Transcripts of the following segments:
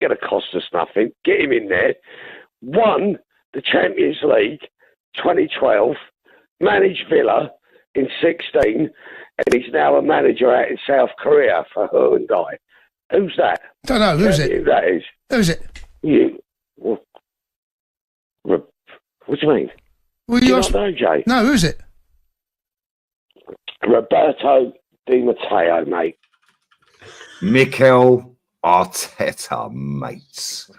going to cost us nothing. Get him in there. Won the Champions League 2012, managed Villa in 16, and he's now a manager out in South Korea for Hyundai. Who's that? Don't know. Who's it? Who that is? Who's it? You. What do you mean? Well, do you not know, Jay? No, who's it? Roberto Di Matteo, mate. Mikel Arteta, mates.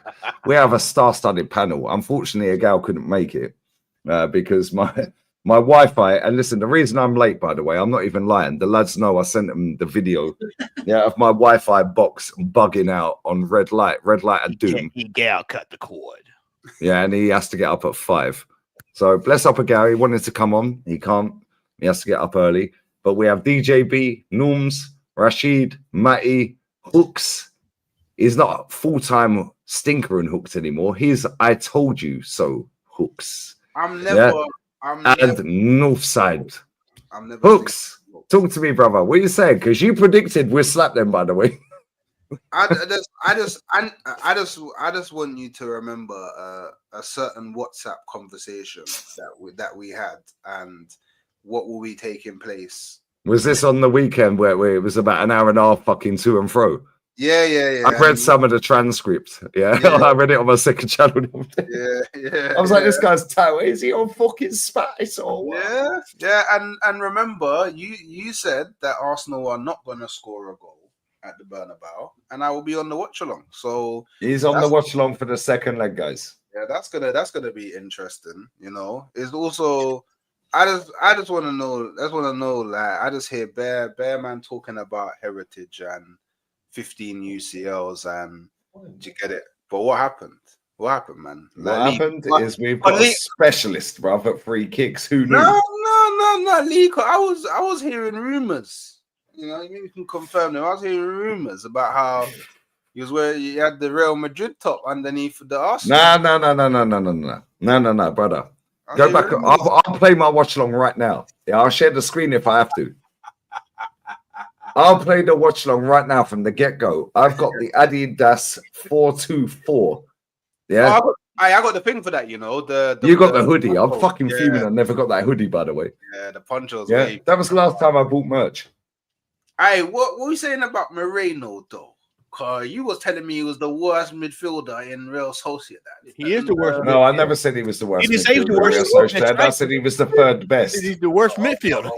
We have a star-studded panel. Unfortunately, a gal couldn't make it because my Wi-Fi. And listen, the reason I'm late, by the way, I'm not even lying. The lads know I sent them the video, of my Wi-Fi box bugging out on red light of doom. He gal cut the cord. Yeah, and he has to get up at 5. So bless up a gal. He wanted to come on. He can't. He has to get up early. But we have DJB, Norms, Rachid, Matty, Hooks. He's not full-time stinker and Hooks anymore. He's I told you so, Hooks. I'm never. Northside. I'm never. Hooks, talk to me, brother. What you saying? Because you predicted we'll slap them, by the way. I just want you to remember a certain WhatsApp conversation that we had, and what will be taking place. Was this on the weekend where it was about an hour and a half fucking to and fro? Yeah. I read some of the transcript. Yeah. I read it on my second channel. Yeah. I was like, this guy's tight. Is he on fucking spice or what? Yeah. And remember, you said that Arsenal are not going to score a goal at the Bernabeu, and I will be on the watch along. So he's on the watch along for the second leg, guys. Yeah, that's gonna be interesting. You know, it's also. I just want to know. Like, I just hear Bear Man talking about heritage and 15 UCLs, and do you get it? But what happened? What happened, man? What happened is we've got a specialist, bruv, at free kicks. Who knew? No, Lee. I was hearing rumors. You know, you can confirm them. I was hearing rumors about how he had the Real Madrid top underneath the Arsenal. No, brother. Go back. I'll play my watch along right now. Yeah, I'll share the screen if I have to. I'll play the watch along right now from the get go. I've got the Adidas 424. Yeah, I got the thing for that. You know, you got the hoodie. I'm fucking fuming. I never got that hoodie, by the way. Yeah, the ponchos. Yeah, that was the last time I bought merch. Hey, what were you saying about Moreno though? Cause you was telling me he was the worst midfielder in Real Sociedad. He is the worst. No, I never said he was the worst. He didn't say he was the worst. I said he was the third best. He's the worst midfielder.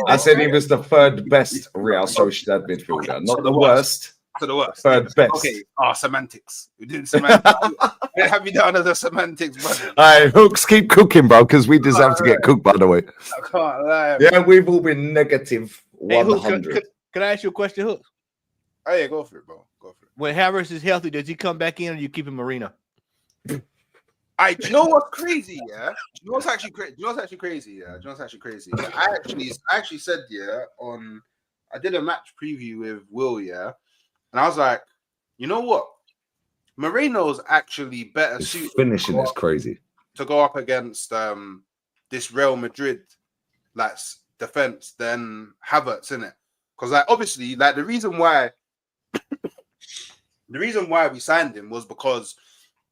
I said he was the third best Real Sociedad midfielder, not the worst. To the worst. Third best. Okay. Semantics. We did semantics. Have you done the semantics, brother? All right, Hooks, keep cooking, bro, because we deserve to get cooked, by the way. I can't lie. Yeah, we've all been negative 100. Can I ask you a question, Hooks? Oh, yeah, go for it, bro. Go for it. When Harris is healthy, does he come back in or you keep him Marina? Do you know what's crazy? Yeah. Do you know what's actually crazy? Yeah? I actually said, I did a match preview with Will, yeah, and I was like, you know what? Moreno's actually better suited. Finishing is crazy to go up against this Real Madrid defense than Havertz, innit? Because obviously, the reason why we signed him was because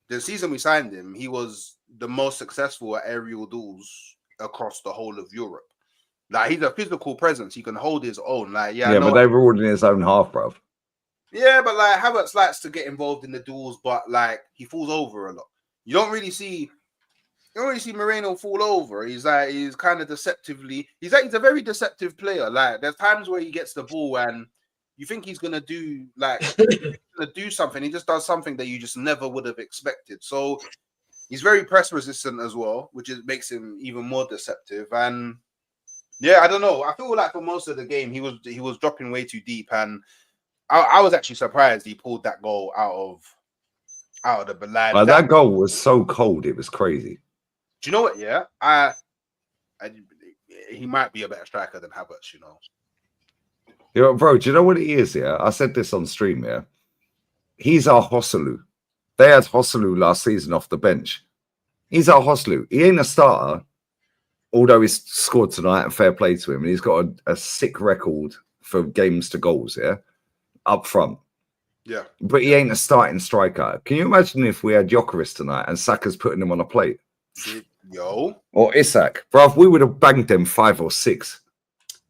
the season we signed him, he was the most successful at aerial duels across the whole of Europe. He's a physical presence. He can hold his own. But they were all in his own half, bro. Yeah, but Havertz likes to get involved in the duels, but he falls over a lot. You don't really see Moreno fall over. He's kind of deceptively. He's a very deceptive player. There's times where he gets the ball and you think he's gonna do something. He just does something that you just never would have expected. So he's very press resistant as well, which makes him even more deceptive. And yeah, I don't know. I feel like for most of the game he was dropping way too deep, and I was actually surprised he pulled that goal out of the Belad. That goal was so cold, it was crazy. Do you know what? Yeah, he might be a better striker than Havertz. You know. Yeah, bro. Do you know what he is? Yeah, I said this on stream. Yeah, he's our Hosselu. They had Hosselu last season off the bench. He's our Hosselu. He ain't a starter, although he's scored tonight. And fair play to him. And he's got a sick record for games to goals. Yeah, up front. Yeah. But he ain't a starting striker. Can you imagine if we had Gyökeres tonight and Saka's putting him on a plate? Yo. Or Isak? Bruv, we would have banged them 5 or 6.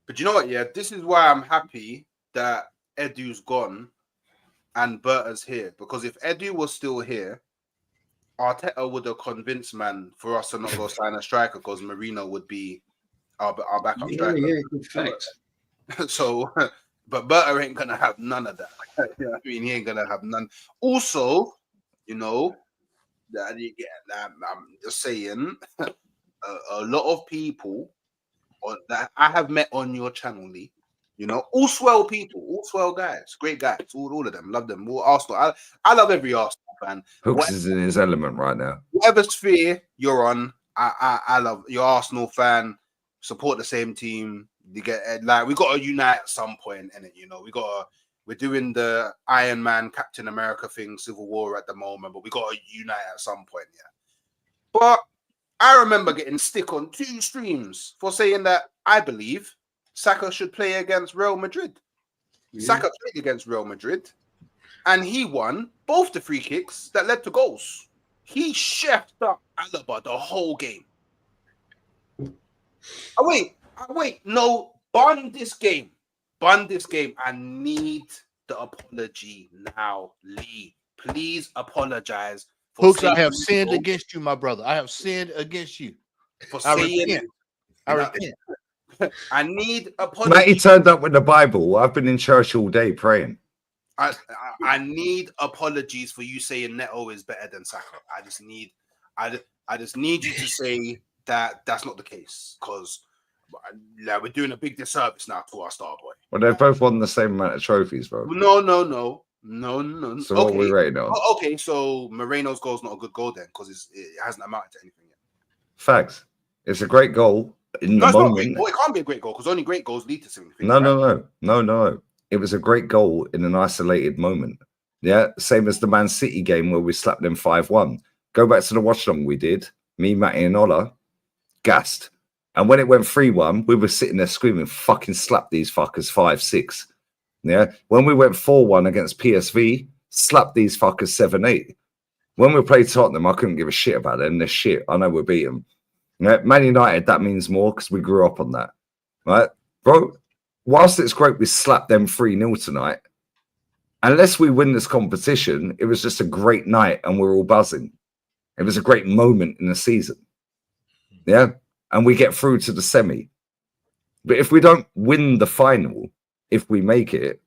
But you know what? Yeah, this is why I'm happy that Edu's gone and Berta's here. Because if Edu was still here, Arteta would have convinced man for us to not go sign a striker because Marino would be our backup striker. Yeah, good fact. So, but Berta ain't gonna have none of that. You know what I mean, he ain't gonna have none. Also, you know, that I'm just saying, a lot of people that I have met on your channel, Lee, you know, all swell people, all swell guys, great guys, all of them, love them. All Arsenal, I love every Arsenal fan. Hooks is in his element right now. Whatever sphere you're on, I love your Arsenal fan. Support the same team. You get like we got to unite at some point, and you know we're doing the Iron Man Captain America thing, Civil War at the moment, but we got to unite at some point, yeah. But I remember getting stick on 2 streams for saying that I believe Saka should play against Real Madrid. Yeah. Saka played against Real Madrid, and he won both the free kicks that led to goals. He chefed up Alaba the whole game. No, bun this game. I need the apology now, Lee. Please apologize. Hooks, I have sinned against you, my brother. I have sinned against you. I repent. I need apology. Matty turned up with the Bible. I've been in church all day praying. I need apologies for you saying Neto is better than Saka. I just need you to say that that's not the case, because we're doing a big disservice now to our star boy. Well, they've both won the same amount of trophies, bro. No. So what are we rating on? Okay, so Moreno's goal is not a good goal then, because it hasn't amounted to anything yet. Facts. It's a great goal in the moment. It can't be a great goal because only great goals lead to something. No. It was a great goal in an isolated moment. Yeah, same as the Man City game where we slapped them 5-1. Go back to the watch long we did. Me, Matty, and Ola gassed. And when it went 3-1, we were sitting there screaming, fucking slap these fuckers 5-6. Yeah. When we went 4-1 against PSV, slap these fuckers 7-8. When we played Tottenham, I couldn't give a shit about them. They're shit. I know we'll beat them. Yeah? Man United, that means more because we grew up on that. Right? Bro, whilst it's great we slapped them 3-0 tonight, unless we win this competition, it was just a great night and we're all buzzing. It was a great moment in the season. Yeah. And we get through to the semi. But if we don't win the final, if we make it,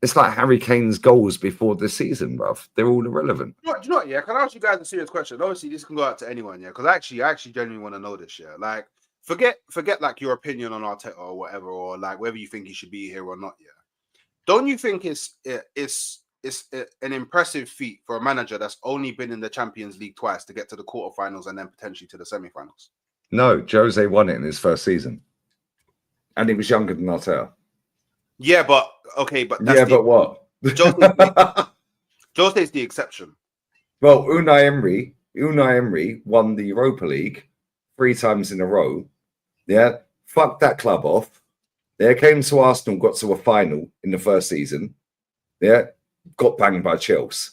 it's like Harry Kane's goals before the season, bruv. They're all irrelevant. Do you know what, yeah? Can I ask you guys a serious question? Obviously, this can go out to anyone, yeah? Because I actually genuinely want to know this, yeah? Like, forget like your opinion on Arteta or whatever, or like whether you think he should be here or not, yeah? Don't you think it's an impressive feat for a manager that's only been in the Champions League twice to get to the quarterfinals and then potentially to the semi-finals? No, Jose won it in his first season. And he was younger than Arteta. Yeah, but what? Jose's the exception. Well, Unai Emery won the Europa League 3 times in a row. Yeah, fucked that club off. Yeah, came to Arsenal, got to a final in the first season. Yeah, got banged by Chelsea.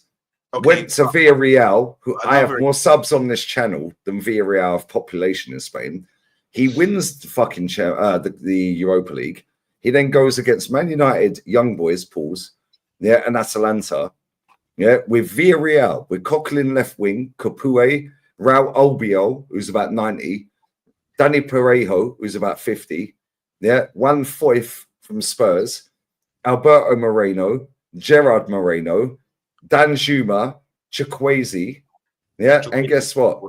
Okay. Went to Villarreal, who I have more subs on this channel than Villarreal of population in Spain. He wins the fucking the Europa League. He then goes against Man United, young boys, Pauls, yeah, and Atalanta, yeah, with Villarreal, with Coquelin left wing, Capoue, Raul Albiol, who's about 90, Danny Parejo, who's about 50, yeah, Juan Foyth from Spurs, Alberto Moreno, Gerard Moreno, Dan Juma, Chukwueze, yeah, and guess what?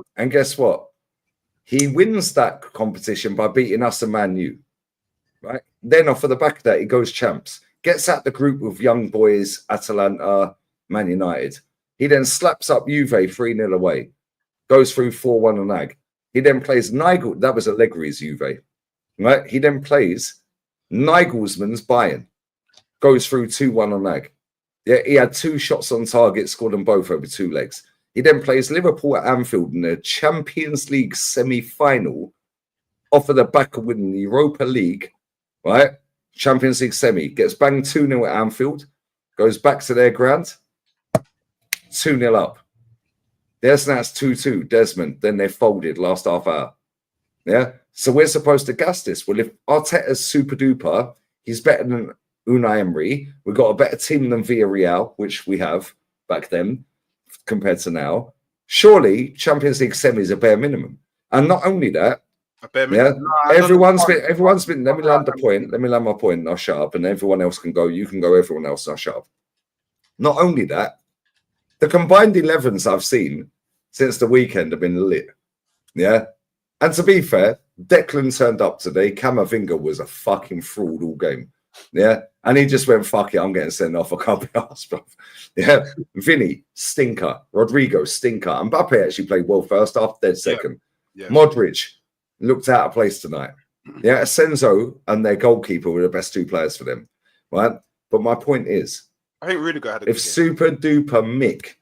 He wins that competition by beating us and Man U, right? Then off of the back of that, he goes champs, gets at the group with young boys, Atalanta, Man United. He then slaps up Juve 3-0 away, goes through 4-1 on Ag. He then plays Nigel, that was Allegri's Juve, right? He then plays Nagelsmann's Bayern, goes through 2-1 on Ag. Yeah, he had 2 shots on target, scored them both over 2 legs. He then plays Liverpool at Anfield in the Champions League semi-final off of the back of winning the Europa League, right? Champions League semi. Gets banged 2-0 at Anfield. goes back to their ground, 2-0 up. There's now it's 2-2, Desmond. Then they folded last half hour. Yeah. So we're supposed to gas this. Well, if Arteta's super duper, he's better than Unai Emery. We've got a better team than Villarreal, which we have back then compared to now. Surely Champions League semi is a bare minimum. And not only that, yeah, everyone's been. Let me land the point. Let me land my point. And I'll shut up, and everyone else can go. You can go. Everyone else, I'll shut up. Not only that, the combined 11s I've seen since the weekend have been lit. Yeah, and to be fair, Declan turned up today. Camavinga was a fucking fraud all game. Yeah, and he just went, "Fuck it, I'm getting sent off. I can't be asked, bro." Yeah, Vinny stinker. Rodrigo stinker. Mbappe actually played well first half, dead second. Yeah. Modric looked out of place tonight. Yeah, Asenzo and their goalkeeper were the best two players for them, right? But my point is, I think Rudiger had a if super duper Mick,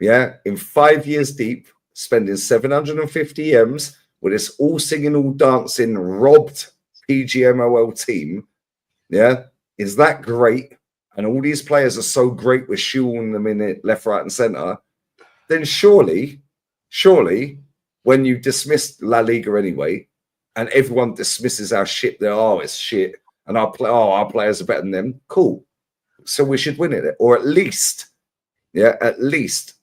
yeah, in 5 years deep, spending 750 M's with this all singing, all dancing, robbed PGMOL team, yeah, is that great? And all these players are so great with shooting them in it left, right, and centre. Then surely, when you dismiss La Liga anyway, and everyone dismisses our shit, it's shit, and our players are better than them. Cool. So we should win it, or at least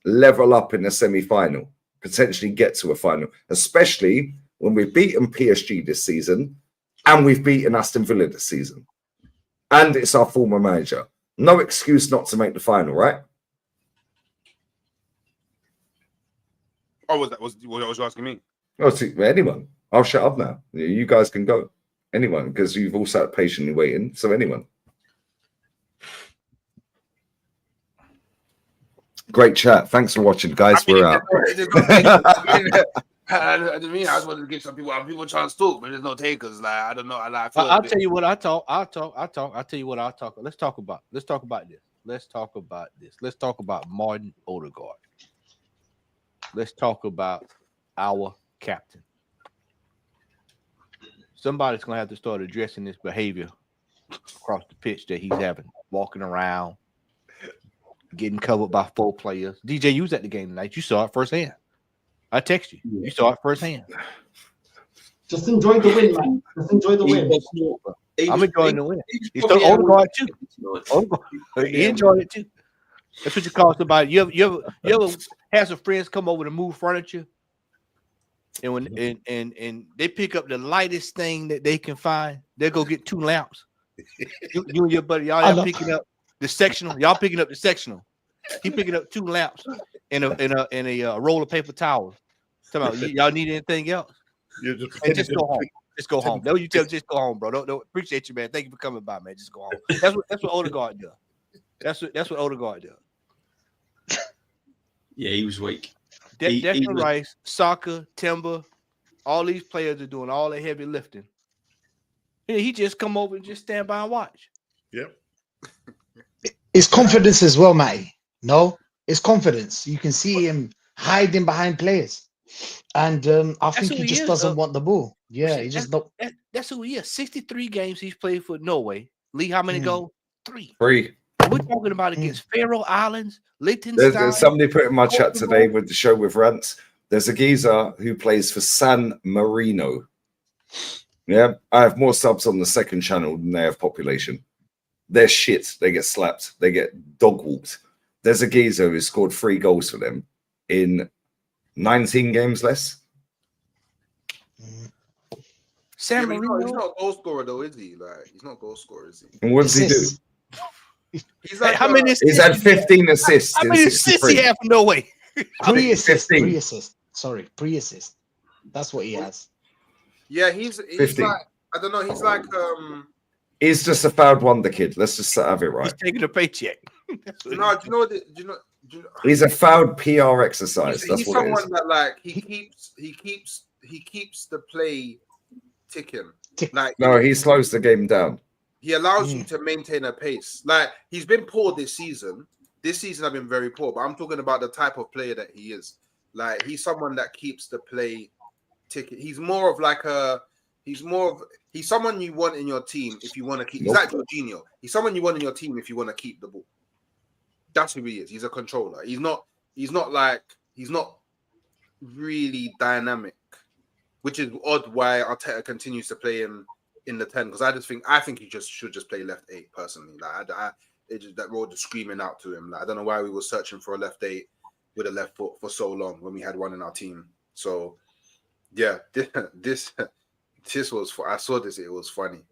level up in the semi-final, potentially get to a final, especially when we've beaten PSG this season and we've beaten Aston Villa this season. And it's our former manager. No excuse not to make the final, right? Oh, what was you asking me? Oh, to anyone. I'll shut up now. You guys can go. Anyone, because you've all sat patiently waiting. So anyone. Great chat. Thanks for watching, guys. We're out. I just wanted to give some people a chance to talk, but there's no takers. Like I don't know. I'll tell you what I talk. I'll tell you what I'll talk. Let's talk about this. Let's talk about Martin Odegaard. Let's talk about our captain. Somebody's gonna have to start addressing this behavior across the pitch that he's having, walking around, getting covered by 4 players. DJ, you was at the game tonight. You saw it firsthand. I text you. You saw it firsthand. Just enjoy the win, man. Just enjoy the win. I'm enjoying the win. He's still Odegaard too. He enjoyed it too. That's what you call somebody. You ever have some friends come over to move furniture, and when and they pick up the lightest thing that they can find, they go get 2 lamps. You and your buddy, y'all picking up the sectional. Y'all picking up the sectional. He picking up 2 lamps and a roll of paper towels. Y'all need anything else? Just go home. Just go home. No, you tell just go home, bro. Don't appreciate you, man. Thank you for coming by, man. Just go home. That's what Odegaard does. That's what Odegaard does. Yeah, he was weak. Declan Rice, Saka, Timber, all these players are doing all the heavy lifting. He just come over and just stand by and watch. Yep. It's confidence as well, Matty. No, it's confidence. You can see him hiding behind players. And I think he just doesn't want the ball. Yeah, he just don't. That's who he is. 63 games he's played for Norway. Lee, how many goals? 3. 3. And we're talking about against Faroe Islands, Liechtenstein. There's somebody put in my chat today with the show with rants. There's a geezer who plays for San Marino. Yeah, I have more subs on the second channel than they have population. They're shit. They get slapped. They get dog walked. There's a geezer who scored 3 goals for them in 19 games less. San Marino. He's not a goal scorer though, is he? Like he's not a goal scorer, is he? And what does he do? He's like how many? He's had 15 assists. How many assists he have from Norway? 3 assists. 3 assists. Sorry, 3 assists. That's what he has. Yeah, he's like I don't know. He's like He's just a fouled wonder kid. Let's just have it right. He's taking a paycheck. No, do you know? He's a fouled PR exercise. That's he's what someone it is. that like he keeps the play ticking. Like No, he slows the game down. he allows you to maintain a pace. Like he's been poor this season. This season I've been very poor, but I'm talking about the type of player that he is. Like he's someone that keeps the play ticking. He's someone you want in your team if you want to keep. He's like Jorginho. He's someone you want in your team if you want to keep the ball. That's who he is. He's a controller. He's not really dynamic, which is odd why Arteta continues to play him in the 10, because I think he should just play left 8 personally. Like that role just screaming out to him. Like I don't know why we were searching for a left 8 with a left foot for so long when we had one in our team. So yeah, this was I saw this, it was funny.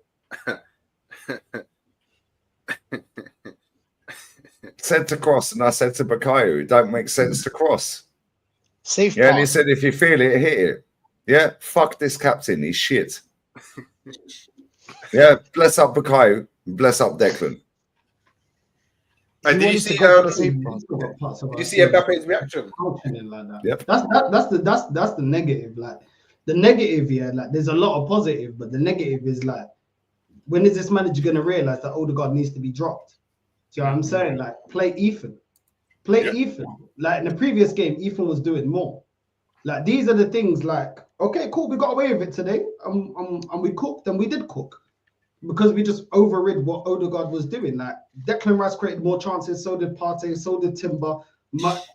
Said to cross, and I said to Bakayo, it don't make sense to cross. Safe yeah, pass. and he said, if you feel it, hit it. Yeah, fuck this captain, he's shit. Yeah, bless up Bakayo, bless up Declan. And did you see Mbappe's reaction? Like that. Yep. That's the negative. Like the negative, yeah, like there's a lot of positive, but the negative is like, when is this manager gonna realize that Odegaard needs to be dropped? Do you know what I'm saying? Like, play Ethan. Ethan. Like in the previous game, Ethan was doing more. Like these are the things. Like, okay, cool, we got away with it today, and we cooked, and we did cook because we just overrid what Odegaard was doing. Like Declan Rice created more chances, so did Partey, so did Timber.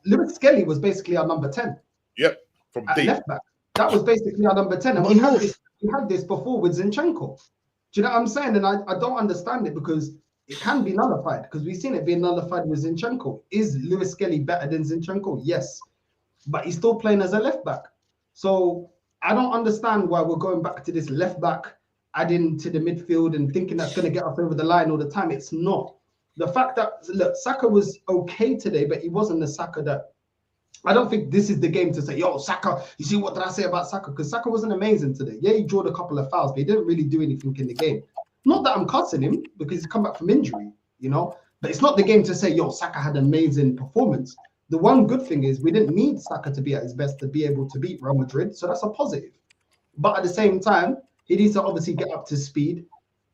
Lewis Skelly was basically our number 10. Yep, from deep left back. That was basically our number 10, and we had this before with Zinchenko. Do you know what I'm saying? And I don't understand it, because it can be nullified, because we've seen it being nullified with Zinchenko. Is Lewis Skelly better than Zinchenko? Yes. But he's still playing as a left back. So I don't understand why we're going back to this left back, adding to the midfield and thinking that's going to get us over the line all the time. It's not. The fact that, look, Saka was okay today, but he wasn't the Saka that... I don't think this is the game to say, yo, Saka, you see what did I say about Saka? Because Saka wasn't amazing today. Yeah, he drew a couple of fouls, but he didn't really do anything in the game. Not that I'm cussing him, because he's come back from injury, you know? But it's not the game to say, yo, Saka had an amazing performance. The one good thing is we didn't need Saka to be at his best to be able to beat Real Madrid, so that's a positive. But at the same time, he needs to obviously get up to speed.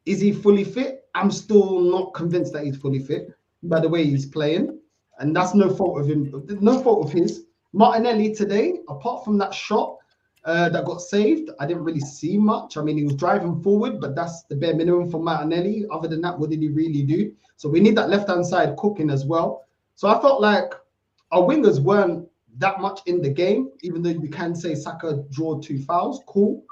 Is he fully fit? I'm still not convinced that he's fully fit by the way he's playing. And that's no fault of him, no fault of his. Martinelli today, apart from that shot that got saved, I didn't really see much. I mean, he was driving forward, but that's the bare minimum for Martinelli. Other than that, what did he really do? So we need that left-hand side cooking as well. So I felt like our wingers weren't that much in the game, even though you can say Saka drew 2 fouls. Cool.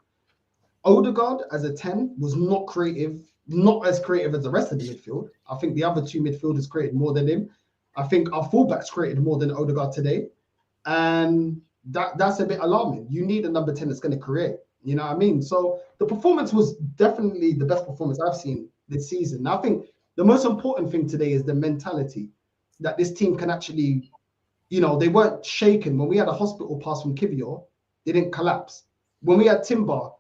Odegaard as a 10 was not creative, not as creative as the rest of the midfield. I think the other 2 midfielders created more than him. I think our fullbacks created more than Odegaard today. And that's a bit alarming. You need a number 10 that's going to create. You know what I mean? So the performance was definitely the best performance I've seen this season. Now, I think the most important thing today is the mentality that this team can actually, you know, they weren't shaken. When we had a hospital pass from Kivior, they didn't collapse. When we had Timber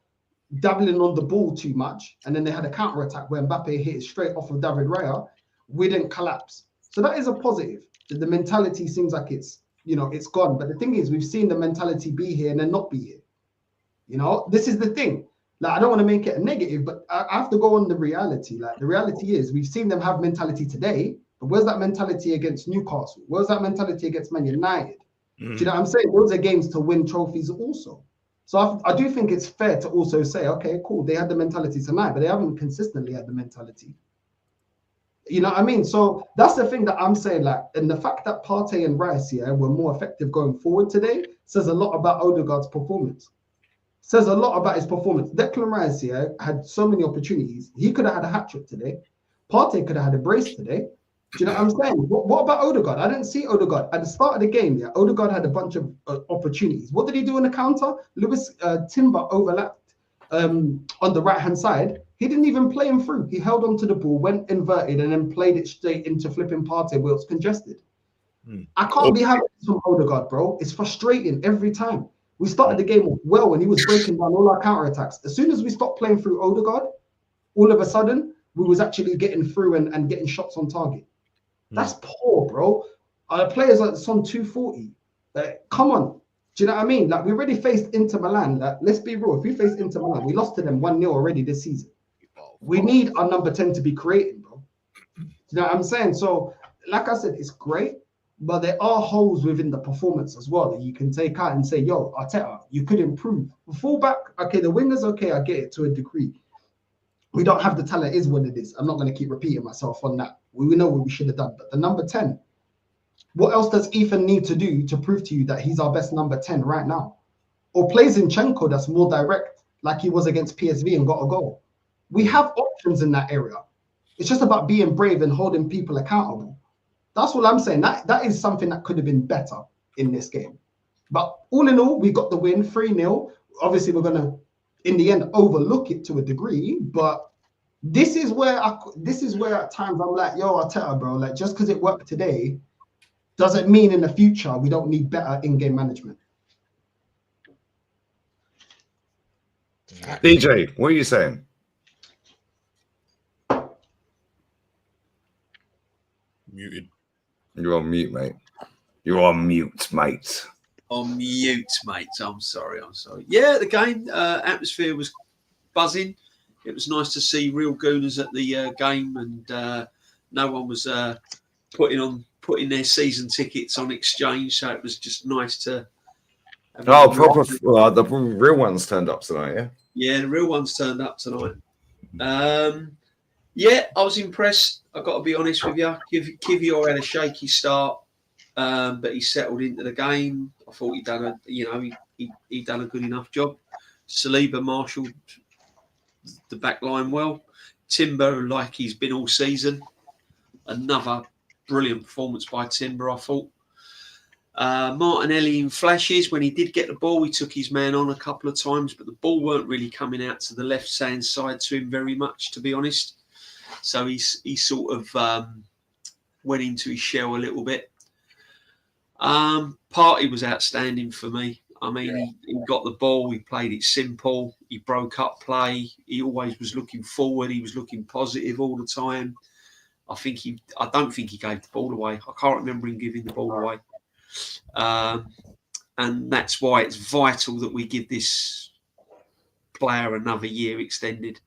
dabbling on the ball too much, and then they had a counter-attack where Mbappe hit it straight off of David Raya, we didn't collapse. So that is a positive. The mentality seems like it's, you know, it's gone. But the thing is, we've seen the mentality be here and then not be here. You know, this is the thing. Like, I don't want to make it a negative, but I have to go on the reality. Like, the reality is we've seen them have mentality today, but where's that mentality against Newcastle? Where's that mentality against Man United? Do you know what I'm saying? Those are games to win trophies also. So I do think it's fair to also say, okay, cool, they had the mentality tonight, but they haven't consistently had the mentality. You know what I mean? So that's the thing that I'm saying, like, and the fact that Partey and Rice, yeah, were more effective going forward today says a lot about Odegaard's performance. Says a lot about his performance. Declan Rice, yeah, had so many opportunities. He could have had a hat-trick today. Partey could have had a brace today. Do you know what I'm saying? What about Odegaard? I didn't see Odegaard. At the start of the game, yeah, Odegaard had a bunch of opportunities. What did he do in the counter? Lewis Timber overlapped on the right-hand side. He didn't even play him through. He held on to the ball, went inverted, and then played it straight into flipping Partey where it's congested. I can't be having this from Odegaard, bro. It's frustrating every time. We started the game well when he was breaking down all our counter-attacks. As soon as we stopped playing through Odegaard, all of a sudden, we was actually getting through and getting shots on target. That's poor, bro. Our players like Son 240. Come on. Do you know what I mean? Like, we already faced Inter Milan. Like, let's be real. If we faced Inter Milan, we lost to them 1-0 already this season. We need our number 10 to be creating, bro. Do you know what I'm saying? So, like I said, it's great, but there are holes within the performance as well that you can take out and say, yo, Arteta, you could improve. Fullback, okay, the wingers, okay, I get it to a degree. We don't have the talent, is what it is. I'm not going to keep repeating myself on that. We know what we should have done. But the number 10, What else does Ethan need to do to prove to you that he's our best number 10 right now? Or plays Zinchenko that's more direct, like he was against PSV and got a goal. We have options in that area. It's just about being brave and holding people accountable. That's what I'm saying. That is something that could have been better in this game. But all in all, we got the win 3-0. Obviously, we're going to, in the end, overlook it to a degree. But this is where at times I'm like, yo, Arteta, bro, like just because it worked today doesn't mean in the future we don't need better in-game management. DJ, what are you saying? Muted. You're on mute, mate. You're on mute, mate. On mute, mate. I'm sorry. Yeah, the game atmosphere was buzzing. It was nice to see real gooners at the game, and no one was putting their season tickets on exchange. So it was just nice to. Oh, proper! The real ones turned up tonight, yeah. Yeah, the real ones turned up tonight. Yeah, I was impressed. I've got to be honest with you. Kivior had a shaky start, but he settled into the game. I thought he'd done a good enough job. Saliba marshalled the back line well. Timber, like he's been all season. Another brilliant performance by Timber, I thought. Martinelli in flashes. When he did get the ball, he took his man on a couple of times, but the ball weren't really coming out to the left-hand side to him very much, to be honest. So he sort of went into his shell a little bit. Partey was outstanding for me. I mean, he got the ball. He played it simple. He broke up play. He always was looking forward. He was looking positive all the time. I don't think he gave the ball away. I can't remember him giving the ball away. And that's why it's vital that we give this player another year extended,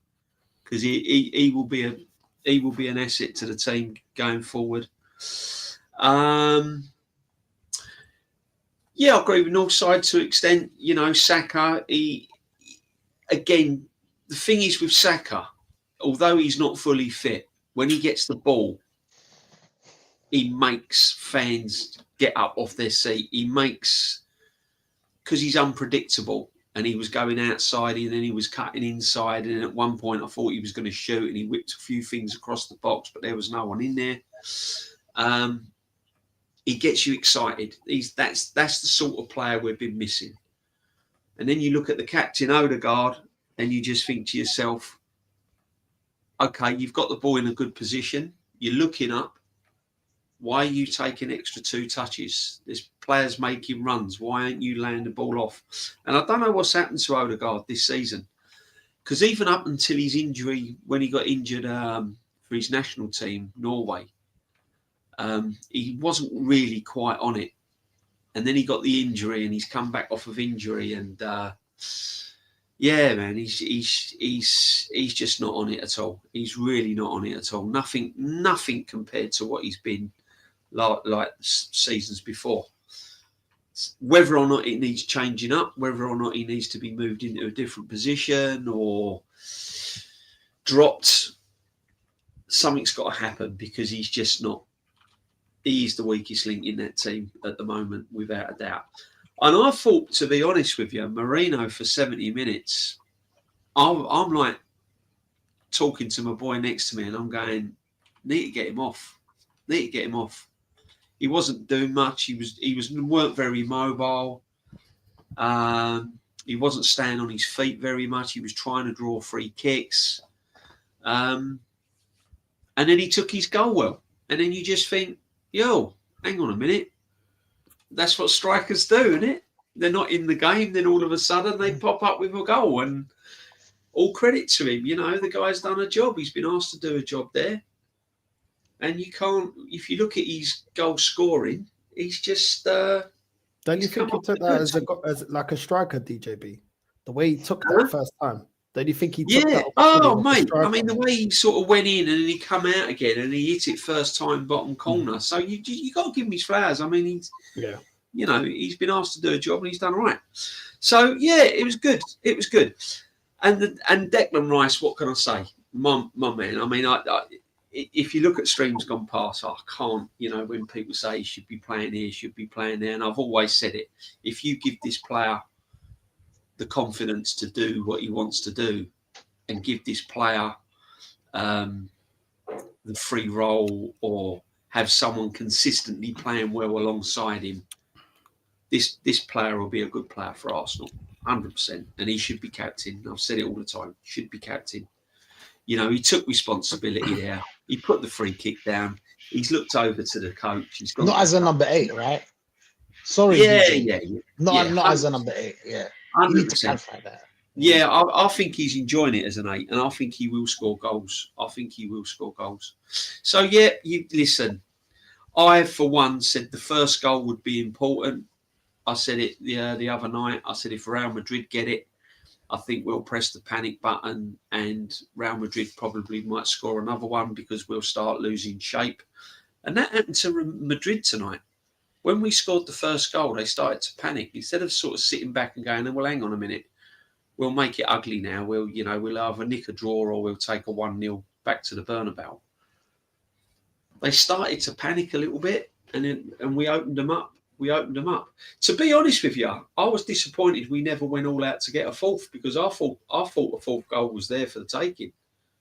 because he will be an asset to the team going forward. Yeah, I agree with Northside to an extent. You know, Saka, again, the thing is with Saka, although he's not fully fit, when he gets the ball, he makes fans get up off their seat. Because he's unpredictable, and he was going outside and then he was cutting inside, and at one point I thought he was going to shoot, and he whipped a few things across the box, but there was no one in there. He gets you excited. That's the sort of player we've been missing. And then you look at the captain, Odegaard, and you just think to yourself, okay, you've got the ball in a good position. You're looking up. Why are you taking extra 2 touches? There's players making runs. Why aren't you laying the ball off? And I don't know what's happened to Odegaard this season, because even up until his injury, when he got injured for his national team, Norway, he wasn't really quite on it. And then he got the injury, and he's come back off of injury, and yeah, man, he's just not on it at all. He's really not on it at all. Nothing compared to what he's been like seasons before. Whether or not it needs changing up, whether or not he needs to be moved into a different position or dropped, something's got to happen, because he's just not. He's the weakest link in that team at the moment, without a doubt. And I thought, to be honest with you, Marino for 70 minutes, I'm like talking to my boy next to me, and I'm going, need to get him off. He wasn't doing much. He weren't very mobile. He wasn't staying on his feet very much. He was trying to draw free kicks. And then he took his goal well. And then you just think, yo, hang on a minute. That's what strikers do, isn't it? They're not in the game, then all of a sudden they pop up with a goal, and all credit to him. You know, the guy's done a job. He's been asked to do a job there. And you can't, if you look at his goal scoring, he's just... Don't you think he took that as like a striker, DJB? The way he took that first time. Don't you think he took that? Oh, mate. I mean, the way he sort of went in and then he come out again and he hit it first time bottom corner. So you got to give him his flowers. I mean, you know, he's been asked to do a job and he's done all right. So, yeah, it was good. It was good. And Declan Rice, what can I say? My man. I mean, if you look at streams gone past, I can't, when people say he should be playing here, should be playing there, and I've always said it, if you give this player the confidence to do what he wants to do and give this player the free role or have someone consistently playing well alongside him, this player will be a good player for Arsenal, 100%. And he should be captain. I've said it all the time. Should be captain. He took responsibility there. He put the free kick down. He's looked over to the coach. He's gone. Not as a number 8, right? Sorry. Yeah. Not as a number 8. Yeah. 100%. You need to clarify that. Yeah, I think he's enjoying it as an 8, and I think he will score goals. So, yeah, listen. I, for one, said the first goal would be important. I said it the other night. I said if Real Madrid get it, I think we'll press the panic button and Real Madrid probably might score another one because we'll start losing shape. And that happened to Madrid tonight. When we scored the first goal, they started to panic. Instead of sort of sitting back and going, well, hang on a minute, we'll make it ugly now. We'll either nick a draw or we'll take a 1-0 back to the Bernabeu. They started to panic a little bit and we opened them up. To be honest with you, I was disappointed we never went all out to get a fourth because I thought a fourth goal was there for the taking.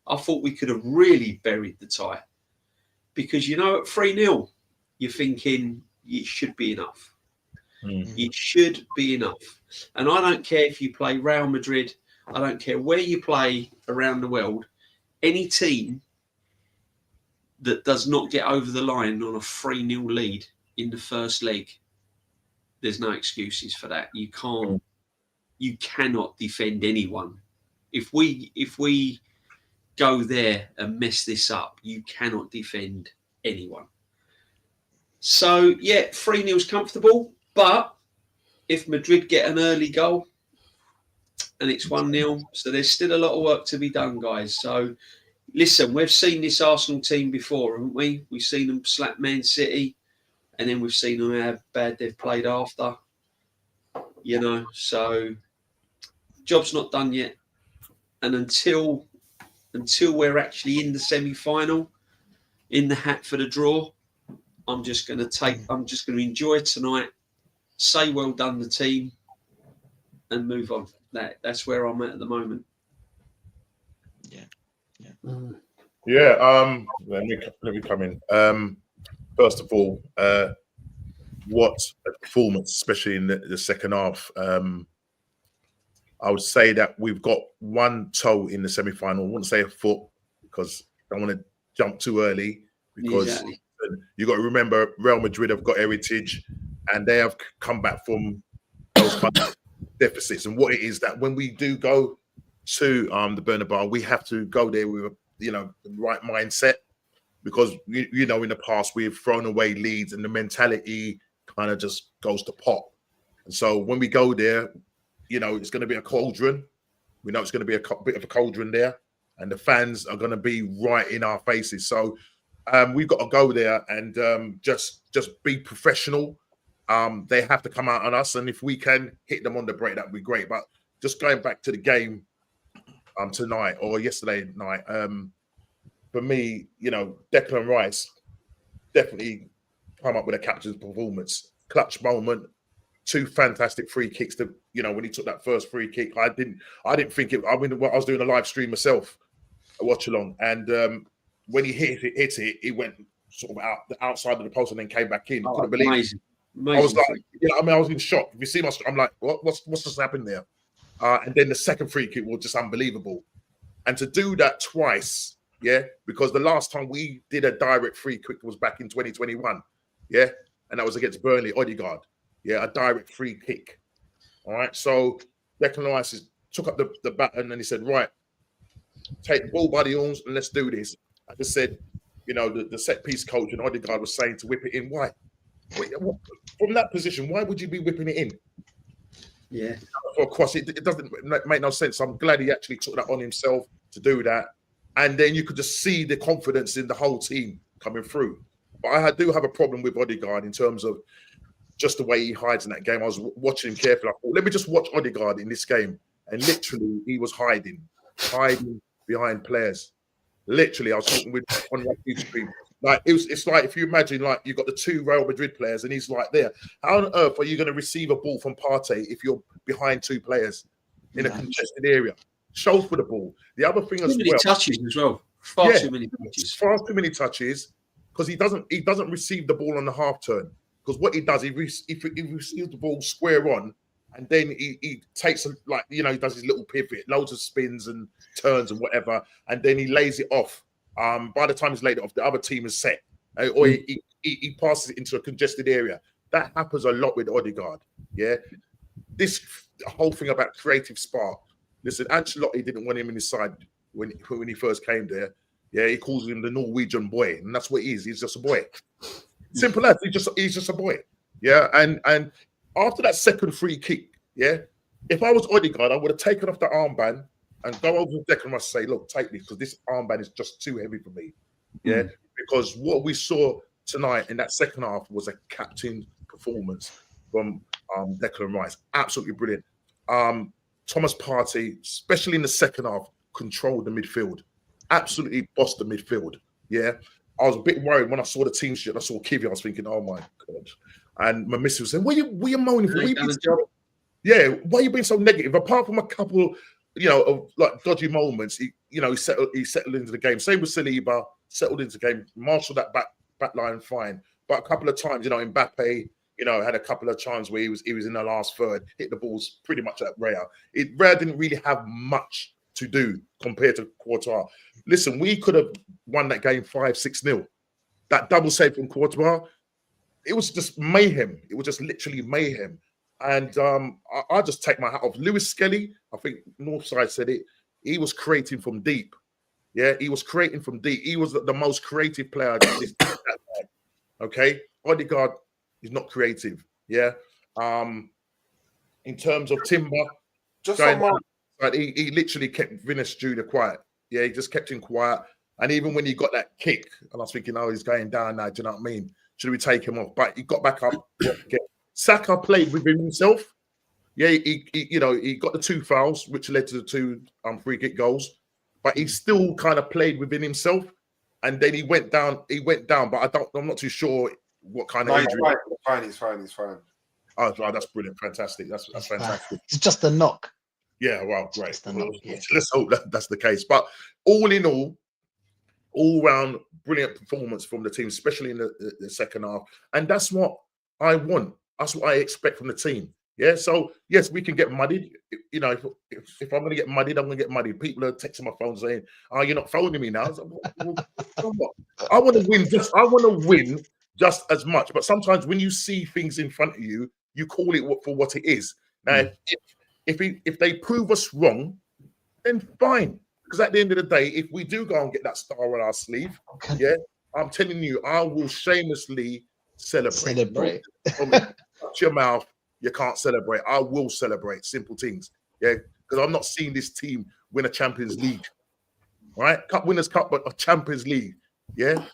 I thought we could have really buried the tie because, at 3-0, you're thinking it should be enough. It should be enough. And I don't care if you play Real Madrid. I don't care where you play around the world. Any team that does not get over the line on a 3-0 lead in the first leg, there's no excuses for that. You cannot defend anyone. If we go there and mess this up, you cannot defend anyone. So yeah, 3-0 is comfortable, but if Madrid get an early goal and it's 1-0, so there's still a lot of work to be done, guys. So listen, we've seen this Arsenal team before, haven't we? We've seen them slap Man City. And then we've seen them how bad they've played after, So, job's not done yet. And until we're actually in the semi-final, in the hat for the draw, I'm just going to enjoy tonight, say well done the team, and move on. That's where I'm at the moment. Yeah. Let me come in. First of all, what a performance, especially in the second half. I would say that we've got one toe in the semi-final. I wouldn't say a foot because I don't want to jump too early because you got to remember Real Madrid have got heritage and they have come back from those kind of deficits. And what it is that when we do go to the Bernabeu, we have to go there with the right mindset. Because, in the past, we've thrown away leads and the mentality kind of just goes to pot. And so when we go there, it's going to be a cauldron. We know it's going to be a bit of a cauldron there. And the fans are going to be right in our faces. So we've got to go there and just be professional. They have to come out on us. And if we can hit them on the break, that would be great. But just going back to the game tonight or yesterday night, for me, Declan Rice definitely come up with a captain's performance. Clutch moment, 2 fantastic free kicks. When he took that first free kick, I didn't think it. I was doing a live stream myself, a watch along, and when he hit it, it went sort of outside of the post and then came back in. I couldn't believe it. I was like, I was in shock. If you see I'm like, what's just happened there? And then the second free kick was just unbelievable, and to do that twice. Yeah, because the last time we did a direct free kick was back in 2021. Yeah, and that was against Burnley, Odegaard. Yeah, a direct free kick. All right, so Declan Rice took up the baton and he said, right, take the ball by the horns and let's do this. I just said, the set piece coach and Odegaard was saying to whip it in. Why? From that position, why would you be whipping it in? Yeah. For a cross, it doesn't make no sense. I'm glad he actually took that on himself to do that. And then you could just see the confidence in the whole team coming through. But I do have a problem with Odegaard in terms of just the way he hides in that game. I was watching him carefully. I thought, let me just watch Odegaard in this game. And literally, he was hiding behind players. Literally, I was talking with on my stream. Like it's like if you imagine like you've got the two Real Madrid players and he's like there. How on earth are you going to receive a ball from Partey if you're behind two players in a congested area? Show for the ball. The other thing as well, touches as well. Far too many touches. Far too many touches because he doesn't receive the ball on the half turn. Because what he does, he receives the ball square on, and then he takes he does his little pivot, loads of spins and turns and whatever, and then he lays it off. By the time he's laid it off, the other team is set, or he passes it into a congested area. That happens a lot with Odegaard. Yeah, this whole thing about creative spark. Listen, Ancelotti didn't want him in his side when he first came there. Yeah, he calls him the Norwegian boy, and that's what he is. He's just a boy. Simple as he's just a boy. Yeah, and after that second free kick, yeah, if I was Odegaard, I would have taken off the armband and go over to Declan and say, look, take this because this armband is just too heavy for me. Yeah, because what we saw tonight in that second half was a captain performance from Declan Rice. Absolutely brilliant. Thomas Partey, especially in the second half, controlled the midfield. Absolutely bossed the midfield. Yeah. I was a bit worried when I saw the team sheet. I saw Kivy. I was thinking, oh my God. And my missus was saying, what are you moaning for? Why are you being so negative? Apart from a couple, of like dodgy moments, he settled into the game. Same with Saliba, settled into the game, marshaled that back line fine. But a couple of times, Mbappe, had a couple of times where he was in the last third, hit the balls pretty much at Raya. Raya didn't really have much to do compared to Courtois. Listen, we could have won that game 5-6-0. That double save from Courtois, it was just mayhem. It was just literally mayhem. And I just take my hat off. Lewis Skelly, I think Northside said it, he was creating from deep. Yeah, he was creating from deep. He was the most creative player. Okay? Odegaard is not creative. Yeah? In terms of Timber, he literally kept Vinicius Jr. quiet. Yeah, he just kept him quiet. And even when he got that kick, and I was thinking, oh, he's going down now. Do you know what I mean? Should we take him off? But he got back up. Saka played within himself. Yeah, he got the 2 fouls, which led to the 2 free kick goals. But he still kind of played within himself. And then he went down. But I'm not too sure what kind of injury. He's fine. Oh, right, that's brilliant. Fantastic. That's fantastic. It's just a knock. Yeah, well, great. Let's hope that's the case. But all in all round brilliant performance from the team, especially in the second half. And that's what I want. That's what I expect from the team. Yeah. So yes, we can get muddied. If I'm going to get muddied, I'm going to get muddied. People are texting my phone saying, "Oh, you're not phoning me now." I want to win. I want to win just as much. But sometimes when you see things in front of you, you call it for what it is. Now, if they prove us wrong, then fine. Because at the end of the day, if we do go and get that star on our sleeve, yeah, I'm telling you, I will shamelessly celebrate. Touch your mouth, you can't celebrate. I will celebrate. Simple things. Yeah, because I'm not seeing this team win a Champions League. All right, Cup Winners' Cup, but a Champions League. Yeah.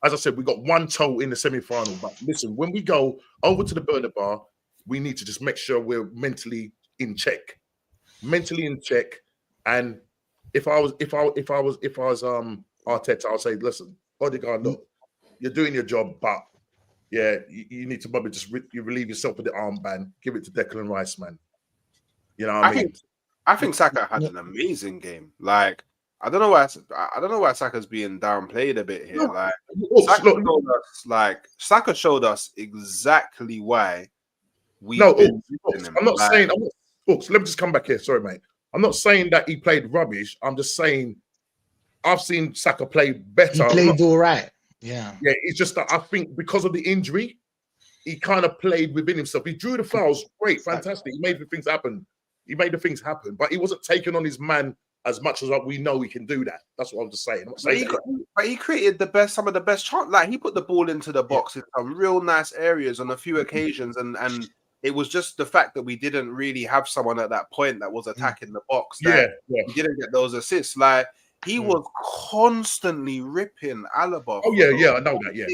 As I said, we got 1 toe in the semi-final. But listen, when we go over to the burner bar, we need to just make sure we're mentally in check. And if I was Arteta, I'll say, listen, Odegaard, look, you're doing your job, but yeah, you need to probably just relieve yourself of the armband, give it to Declan Rice, man. You know what I mean? I think Saka had an amazing game. Like, I don't know why Saka's being downplayed a bit here. Saka showed us exactly why we. I'm not saying. Let me just come back here. Sorry, mate. I'm not saying that he played rubbish. I'm just saying I've seen Saka play better. He played all right. Yeah. Yeah, it's just that I think because of the injury, he kind of played within himself. He drew the fouls. Great, fantastic. He made the things happen. But he wasn't taking on his man as much as we know he can do that. That's what I'm just saying. But he created some of the best chances. Like, he put the ball into the box in some real nice areas on a few occasions, and it was just the fact that we didn't really have someone at that point that was attacking the box. He didn't get those assists. Like, he was constantly ripping Alaba. Oh yeah, I know that. Yeah,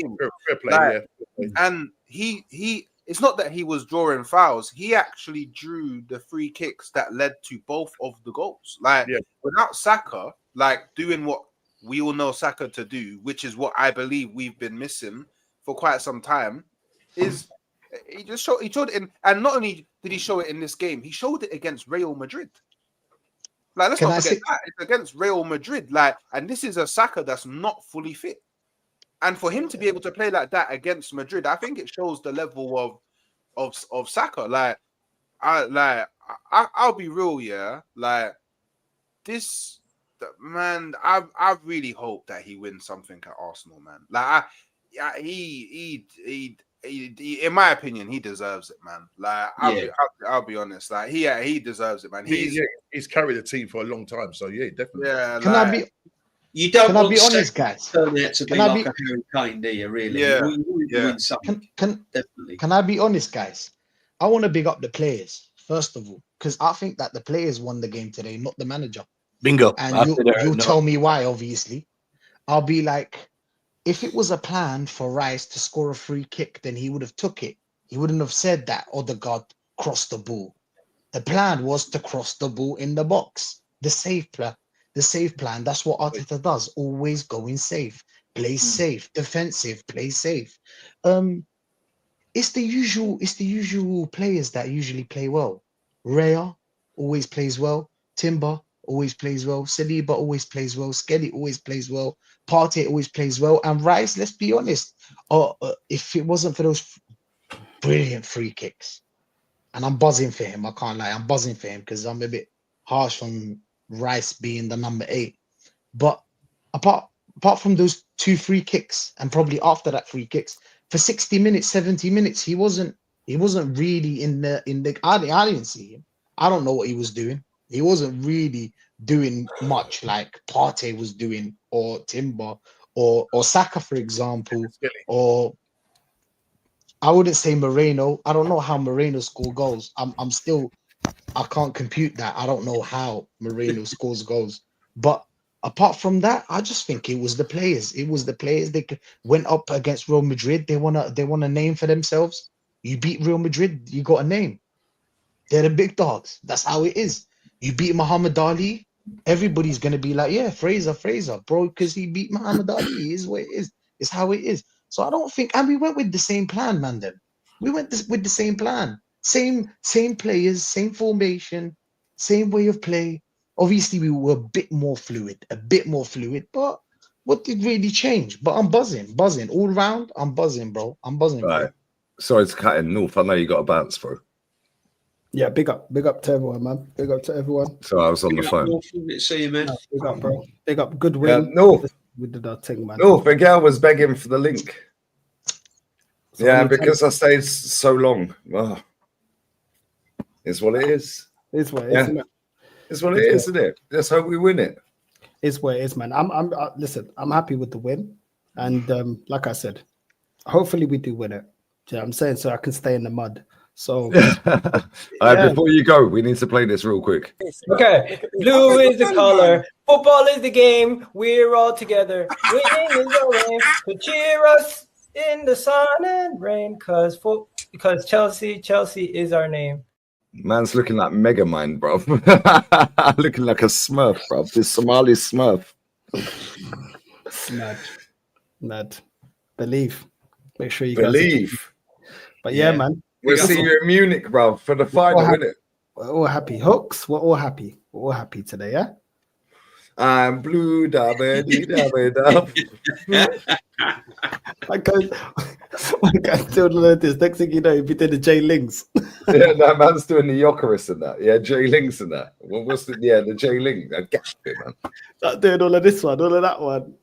fair play. Like, and he. It's not that he was drawing fouls. He actually drew the free kicks that led to both of the goals. Like, without Saka, like, doing what we all know Saka to do, which is what I believe we've been missing for quite some time, is he showed it in, and not only did he show it in this game, he showed it against Real Madrid. Like, let's not forget that it's against Real Madrid. Like, and this is a Saka that's not fully fit, and for him to be able to play like that against Madrid, I think it shows the level of Saka. Like, I'll be real, yeah. Like, this man, I really hope that he wins something at Arsenal, man. Like, he in my opinion, he deserves it, man. Like, I'll be honest. Like, he deserves it, man. He's carried the team for a long time, so yeah, definitely. Yeah. Can I be? You don't can want I be honest, guys? Turn out to be like a Harry Kane, do you? Really? Yeah. You win something. Definitely. Can I be honest, guys? I want to big up the players first of all, because I think that the players won the game today, not the manager. Bingo. And you'll tell me why. Obviously, I'll be like, if it was a plan for Rice to score a free kick, then he would have took it. He wouldn't have said that Odegaard crossed the ball. The plan was to cross the ball in the box. The safe plan. That's what Arteta does. Always going safe. Play safe. Defensive. Play safe. It's the usual players that usually play well. Raya always plays well. Timber always plays well. Saliba always plays well. Skelly always plays well. Partey always plays well. And Rice, let's be honest, if it wasn't for those brilliant free kicks, and I'm buzzing for him, I can't lie, I'm buzzing for him because I'm a bit harsh on Rice being the number 8. But apart from those 2 free kicks, and probably after that free kicks, for 60 minutes, 70 minutes, he wasn't really in the I didn't see him. I don't know what he was doing. He wasn't really doing much like Partey was doing, or Timber, or Saka, for example, or I wouldn't say Moreno. I don't know how Moreno scored goals. I can't compute that. I don't know how Moreno scores goals. But apart from that, I just think it was the players. It was the players. They went up against Real Madrid. They want a name for themselves. You beat Real Madrid, you got a name. They're the big dogs. That's how it is. You beat Muhammad Ali, everybody's gonna be like, yeah, Fraser, bro, because he beat Muhammad Ali. It is what it is. It's how it is. So I don't think, and we went with the same plan, man. Then we went with the same plan, same players, same formation, same way of play. Obviously, we were a bit more fluid. But what did really change? But I'm buzzing all round. I'm buzzing, bro. I'm buzzing. Right. Bro. Sorry to cut in, North. I know you got a bounce, bro. Yeah, big up to everyone, man. Big up to everyone. So I was on the phone. See you, man. Big up, bro. Big up. Good win. North. We did our thing, man. North, the girl was begging for the link. So yeah, because I stayed so long. Oh. It's what it is. It's what it is, isn't it? It's what it is, isn't it? Let's hope we win it. It's what it is, man. Listen, I'm happy with the win. And like I said, hopefully we do win it. Do you know what I'm saying? So I can stay in the mud. So before you go, we need to play this real quick. Okay. Blue is the color. Football is the game. We're all together. Winning is the way to cheer us in the sun and rain. Because Chelsea is our name. Man's looking like Megamind, bro. Looking like a Smurf, bro. This Somali Smurf. Mad. Believe. Make sure you believe. But yeah, man. We'll see you in Munich, bro, for the final, innit? We're all happy. Hooks, we're all happy. We're all happy today, yeah? I'm blue, da ba dee da ba da. I can't still learn this. Next thing you know, you'll be doing the J Links. Yeah, that man's doing the Yokeris and that. Yeah, J Links and that. What's the J Link? I gasped it, man. Not doing all of this one, all of that one.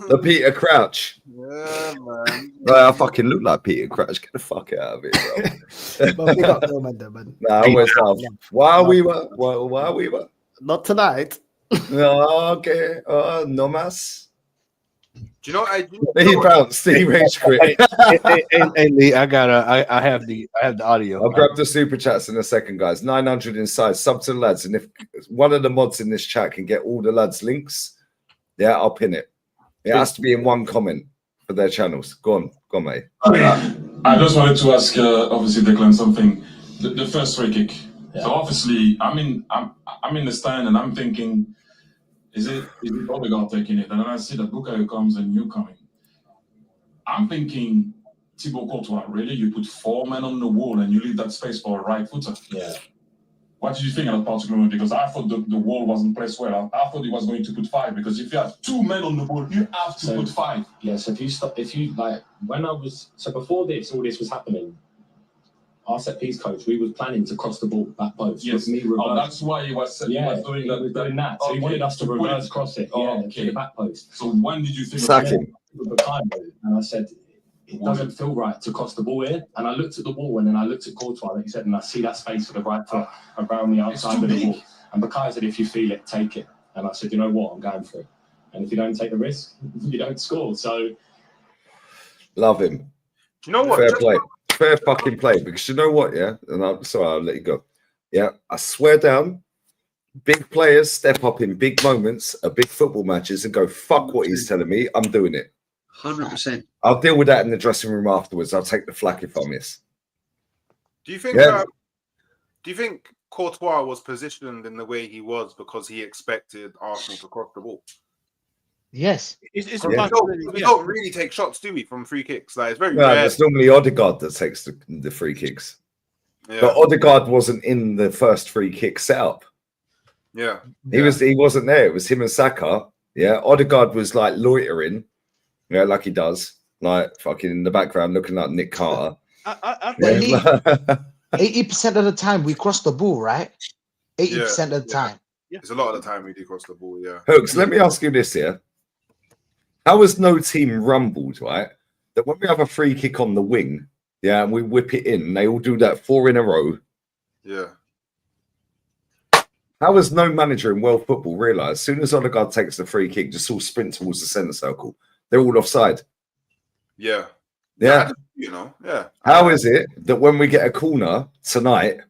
The Peter Crouch. Yeah, man. Right, I fucking look like Peter Crouch. Get the fuck out of it, bro. But big up though, man. Nah, I always laugh. While we were. Not tonight. Okay. No mas. Do you know what I do? He bounced. He rage quit. Hey, Lee, I have the audio. I'll grab the super chats in a second, guys. 900 inside. Sub to the lads, and if one of the mods in this chat can get all the lads' links, yeah, I'll pin it. It has to be in one comment for their channels. Go on, mate. I just wanted to ask, obviously, Declan, something. The first free kick. Yeah. So obviously, I'm in the stand, and I'm thinking, Is it Odegaard taking it? And then I see that Bukayo comes and you coming. I'm thinking Thibaut Courtois, really? You put 4 men on the wall and you leave that space for a right footer. Yeah. What did you think at that particular moment? Because I thought the wall wasn't placed well. I thought he was going to put 5 because if you have 2 men on the ball, you have to put 5. Yeah, so before all this was happening, our set piece coach, we was planning to cross the ball back post. Yes. That's why he was doing that. So he wanted us to reverse cross it to the back post. So when did you think sack him? And I said, it doesn't feel right to cross the ball here. And I looked at the wall and then I looked at Courtois, like he said, and I see that space for the right foot around the outside of the wall. And Bukayo said, if you feel it, take it. And I said, you know what, I'm going for it. And if you don't take the risk, you don't score. So love him. Do you know what? Fair play. Fair fucking play. Because you know what, yeah? And I'm sorry, I'll let you go. Yeah, I swear down, big players step up in big moments at big football matches and go, fuck what he's telling me, I'm doing it. 100%. I'll deal with that in the dressing room afterwards. I'll take the flak if I miss. Do you think Courtois was positioned in the way he was because he expected Arsenal to cross the ball? Yes. We don't really take shots, do we, from free kicks? Like, it's very rare. It's normally Odegaard that takes the free kicks. Yeah. But Odegaard wasn't in the first free kick setup. Yeah. He wasn't there. It was him and Saka. Yeah. Odegaard was like loitering, like he does, like fucking in the background looking like Nick Carter. 80% of the time we cross the ball, right? 80% of the time. It's a lot of the time we do cross the ball, Hooks, let me ask you this here. How has no team rumbled, right? That when we have a free kick on the wing, and we whip it in, they all do that 4 in a row. Yeah. How has no manager in world football realised as soon as Odegaard takes the free kick, just all sprint towards the centre circle? They're all offside. Yeah. Yeah. Yeah. How is it that when we get a corner tonight,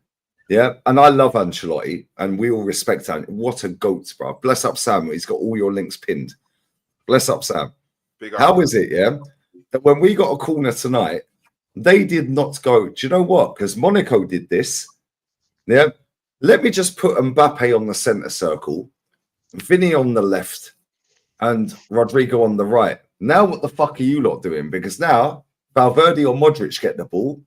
and I love Ancelotti, and we all respect him. What a goat, bro. Bless up Sam. He's got all your links pinned. Bless up Sam. How is it, that when we got a corner tonight, they did not go, do you know what? Because Monaco did this. Yeah. Let me just put Mbappe on the centre circle, Vinny on the left, and Rodrigo on the right. Now what the fuck are you lot doing? Because now Valverde or Modric get the ball.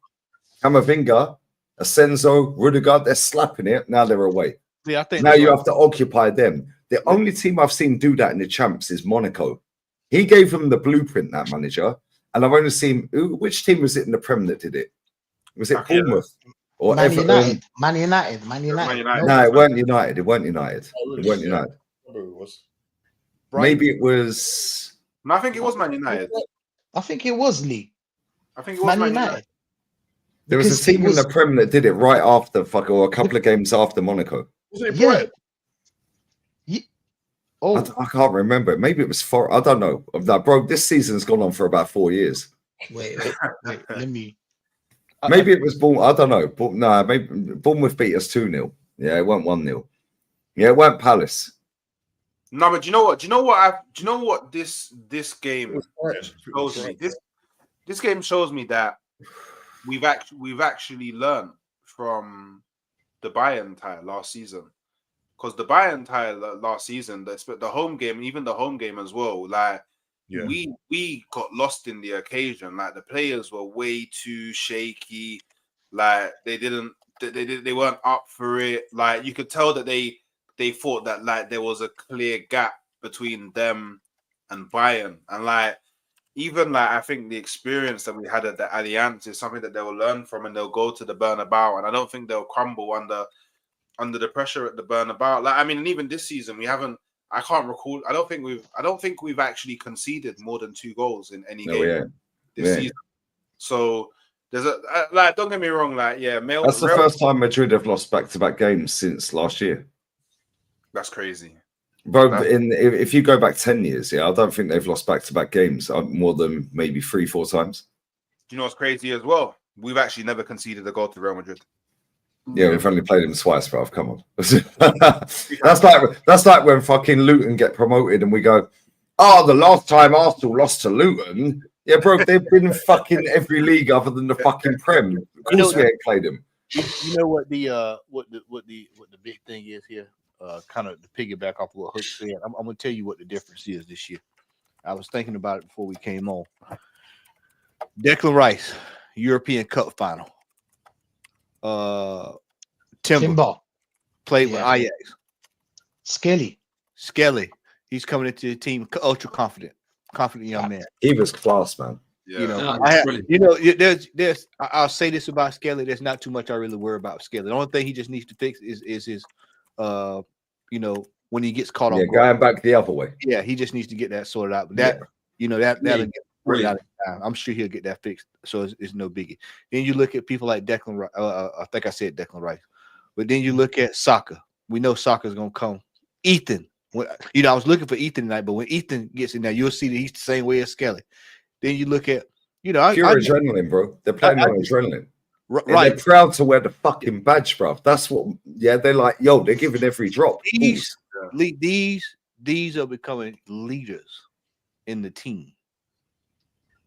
Camavinga, Asenzo, Rudiger, they're slapping it. Now they're away. Yeah, I think now you have to occupy them. The only team I've seen do that in the champs is Monaco. He gave them the blueprint, that manager. And I've only seen, which team was it in the Prem that did it? Was it Bournemouth? Or Man Everton? United. Man United. No, it weren't United. It weren't United. Maybe it was. No, I think it was Man United. I think it was Lee. I think it was Man United. There was a team in the Prem that did it right after, or a couple of games after Monaco. I can't remember. Maybe it was 4. I don't know. Bro, this season's gone on for about 4 years. Wait. Let me. Maybe it was Bournemouth. I don't know. No, maybe Bournemouth beat us 2-0. Yeah, it went 1-0. Yeah, it went Palace. No, but do you know what? Do you know what this game shows me? This game shows me that we've actually learned from the Bayern tie last season. Because the Bayern tie last season, the home game, even the home game as well, like we got lost in the occasion. Like the players were way too shaky. Like they weren't up for it. Like you could tell that they thought that like there was a clear gap between them and Bayern. And like even like I think the experience that we had at the Allianz is something that they will learn from, and they'll go to the Bernabeu, and I don't think they'll crumble under the pressure at the Bernabeu. Like I mean, and even this season we haven't. I can't recall. I don't think we've actually conceded more than 2 goals in any game this season. So there's like. Don't get me wrong. Like that's the first time Madrid have lost back-to-back games since last year. That's crazy, bro. If you go back 10 years, I don't think they've lost back-to-back games more than maybe 3-4 times. Do you know what's crazy as well? We've actually never conceded a goal to Real Madrid. Yeah, we've only played them twice, bro. Come on. that's like when fucking Luton get promoted and we go, the last time Arsenal lost to Luton. Yeah, bro, they've been fucking every league other than the fucking Prem. Of course we ain't played them. You know what the big thing is here? kind of to piggyback off of what Hook said, I'm going to tell you what the difference is this year. I was thinking about it before we came on. Declan Rice, European Cup final. Timber played with Ajax. Skelly, he's coming into the team ultra confident young man. He was class, man. Yeah. There's I'll say this about Skelly. There's not too much I really worry about Skelly. The only thing he just needs to fix is his when he gets caught on going back the other way. Yeah, he just needs to get that sorted out. But that'll get worked out. I'm sure he'll get that fixed. So it's no biggie. Then you look at people like Declan Rice. I think I said Declan Rice. But then you look at Saka. We know Saka's gonna come. Ethan. I was looking for Ethan tonight, but when Ethan gets in there, you'll see that he's the same way as Skelly. Then you look at, pure adrenaline, bro. They're playing on adrenaline. Right. They're proud to wear the fucking badge, bro. That's what, they're like, they're giving every drop. These are becoming leaders in the team.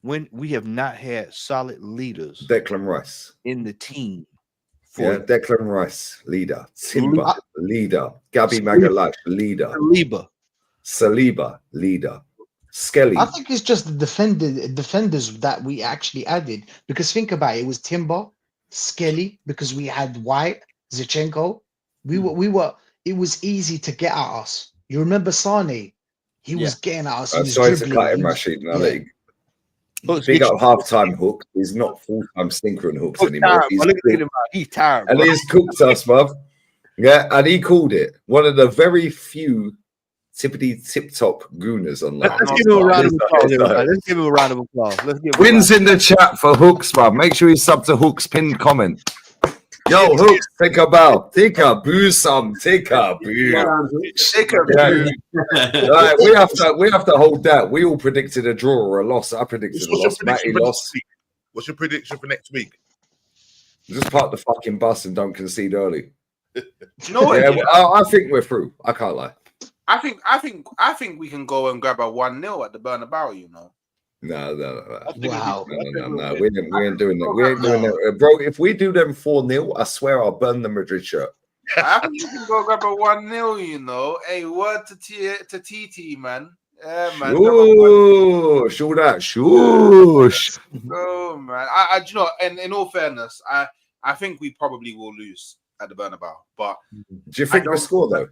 When we have not had solid leaders. Declan Rice. In the team. Declan Rice, leader. Timber, leader. Gabby Magalash, leader. Saliba, leader. Skelly. I think it's just the defenders that we actually added. Because think about it, it was Timber, Skelly, because we had White, Zinchenko. It was easy to get at us. You remember Sane? He was getting at us. I'm sorry to cut him, Rachid. Big up half-time Hook. He's not full-time stinker and Hooks anymore. He's tired. And he's cooked us, bruv. Yeah, and he called it one of the very few tip-top gooners online. Let's give him a round of applause. Let's give him a round of applause. Wins in the chat for Hooks, bruv. Make sure you sub to Hooks pinned comment. Yo, Hooks, take a bow. Take a boo some. Take a boo. Right, we have to hold that. We all predicted a draw or a loss. I predicted a loss. Matty lost. What's your prediction for next week? Just park the fucking bus and don't concede early. I think we're through. I can't lie. I think we can go and grab a 1-0 at the Bernabeu, No. Wow. No. We ain't doing that. We ain't doing that. Bro, if we do them 4-0, I swear I'll burn the Madrid shirt. I think you can go grab a 1-0, Hey, word to TT, man. Yeah, man. Shush. All that. Shush. Oh, man. I and in all fairness, I think we probably will lose at the Bernabeu. But do you think we'll score, though?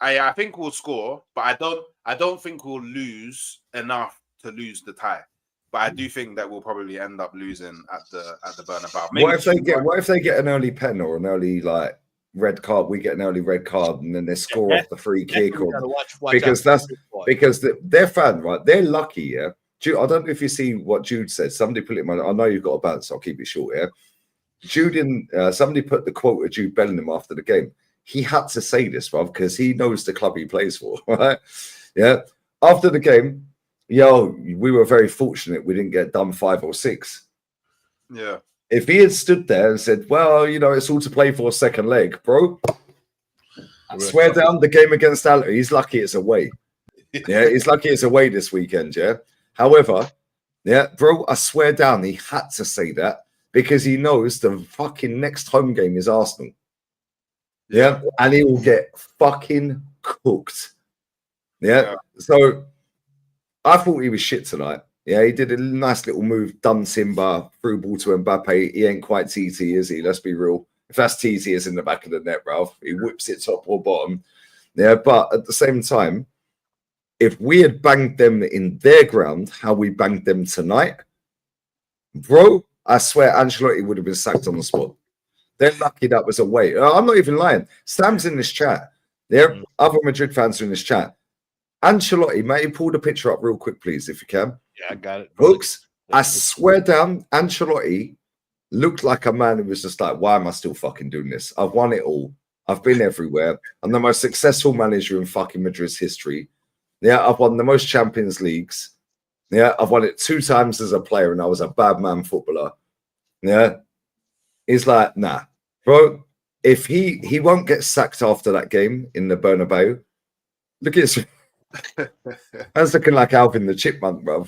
I think we'll score, but I don't think we'll lose enough to lose the tie, but I do think that we'll probably end up losing at the Bernabeu. What if they get an early pen or an early red card? We get an early red card and then they score off the free kick, because they're fan, right? They're lucky, yeah. Jude, I don't know if you see what Jude said. Somebody put it. I know you've got a balance. So I'll keep it short here. Somebody put the quote of Jude Bellingham after the game. He had to say this, bro, because he knows the club he plays for, right? Yeah. After the game. We were very fortunate we didn't get done 5 or 6. Yeah. If he had stood there and said, well, it's all to play for a second leg, bro. I swear down the game against Al, he's lucky it's away. Yeah, he's lucky it's away this weekend, yeah. However, bro, I swear down he had to say that because he knows the fucking next home game is Arsenal. Yeah, and he will get fucking cooked. Yeah. So I thought he was shit tonight. Yeah, he did a nice little move, done Timber, through ball to Mbappe. He ain't quite TT, is he? Let's be real. If that's TT, it's in the back of the net, Ralph. He whips it top or bottom. Yeah, but at the same time, if we had banged them in their ground, how we banged them tonight, bro, I swear Ancelotti would have been sacked on the spot. They're lucky that was away. I'm not even lying. Sam's in this chat. Other Madrid fans are in this chat. Ancelotti, mate, pull the picture up real quick, please, if you can. Yeah, I got it. Hooks, I swear down, Ancelotti looked like a man who was just like, why am I still fucking doing this? I've won it all. I've been everywhere. I'm the most successful manager in fucking Madrid's history. Yeah, I've won the most Champions Leagues. Yeah, I've won it 2 times as a player and I was a bad man footballer. Yeah. He's like, nah, bro, if he won't get sacked after that game in the Bernabeu, look at this. That's looking like Alvin the Chipmunk, bro.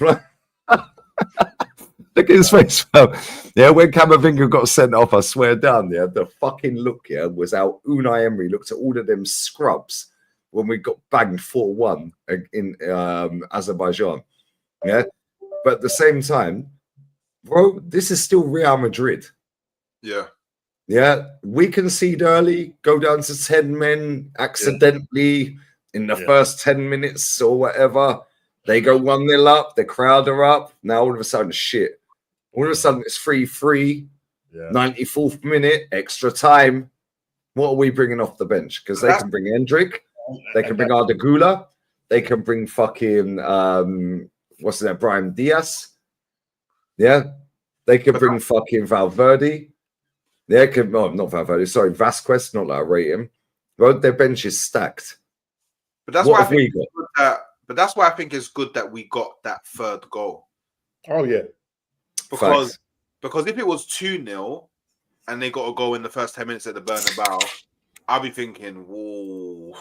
Look at his face, fam. Yeah, when Camavinga got sent off, I swear down there, the fucking look here was how Unai Emery looked at all of them scrubs when we got banged 4-1 in Azerbaijan. Yeah, but at the same time, bro, this is still Real Madrid. Yeah. Yeah, we concede early, go down to 10 men accidentally in the first 10 minutes or whatever. They go 1-0 up, the crowd are up. Now all of a sudden, shit. All of a sudden, it's 3-3, 94th minute, extra time. What are we bringing off the bench? Because they can bring Hendrick, they can bring Ardagula, they can bring fucking, what's that, Brian Diaz. Yeah, they could bring fucking Valverde. Yeah, not Valverde, sorry, Vasquez, not that I rate him. But their bench is stacked. But that's why I think but that's why I think it's good that we got that third goal. Oh yeah. Because if it was 2-0 and they got a goal in the first 10 minutes at the Bernabeu, I'll be thinking, whoa.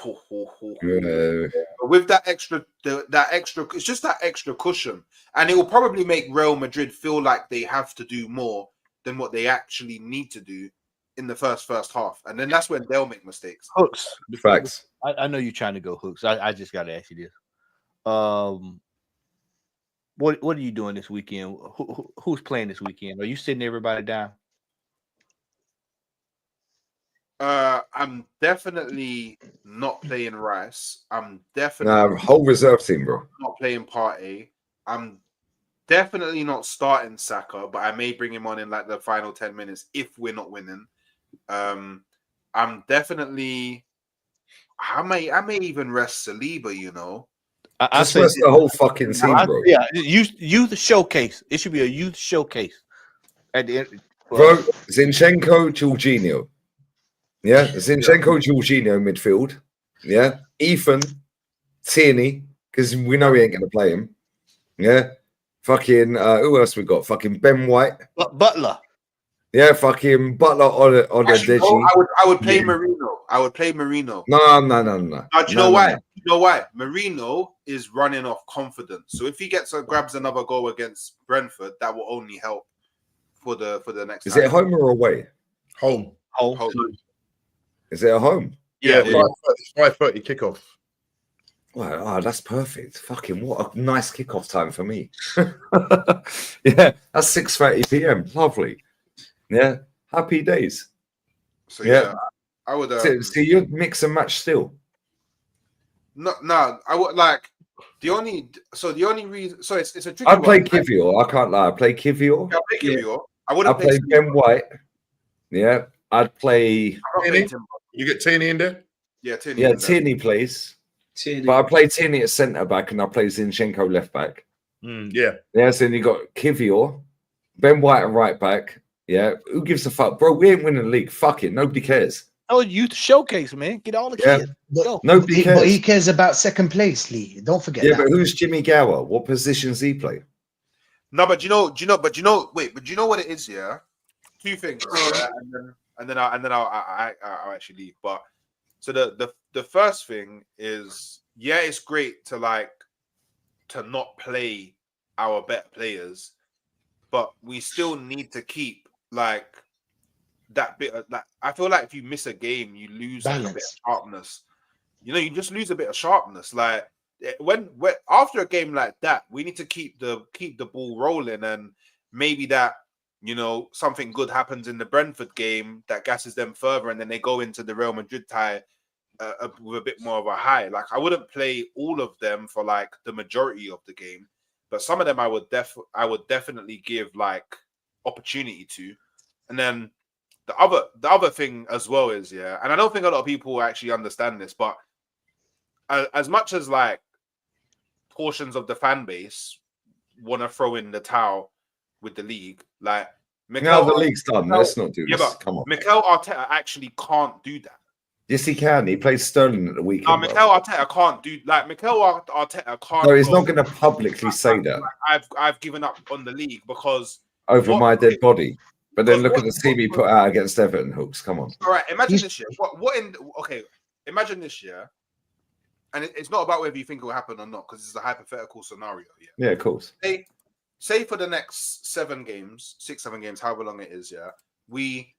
But with that extra, it's just that extra cushion. And it will probably make Real Madrid feel like they have to do more than what they actually need to do in the first half. And then that's when they'll make mistakes. Hooks. Facts. I know you're trying to go Hooks. I just got to ask you this. What are you doing this weekend? Who's playing this weekend? Are you sitting everybody down? I'm definitely not playing Rice. I'm definitely whole reserve team, bro. Not playing Partey. I'm definitely not starting Saka, but I may bring him on in like the final 10 minutes if we're not winning. I'm definitely. I may even rest Saliba. You know. I say the whole fucking team, bro. Yeah, youth showcase. It should be a youth showcase at the end. Bro, Zinchenko, Jorginho. Yeah, Zinchenko, Jorginho midfield. Yeah, Ethan, Tierney, because we know we ain't going to play him. Yeah, fucking, who else we got? Fucking Ben White. Butler. Yeah, fucking Butler on the Deji. I would play Marino. I would play Marino. No. Do you know why? You know why? Marino is running off confidence. So if he grabs another goal against Brentford, that will only help for the next. Is it home or away? Home. Is it a home? Yeah. 5:30 kickoff. Wow, that's perfect. Fucking what a nice kickoff time for me. Yeah, that's 6:30 p.m. Lovely. Yeah, happy days. So yeah, I would. So you'd mix and match still. No, I would like the only reason. So it's a tricky. I play Kivior. I can't lie. I play Kivior. I play Kivior. I wouldn't play Ben White. Yeah, I'd play. You get Tierney in there. Yeah, Tierney. Yeah, Tierney plays. But I play Tierney at centre back and I play Zinchenko left back. Yeah. Yeah. So then you got Kivior, Ben White at right back. Yeah, who gives a fuck, bro? We ain't winning the league. Fuck it, nobody cares. Oh, youth showcase, man. Get all the kids. Nobody cares. But he cares about second place, Lee. Don't forget. Yeah, but who's Jimmy Gower? What positions he play? No, but do you know what it is? Yeah, two things, and then I'll actually leave. But so the first thing is, yeah, it's great to not play our better players, but we still need to keep that bit of I feel like if you miss a game, you lose a bit of sharpness. You know, you just lose a bit of sharpness. Like when after a game like that, we need to keep the ball rolling, and maybe that, you know, something good happens in the Brentford game that gasses them further, and then they go into the Real Madrid tie with a bit more of a high. Like I wouldn't play all of them for the majority of the game, but some of them I would definitely give opportunity to. And then the other thing as well is, yeah, and I don't think a lot of people actually understand this, but as much as portions of the fan base want to throw in the towel with the league, now the league's done. Let's not do this. But Come on. Mikel Arteta actually can't do that. Yes, he can. He plays Sterling at the weekend. No, Mikel Arteta can't do Mikel Arteta can't. No, he's not going to publicly say that. I've given up on the league because over my dead body. But then look at the team he put out against Everton. Hooks, come on. All right, imagine this year. Imagine this year, and it's not about whether you think it will happen or not, because it's a hypothetical scenario. Yeah, of course. say for the next 7 games, 6-7 games, however long it is, yeah, we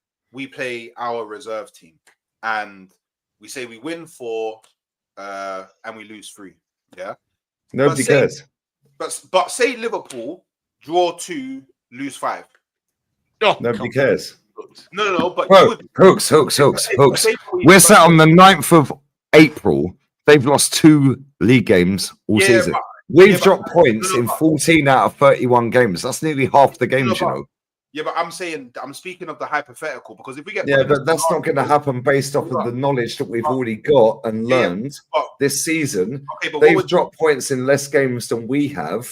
play our reserve team, and we say we win 4, and we lose 3, yeah. Nobody cares. But say Liverpool draw 2, lose 5. Oh, nobody cares. No. But Hooks. We're sat on the 9th of April. They've lost 2 league games all season. We've dropped points in 14 out of 31 games. That's nearly half the games, you know. Yeah, but I'm speaking of the hypothetical, because if we get but that's not going to happen based off of the knowledge that we've already got and learned this season. They've dropped points in less games than we have,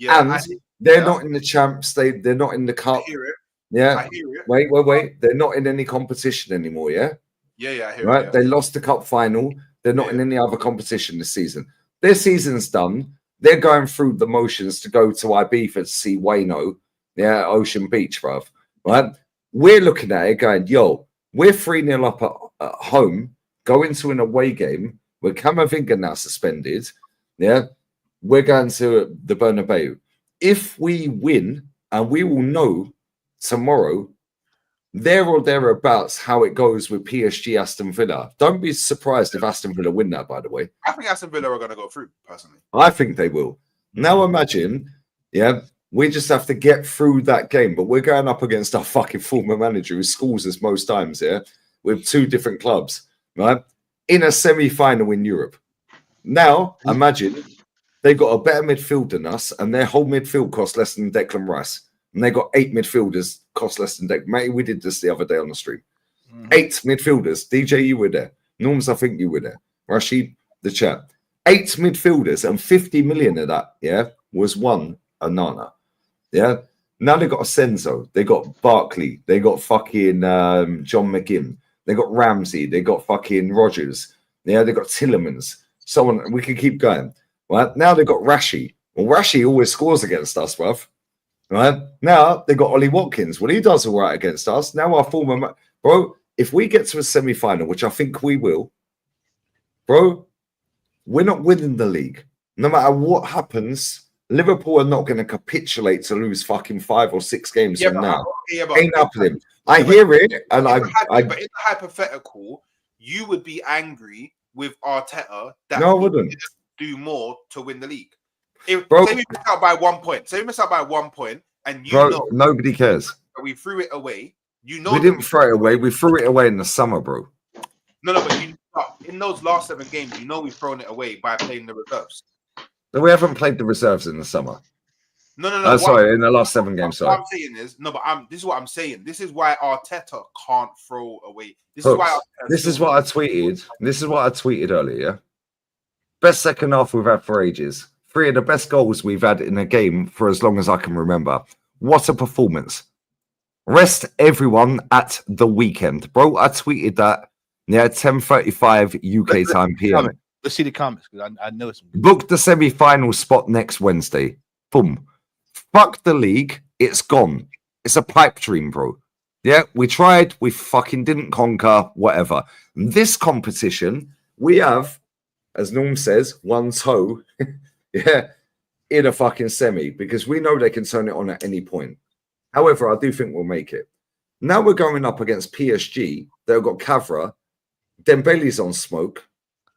and they're not in the champs. They're not in the cup. I hear it. Yeah. I hear it. Wait. They're not in any competition anymore. Yeah. Yeah. I hear right. It, They lost the cup final. They're not in any other competition this season. Their season's done. They're going through the motions to go to Ibiza to see Wayno. Yeah, Ocean Beach, bruv. Right? We're looking at it going, yo, we're 3-0 up at home, going to an away game with Camavinga now suspended. Yeah, we're going to the Bernabeu. If we win, and we will know tomorrow, there or thereabouts, how it goes with PSG Aston Villa. Don't be surprised if Aston Villa win that, by the way. I think Aston Villa are going to go through, personally. I think they will. Now imagine, we just have to get through that game, but we're going up against our fucking former manager who scores us most times, with 2 different clubs, right? In a semi-final in Europe. Now, imagine they've got a better midfield than us, and their whole midfield costs less than Declan Rice. And they got 8 midfielders, cost less than Declan. Matty, we did this the other day on the stream. 8 midfielders. DJ, you were there. Norms, I think you were there. Rachid, the chat. 8 midfielders, and 50 million of that, was one Onana. Yeah. Now they got Asenzo, they got Barkley, they got fucking John McGinn, they got Ramsey, they got fucking Rogers, they got Tillemans. So on, we can keep going. Right now they got Rashi. Well, Rashi always scores against us, bruv. Right now they got Ollie Watkins. Well, he does all right against us. Now our former bro, if we get to a semi-final, which I think we will, bro, we're not winning the league. No matter what happens. Liverpool are not going to capitulate to lose fucking 5 or 6 games from now. Ain't up to them. I hear it, and but in the hypothetical, you would be angry with Arteta that no, I wouldn't do more to win the league. Say we miss out by 1 point. Say we miss out by 1 point, and know nobody cares. We threw it away. You know we didn't throw it away. We threw it away in the summer, bro. No, but in those last 7 games, we've thrown it away by playing the reserves. We haven't played the reserves in the summer. No. Sorry, in the last 7 games. Sorry. What I'm saying is, this is what I'm saying. This is why Arteta can't throw away. This is what I tweeted. This is what I tweeted earlier. Yeah? Best second half we've had for ages. 3 of the best goals we've had in a game for as long as I can remember. What a performance! Rest everyone at the weekend, bro. I tweeted that. 10:35 UK time PM. Let's see the comments because I know some. Book the semi-final spot next Wednesday. Boom. Fuck the league. It's gone. It's a pipe dream, bro. Yeah, we tried. We fucking didn't conquer. Whatever. This competition, we have, as Norm says, 1 toe, in a fucking semi because we know they can turn it on at any point. However, I do think we'll make it. Now we're going up against PSG. They've got Cavra. Dembele's on smoke.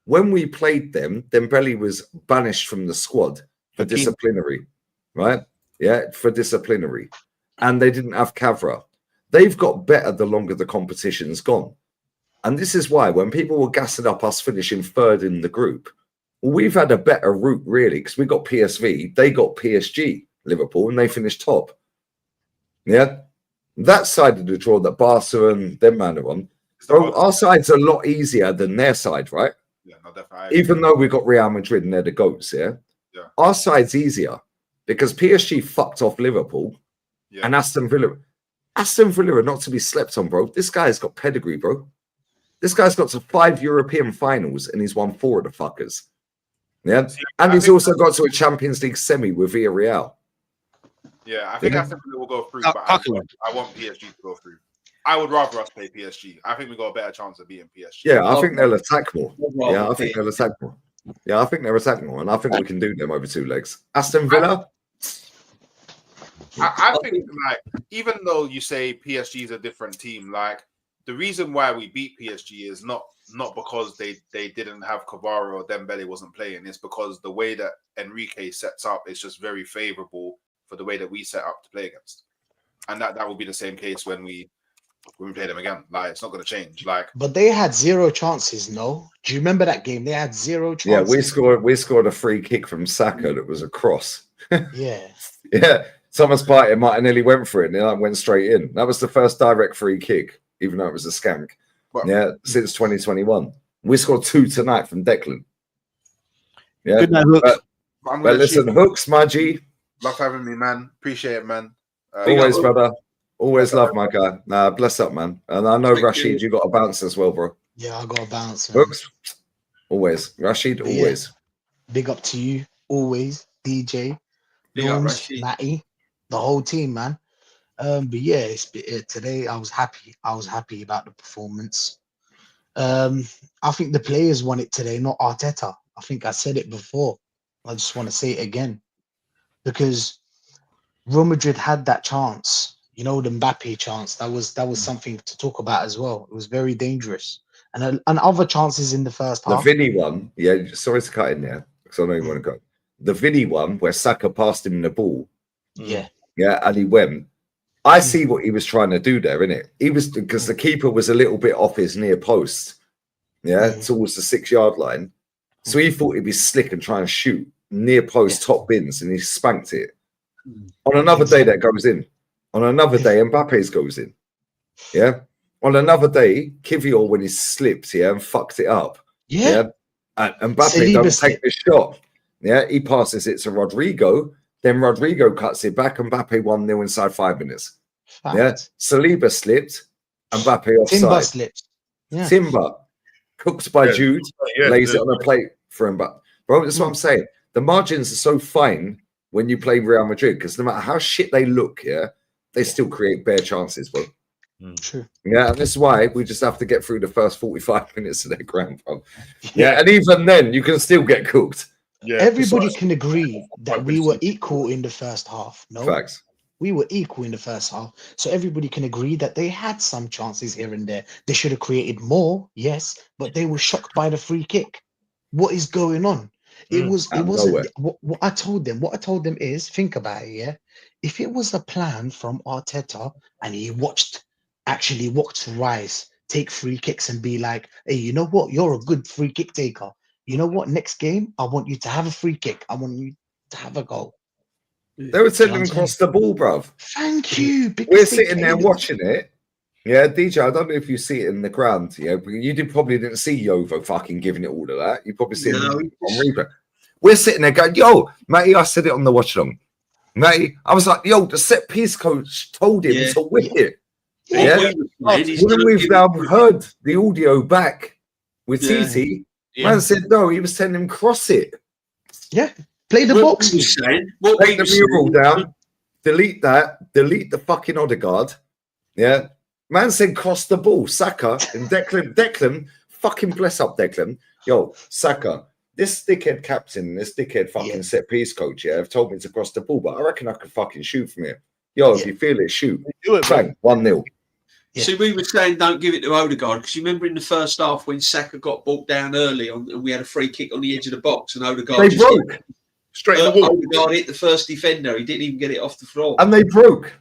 When we played them, Dembele was banished from the squad for disciplinary, right? Yeah, for disciplinary. And they didn't have Cavra. They've got better the longer the competition's gone. And this is why when people were gassing up us finishing 3rd in the group, well, we've had a better route, really, because we got PSV, they got PSG, Liverpool, and they finished top. Yeah? That side of the draw that Barca and them man are on, bro, our side's a lot easier than their side, right? Yeah, no, definitely. Even though we got Real Madrid and they're the GOATs, yeah? Our side's easier because PSG fucked off Liverpool and Aston Villa. Aston Villa are not to be slept on, bro. This guy's got pedigree, bro. This guy's got to 5 European finals and he's won 4 of the fuckers. Yeah? And he's also got to a Champions League semi with Villarreal. Yeah, I think Aston Villa will go through, but I want PSG to go through. I would rather us play PSG. I think we got a better chance of beating PSG. Yeah, I think they'll attack more. Yeah, I think they'll attack more. Yeah, I think they'll attack more, and I think we can do them over 2 legs. Aston Villa. I think like even though you say PSG is a different team, like the reason why we beat PSG is not because they didn't have Kvara or Dembele wasn't playing. It's because the way that Enrique sets up is just very favorable for the way that we set up to play against, and that will be the same case when we play them again. Like it's not going to change. Like, but they had 0 chances. No, do you remember that game? They had 0 chances. Yeah, we scored a free kick from Saka that was a cross. Yeah. Yeah. Thomas Partey and Martinelli went for it and it went straight in. That was the first direct free kick, even though it was a skank. Yeah, since 2021. We scored 2 tonight from Declan. Yeah. Good night, Hooks. But listen, Hooks, my G. Love having me, man. Appreciate it, man. Always, brother. Always love my guy. Nah, bless up, man. And I know, Rachid, you got a bounce as well, bro. Yeah, I got a bounce. Hooks, always. Rachid, always. Yeah. Big up to you, always. DJ, Norms, Matty, the whole team, man. But yeah, today I was happy. I was happy about the performance. I think the players won it today, not Arteta. I think I said it before. I just want to say it again because Real Madrid had that chance. You know, the Mbappe chance. That was something to talk about as well. It was very dangerous, and other chances in the first half. The Vinny one, yeah. Sorry to cut in there because I know you want to go. The Vinny one where Saka passed him the ball. Yeah, and he went. I see what he was trying to do there, innit? He was because the keeper was a little bit off his near post, towards the 6-yard line. So he thought he'd be slick and try and shoot near post top bins, and he spanked it. On another day, that goes in. On another day, Mbappe's goes in. Yeah. On another day, Kivior when he slipped, and fucked it up. Yeah. And Mbappe don't take the shot. Yeah, he passes it to Rodrigo. Then Rodrigo cuts it back, and Mbappe 1-0 inside 5 minutes. Fact. Yeah, Saliba slipped, Mbappe offside. Timber slipped. Yeah. Timber cooked by Jude, lays it on a plate for Mbappe. Bro, that's what I'm saying. The margins are so fine when you play Real Madrid because no matter how shit they look, they still create bare chances, bro. True. Yeah, and this is why we just have to get through the first 45 minutes of their ground, bro. Yeah, and even then, you can still get cooked. Yeah, everybody can agree that we were equal in the first half. No, facts. We were equal in the first half, so everybody can agree that they had some chances here and there. They should have created more, yes, but they were shocked by the free kick. What is going on? It wasn't what I told them. What I told them is, think about it. Yeah, if it was a plan from Arteta and he actually watched Rice take free kicks and be like, hey, you know what? You're a good free kick taker. You know what? Next game, I want you to have a free kick. I want you to have a goal. They were telling him across the ball, bruv. Thank you. We're sitting there watching it. Yeah, DJ, I don't know if you see it in the ground. Yeah, but you probably didn't see Yovo fucking giving it all of that. You probably see it on replay. We're sitting there going, yo, Matty, I said it on the watch along. Matty, I was like, yo, the set piece coach told him to whip it. Yeah. When we've now heard the audio back with TT, man said no, he was telling him cross it. Yeah, play the box. Take the mural down, delete that, delete the fucking Odegaard. Yeah, man said cross the ball. Saka and Declan, fucking bless up Declan. Yo, Saka, this dickhead captain, this dickhead fucking set piece coach, have told me to cross the ball, but I reckon I could fucking shoot from here. Yo, if you feel it, shoot. Do it, bang, 1-0. Yeah. So we were saying don't give it to Odegaard because you remember in the first half when Saka got brought down early and we had a free kick on the edge of the box and Odegaard broke straight in the wall. Odegaard hit the first defender. He didn't even get it off the floor. And they broke.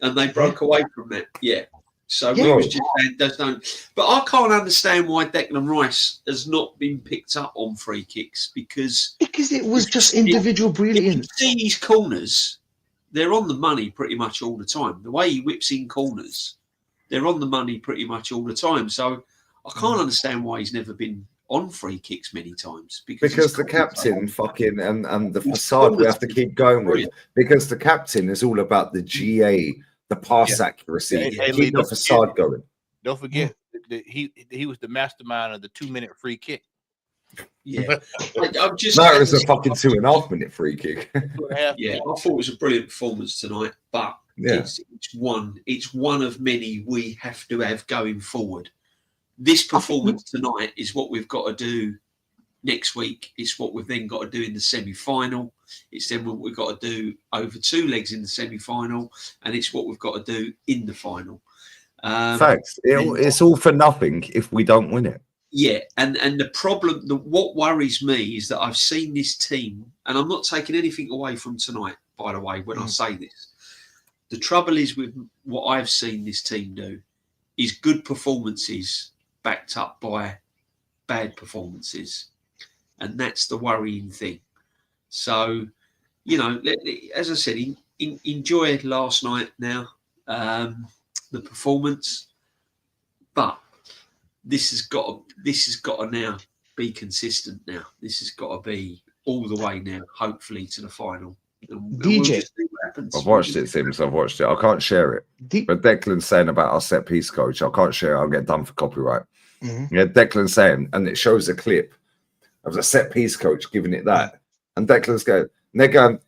Away from that. Yeah. So we was just saying but I can't understand why Declan Rice has not been picked up on free kicks because it was just individual brilliance. If you see his corners, they're on the money pretty much all the time. The way he whips in corners, they're on the money pretty much all the time. So I can't understand why he's never been on free kicks many times. Because the captain fucking and the facade we have to keep going with. Because the captain is all about the GA, the pass accuracy, keep the facade going. Don't forget that he was the mastermind of the 2-minute free kick. Yeah, I'm just. No, it was a fucking 2.5-minute free kick. Yeah, I thought it was a brilliant performance tonight, but it's one of many we have to have going forward. This performance tonight is what we've got to do next week. It's what we've then got to do in the semi-final. It's then what we've got to do over 2 legs in the semi-final, and it's what we've got to do in the final. Facts. It's all for nothing if we don't win it. Yeah, and the problem, what worries me is that I've seen this team, and I'm not taking anything away from tonight, by the way, when I say this. The trouble is with what I've seen this team do is good performances backed up by bad performances. And that's the worrying thing. So, you know, as I said, enjoy last night now, the performance, but this has got to now be consistent now. This has got to be all the way now, hopefully, to the final. And DJ, we'll just see what happens. I've watched it, Sims. I've watched it. I can't share it. But Declan's saying about our set piece coach, I can't share it. I'll get done for copyright. Yeah, Declan's saying, and it shows a clip of the set piece coach giving it that. And Declan's going, and they're going,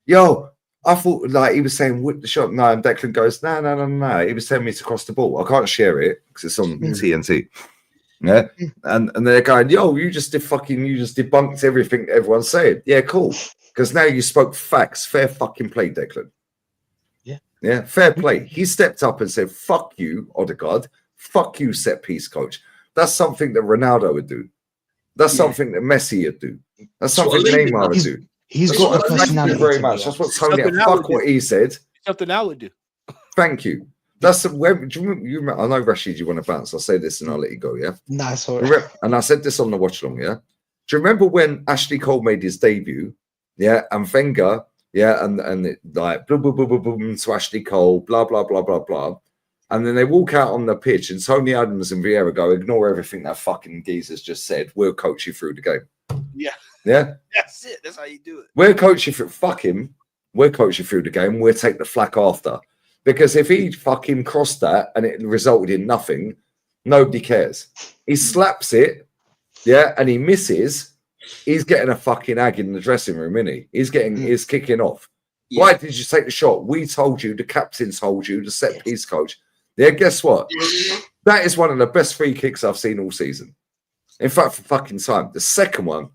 yo, I thought like he was saying whip the shot. No, and Declan goes, no. He was telling me to cross the ball. I can't share it because it's on TNT. Yeah. And they're going, yo, you just debunked everything everyone's saying. Yeah, cool. Because now you spoke facts. Fair fucking play, Declan. Yeah, fair play. He stepped up and said, fuck you, Odegaard. Fuck you, set piece coach. That's something that Ronaldo would do. That's something that Messi would do. That's something Neymar would do. He's got a personality. Thank you very much. That's what Tony. Fuck what he said. Something I would do. Thank you. That's do you remember, I know Rachid, you want to bounce. I'll say this and I'll let you go. Yeah. Nah, sorry. And I said this on the watch long. Yeah. Do you remember when Ashley Cole made his debut? Yeah, and Wenger. Yeah, and it, like boom, boom, boom, boom, boom to Ashley Cole. Blah blah blah blah blah. And then they walk out on the pitch, and Tony Adams and Vieira go, ignore everything that fucking geezer's just said. We'll coach you through the game. Yeah. Yeah. That's it. That's how you do it. We'll coach you through. Fuck him. We'll coach you through the game. We'll take the flack after. Because if he fucking crossed that and it resulted in nothing, nobody cares. He slaps it, yeah, and he misses. He's getting a fucking ag in the dressing room, isn't he? He's kicking off. Yeah. Why did you take the shot? We told you, the captain told you, the set piece coach. Yeah, guess what? That is one of the best free kicks I've seen all season. In fact, for fucking time. The second one.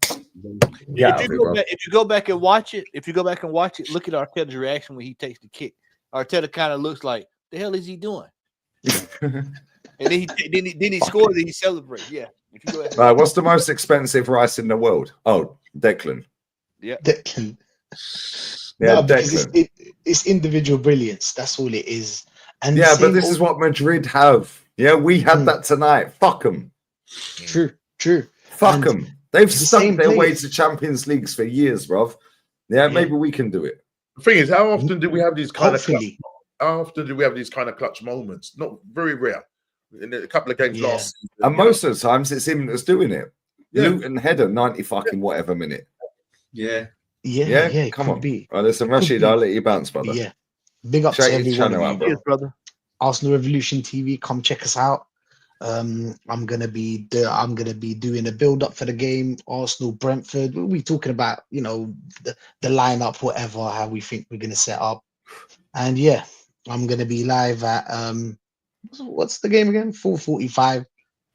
Yeah. If you go back and watch it, look at Arteta's reaction when he takes the kick. Arteta kind of looks like, the hell is he doing? And then he scores and he celebrates. Yeah. If you go right, what's the most expensive rice in the world? Oh, Declan. Yeah. Declan. Yeah, no, Declan. It's individual brilliance. That's all it is. And yeah, but this is what Madrid have. Yeah, we had that tonight. Fuck them. True. Fuck them. They've stuck their way to Champions Leagues for years, bruv. Yeah, maybe we can do it. The thing is, how often do we have these kind of clutch moments? Not very rare. In a couple of games last season. And most of the times it's him that's doing it. Yeah. Luton header, 90 fucking whatever minute. Yeah. Come on. Right, listen, Rachid, I'll let you bounce, brother. Yeah. Big up to everyone. Brother. Arsenal Revolution TV, come check us out. I'm gonna be doing a build up for the game. Arsenal Brentford. We'll be talking about the lineup, whatever, how we think we're gonna set up. And yeah, I'm gonna be live at what's the game again? 4:45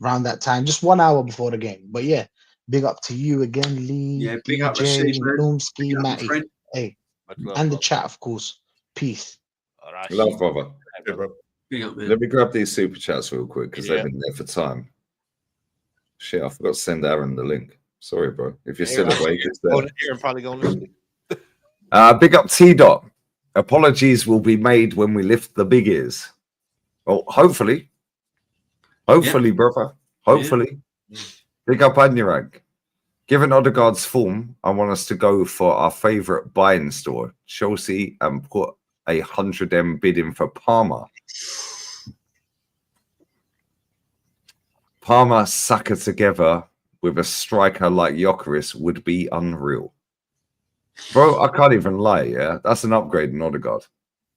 around that time, just 1 hour before the game. But yeah, big up to you again, Lee. Yeah, big up DJ, Normski, Matty. Hey, and the chat, of course. Peace. All right. Love, brother. Hey, bro. Let me grab these super chats real quick because they've been there for time. Shit, I forgot to send Aaron the link. Sorry, bro. If you're still awake, it's there. Aaron probably gonna listen. Big up T-Dot. Apologies will be made when we lift the big ears. Well, hopefully, brother. Hopefully. Yeah. Big up Anurag. Given Odegaard's form, I want us to go for our favourite buying store, Chelsea, and put 100M bid in for Palmer. Palmer, Saka together with a striker like Gyökeres would be unreal. Bro, I can't even lie, yeah? That's an upgrade in Odegaard.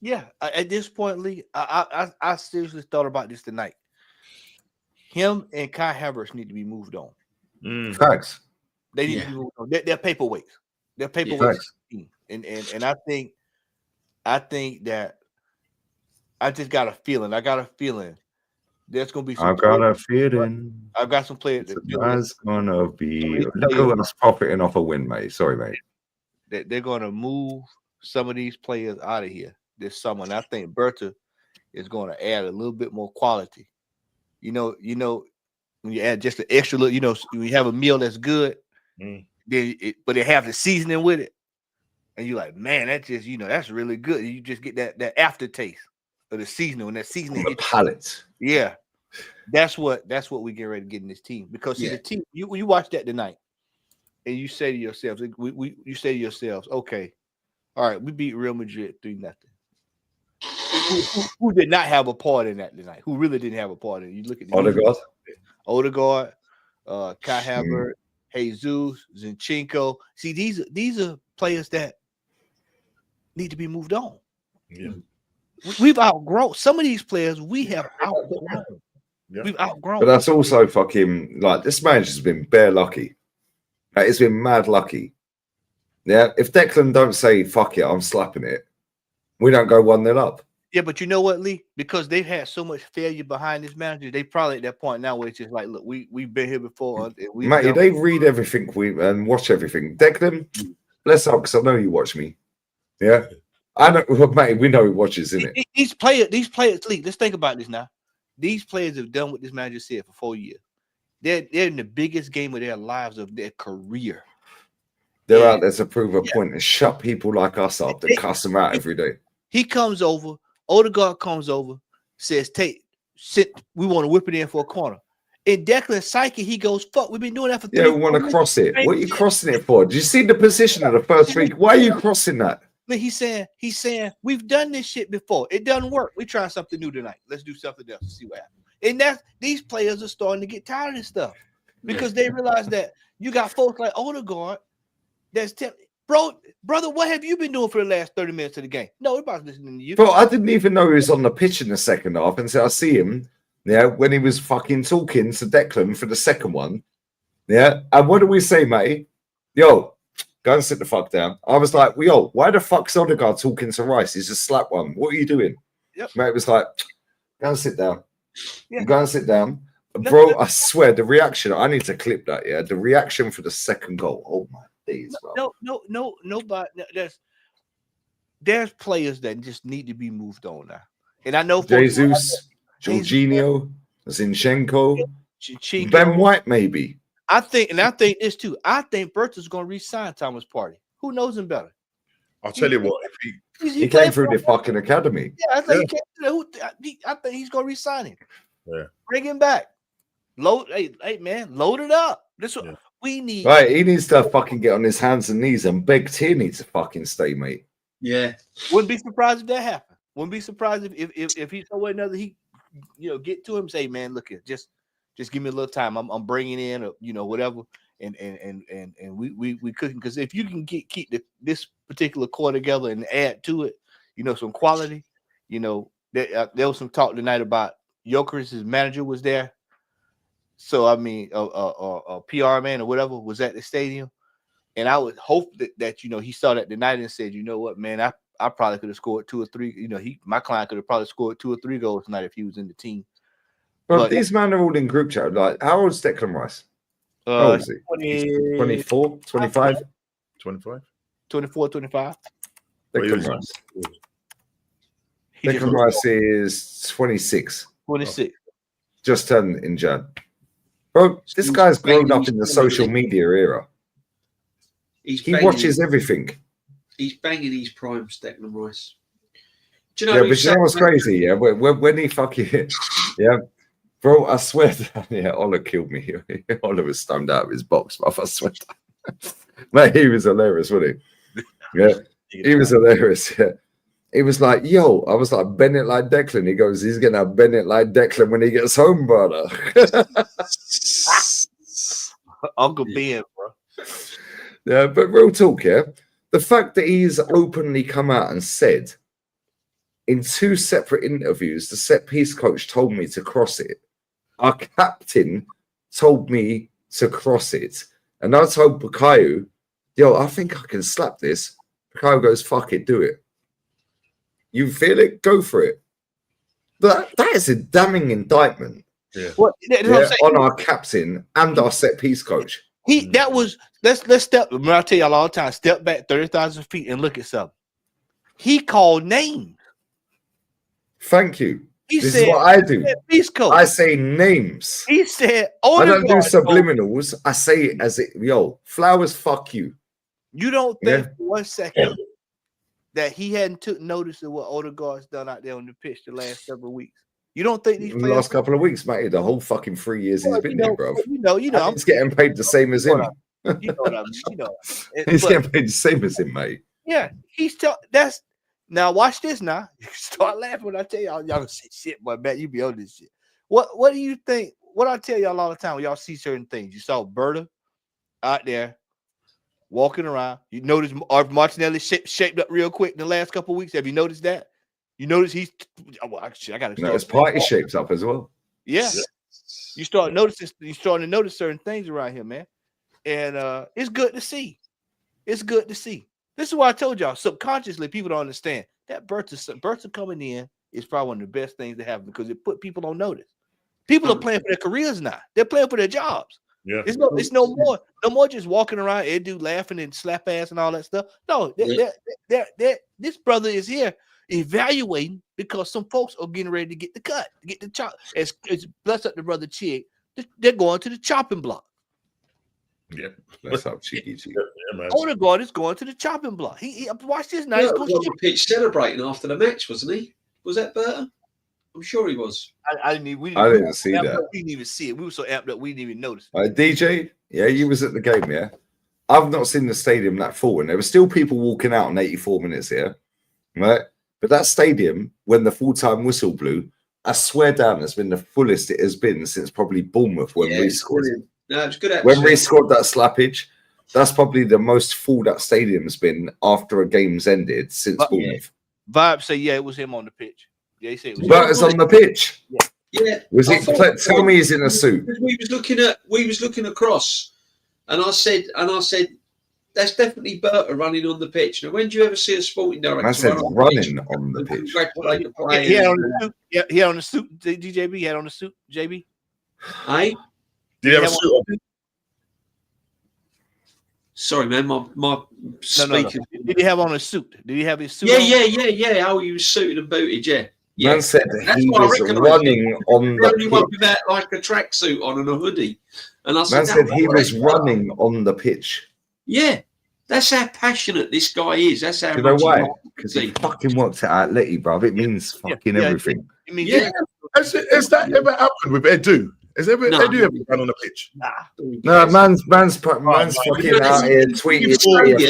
Yeah, at this point, Lee, I seriously thought about this tonight. Him and Kai Havertz need to be moved on. Facts. They need to be moved on. They're paperweights. They're paperweights. And I think that I just got a feeling. I got a feeling there's gonna be some. I've got a feeling. I've got some players. That's gonna be. Look at us profiting off a win, mate. Sorry, mate. that they're going to move some of these players out of here this summer. And I think Bertha is going to add a little bit more quality. You know, when you add just an extra little, when you have a meal that's good, but it have the seasoning with it, and you're like, man, that just, that's really good. You just get that aftertaste of the seasoning when that seasoning hits palate. Yeah, that's what we get ready to get in this team, because see, the team, you watch that tonight, and you say to yourselves, you say to yourselves, okay, all right, we beat Real Madrid 3-0. Who did not have a part in that tonight? Who really didn't have a part in it? You look at Odegaard, Kai Havertz, Jesus, Zinchenko. See, these are players that need to be moved on. Yeah. We've outgrown some of these players. We have outgrown. Yeah. We've outgrown. But that's also fucking like this manager's been bare lucky. It's been mad lucky. Yeah. If Declan don't say fuck it, I'm slapping it, we don't go 1-0 up. Yeah, but you know what, Lee? Because they've had so much failure behind this manager, they probably at that point now where it's just like, look, we've been here before. Matty, they read everything and watch everything. Declan, bless up, because I know you watch me. Yeah, I know, Matty. We know he watches, isn't it? These players, Lee. Let's think about this now. These players have done what this manager said for 4 years. They're in the biggest game of their lives, of their career. They're out there to prove a point and shut people like us up that cuss them out every day. He comes over. Odegaard comes over, says, we want to whip it in for a corner. In Declan's psyche, he goes, fuck, we've been doing that for 3 years. Yeah, we want to cross it. What are you crossing it for? Did you see the position of the first week? Why are you crossing that? He's saying, we've done this shit before. It doesn't work. We try something new tonight. Let's do something else to see what happens. And these players are starting to get tired of this stuff, because they realize that you got folks like Odegaard that's Brother, what have you been doing for the last 30 minutes of the game? No, everybody's listening to you. Bro, I didn't even know he was on the pitch in the second half until I see him, when he was fucking talking to Declan for the second one. Yeah, and what do we say, mate? Yo, go and sit the fuck down. I was like, yo, why the fuck's Odegaard talking to Rice? He's a slap one. What are you doing? Yep. Mate was like, go and sit down. Yeah. Go and sit down. Bro, I swear, the reaction, I need to clip that, the reaction for the second goal. Oh, my. Nobody. There's players that just need to be moved on now, and I know Jesus, Jorginho, Zinchenko, Ben White, maybe. I think this too. I think Bertha's going to re-sign Thomas Partey. Who knows him better? I'll tell you what. If he came through the fucking academy. Yeah, I think I think he's going to re-sign him. Yeah, bring him back. Hey man, load it up. This one. We need he needs to fucking get on his hands and knees and beg Tierney to fucking stay, mate. Yeah. Wouldn't be surprised if that happened. Wouldn't be surprised if he's no way another get to him, say, man, look here, just give me a little time. I'm bringing in whatever, and we cooking, because if you can keep this particular core together and add to it, some quality, there was some talk tonight about Jokeris' manager was there. So, I mean, a PR man or whatever was at the stadium. And I would hope that he saw that tonight and said, you know what, man, I probably could have scored 2 or 3. My client could have probably scored 2 or 3 goals tonight if he was in the team. But these men are all in group chat. Like, how old is Declan Rice? How old is he? 24, 25? 25? 24, 25. Declan Rice. Declan Rice is 26. 26. Just turned in Jan. Bro, this guy's grown up in the social media era. He watches everything. He's banging his primes, Declan Rice. Do you know? Yeah, but you know what's crazy? Yeah, when he fucking bro, I swear, Ola killed me. Ola was stunned out of his box, but I swear, mate, he was hilarious, wasn't he? Yeah, he was hilarious. Yeah. He was like, yo, I was like, Bennett like Declan. He goes, he's going to have Bennett like Declan when he gets home, brother. Uncle Ben, bro. Yeah, but real talk, the fact that he's openly come out and said in 2 separate interviews, the set piece coach told me to cross it. Our captain told me to cross it. And I told Bukayo, yo, I think I can slap this. Bukayo goes, fuck it, do it. You feel it? Go for it. That is a damning indictment on our captain and our set piece coach. That was let's step. Remember, I tell y'all all the time, step back 30,000 feet and look at something. He called names. Thank you. This is what I do. I say names. He said, I don't do subliminals. I say it as it. Yo, Flowers, fuck you. You don't think for 1 second that he hadn't took notice of what Odegaard's done out there on the pitch the last several weeks? You don't think these the last couple of weeks, mate? The whole fucking 3 years he's been there, bro. He's getting paid the same as him. You know what I mean? He's getting paid the same as him, mate. Yeah, that's. Now watch this. Now you start laughing when I tell y'all gonna say shit, boy. Matt, you be on this shit. What do you think? What I tell y'all all the time when y'all see certain things. You saw Berta out there walking around. You notice Martinelli shaped up real quick in the last couple of weeks. Have you noticed that? You notice he's. Well, actually, I got to. His party shapes up as well. Yeah, you start noticing. You're starting to notice certain things around here, man, and it's good to see. It's good to see. This is why I told y'all subconsciously people don't understand that Berta coming in is probably one of the best things to happen because it put people on notice. People are playing for their careers now. They're playing for their jobs. Yeah, it's no more just walking around, dude laughing and slap ass and all that stuff. No, this brother is here evaluating because some folks are getting ready to get the cut, to get the chop. As bless up the brother Chick, they're going to the chopping block. Yeah, that's how cheeky. Odegaard is going to the chopping block. He watch this now. He's going on the pitch celebrating after the match, wasn't he? Was that Berta? I'm sure he was. I didn't see that. We didn't even see it. We were so amped up, we didn't even notice. DJ, yeah, you was at the game, yeah. I've not seen the stadium that full, and there were still people walking out in 84 minutes here, right? But that stadium, when the full-time whistle blew, I swear down, has been the fullest it has been since probably Bournemouth when we scored. No, it's good. Actually. When we scored that slappage, that's probably the most full that stadium's been after a game's ended since Bournemouth. Vibes say, it was him on the pitch. Yeah, he said it was but it's on the pitch. Yeah. Was it? Tell me, he's in a suit. We was looking across, and I said, that's definitely Berta running on the pitch. Now, when do you ever see a sporting director? I said running on the pitch. He had on the suit. DJB had on the suit. JB. Hey. Did he have a suit on? Sorry, man. My speaker. No. Did he have on a suit? Did he have his suit? Yeah. Oh, he was suited and booted. Yeah. Man said he was running on the only one without like a tracksuit on and a hoodie. And I said, man said he was running on the pitch. Yeah, that's how passionate this guy is. That's how. You know why? Because he fucking works at Atleti, bro. It means fucking everything. Has that ever happened with Edu? Has Edu ever run on the pitch? No, man's fucking out here tweeting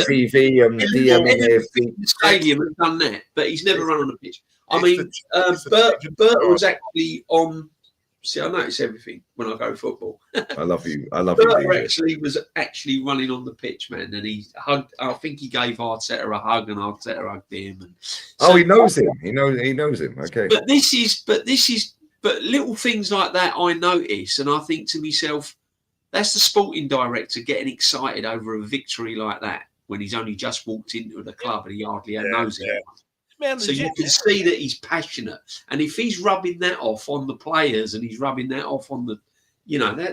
TV and DMing the stadium has done that, but he's never run on the pitch. I mean, Berta was actually on. See, I notice everything when I go football. I love you. Berta actually was actually running on the pitch, man, and he hugged. I think he gave Arteta a hug, and Arteta hugged him. And so, he knows him. He knows him. Okay. But little things like that I notice, and I think to myself, that's the sporting director getting excited over a victory like that when he's only just walked into the club and he hardly knows it. Man, so you can see that he's passionate, and if he's rubbing that off on the players and he's rubbing that off on the,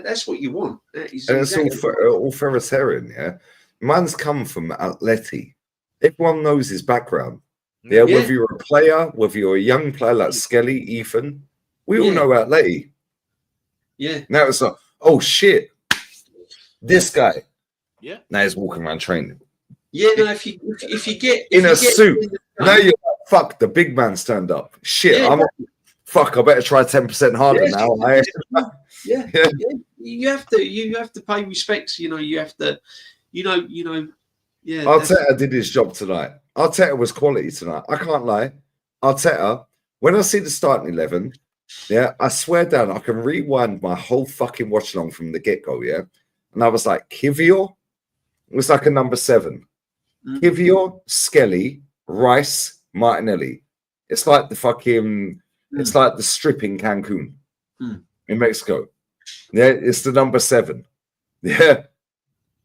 that's what you want. And it's all authoritarian, yeah. Man's come from Atleti. Everyone knows his background. Yeah, whether you're a player, whether you're a young player like Skelly, Ethan, we all know Atleti. Yeah. Now it's like, oh shit, this guy. Yeah. Now he's walking around training. Yeah, no, if you get in a suit, now you're like, fuck, the big man's turned up. Shit, I better try 10% harder now. Yeah. You have to pay respects. You have to, yeah. Arteta did his job tonight. Arteta was quality tonight. I can't lie. Arteta, when I see the starting 11, I swear down, I can rewind my whole fucking watch along from the get-go, and I was like, Kivior was like a number 7. Kivior, Skelly, Rice, Martinelli. It's like the fucking, it's like the strip in Cancun in Mexico. Yeah, it's the number 7. Yeah.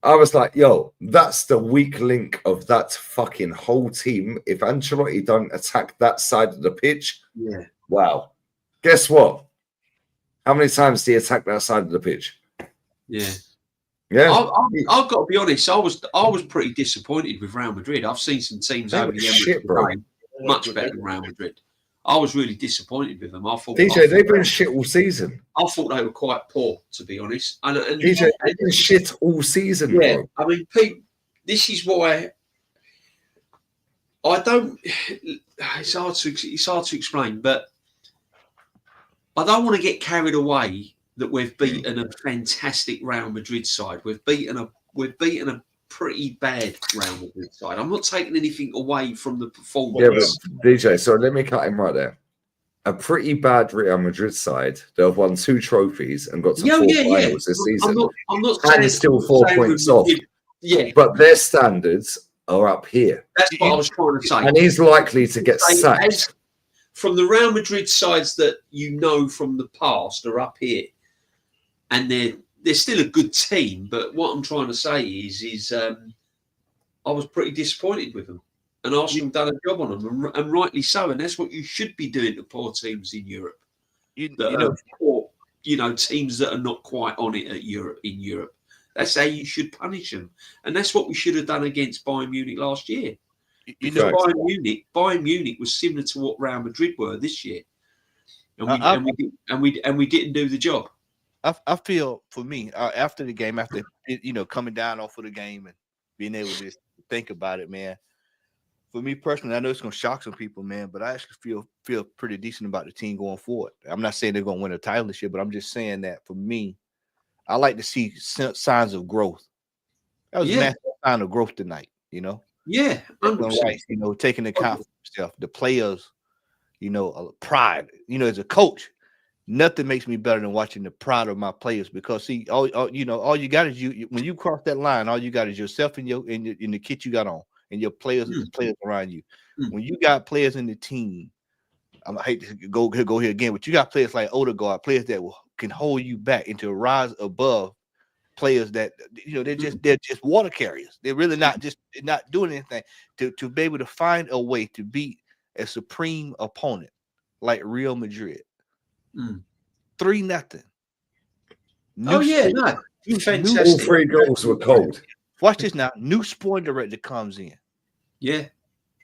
I was like, yo, that's the weak link of that fucking whole team. If Ancelotti don't attack that side of the pitch, wow. Guess what? How many times do you attack that side of the pitch? Yeah. Yeah, I've got to be honest. I was pretty disappointed with Real Madrid. I've seen some teams over the Emirates much better than Real Madrid. I was really disappointed with them. I thought they've been shit all season. I thought they were quite poor, to be honest. And DJ, they've been shit all season. Yeah, bro. I mean, Pete, this is why I don't. It's hard to explain, but I don't want to get carried away that we've beaten a fantastic Real Madrid side. We've beaten a pretty bad Real Madrid side. I'm not taking anything away from the performance. Yeah, but DJ, so let me cut him right there. A pretty bad Real Madrid side. They've won 2 trophies and got to 4 finals this season. I'm not and still 4 points off. Yeah, but their standards are up here. That's what I was trying to say. And he's likely to get sacked. From the Real Madrid sides that you know from the past are up here, and they're still a good team. But what I'm trying to say is I was pretty disappointed with them, and Arsenal done a job on them, and rightly so. And that's what you should be doing to poor teams in Europe. Teams that are not quite on it in Europe. That's how you should punish them, and that's what we should have done against Bayern Munich last year. Because Bayern Munich was similar to what Real Madrid were this year, and we didn't do the job. I feel for me after the game, after coming down off of the game and being able to just think about it, man. For me personally, I know it's gonna shock some people, man, but I actually feel pretty decent about the team going forward. I'm not saying they're gonna win a title this year, but I'm just saying that for me, I like to see signs of growth. That was a massive sign of growth tonight, Yeah, 100%. Taking account for yourself, the players, pride. As a coach, nothing makes me better than watching the pride of my players because all you got is you. When you cross that line, all you got is yourself and the kit you got on, and your players and the players around you. When you got players in the team, I hate to go here again, but you got players like Odegaard, players that can hold you back into a rise above players that they're just water carriers. They're really not doing anything to be able to find a way to beat a supreme opponent like Real Madrid. 3-0. Fantastic. All 3 goals were cold. Watch this now. New sporting director comes in. Yeah.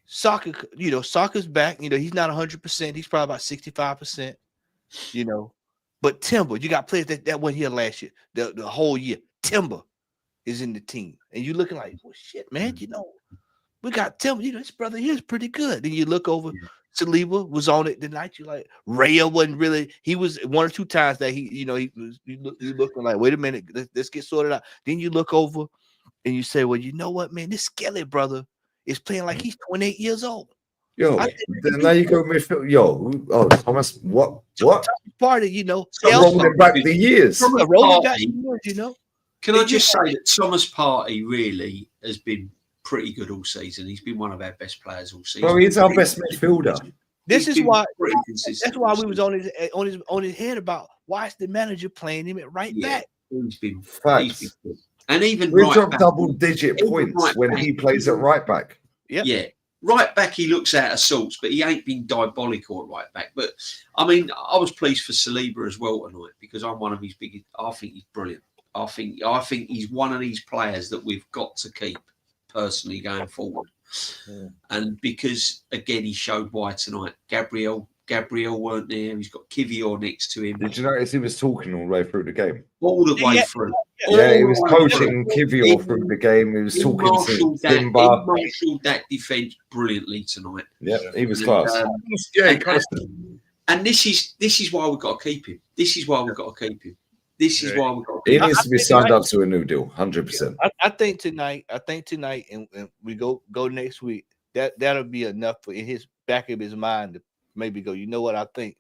Soccer's back. He's not 100%. He's probably about 65%. But Timber, you got players that wasn't here last year, the whole year. Timber is in the team. And you're looking like, well, shit, man, we got Timber. This brother here is pretty good. Then you look over, Saliba was on it tonight. You're like, Raya wasn't really, he was 1 or 2 times that he looking like, wait a minute, let's get sorted out. Then you look over and you say, well, you know what, man, this Skelly brother is playing like he's 28 years old. Yo, now you go midfield. Thomas, what? Party, rolling back the years. Can I just say that Thomas Partey really has been pretty good all season. He's been one of our best players all season. Well, he's our best midfielder. That's why we was on his head about why is the manager playing him at right back. He's been facts. And even we dropped double-digit points when he plays at right back. Yeah. Right back, he looks out of sorts, but he ain't been diabolical at right back. But I mean, I was pleased for Saliba as well tonight because I'm one of his biggest. I think he's brilliant. I think he's one of these players that we've got to keep personally going forward. Yeah. And because again, he showed why tonight. Gabriel weren't there. He's got Kivior next to him. Did you notice he was talking all the way through the game? All the way through. Yeah, he was coaching Kivior through the game. He was talking to Timber. He marshalled that defence brilliantly tonight. Yeah, he was class. And this is why we've got to keep him. This is why we've got to keep him. This is why we've got to keep him. He needs to be signed up to a new deal, 100%. I think tonight, and we go next week, that'll be enough for in his back of his mind to maybe go, you know what I think?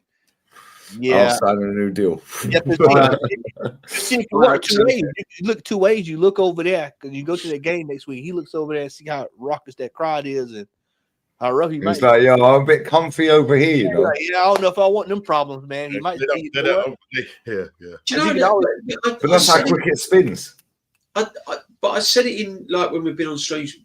Yeah, I'll sign a new deal. You look 2 ways. You look over there because you go to the game next week. He looks over there and see how raucous that crowd is and how rough he might. He's like, yo, I'm a bit comfy over here, I don't know if I want them problems, man. He might. But that's how quick it spins. But I said it in when we've been on streams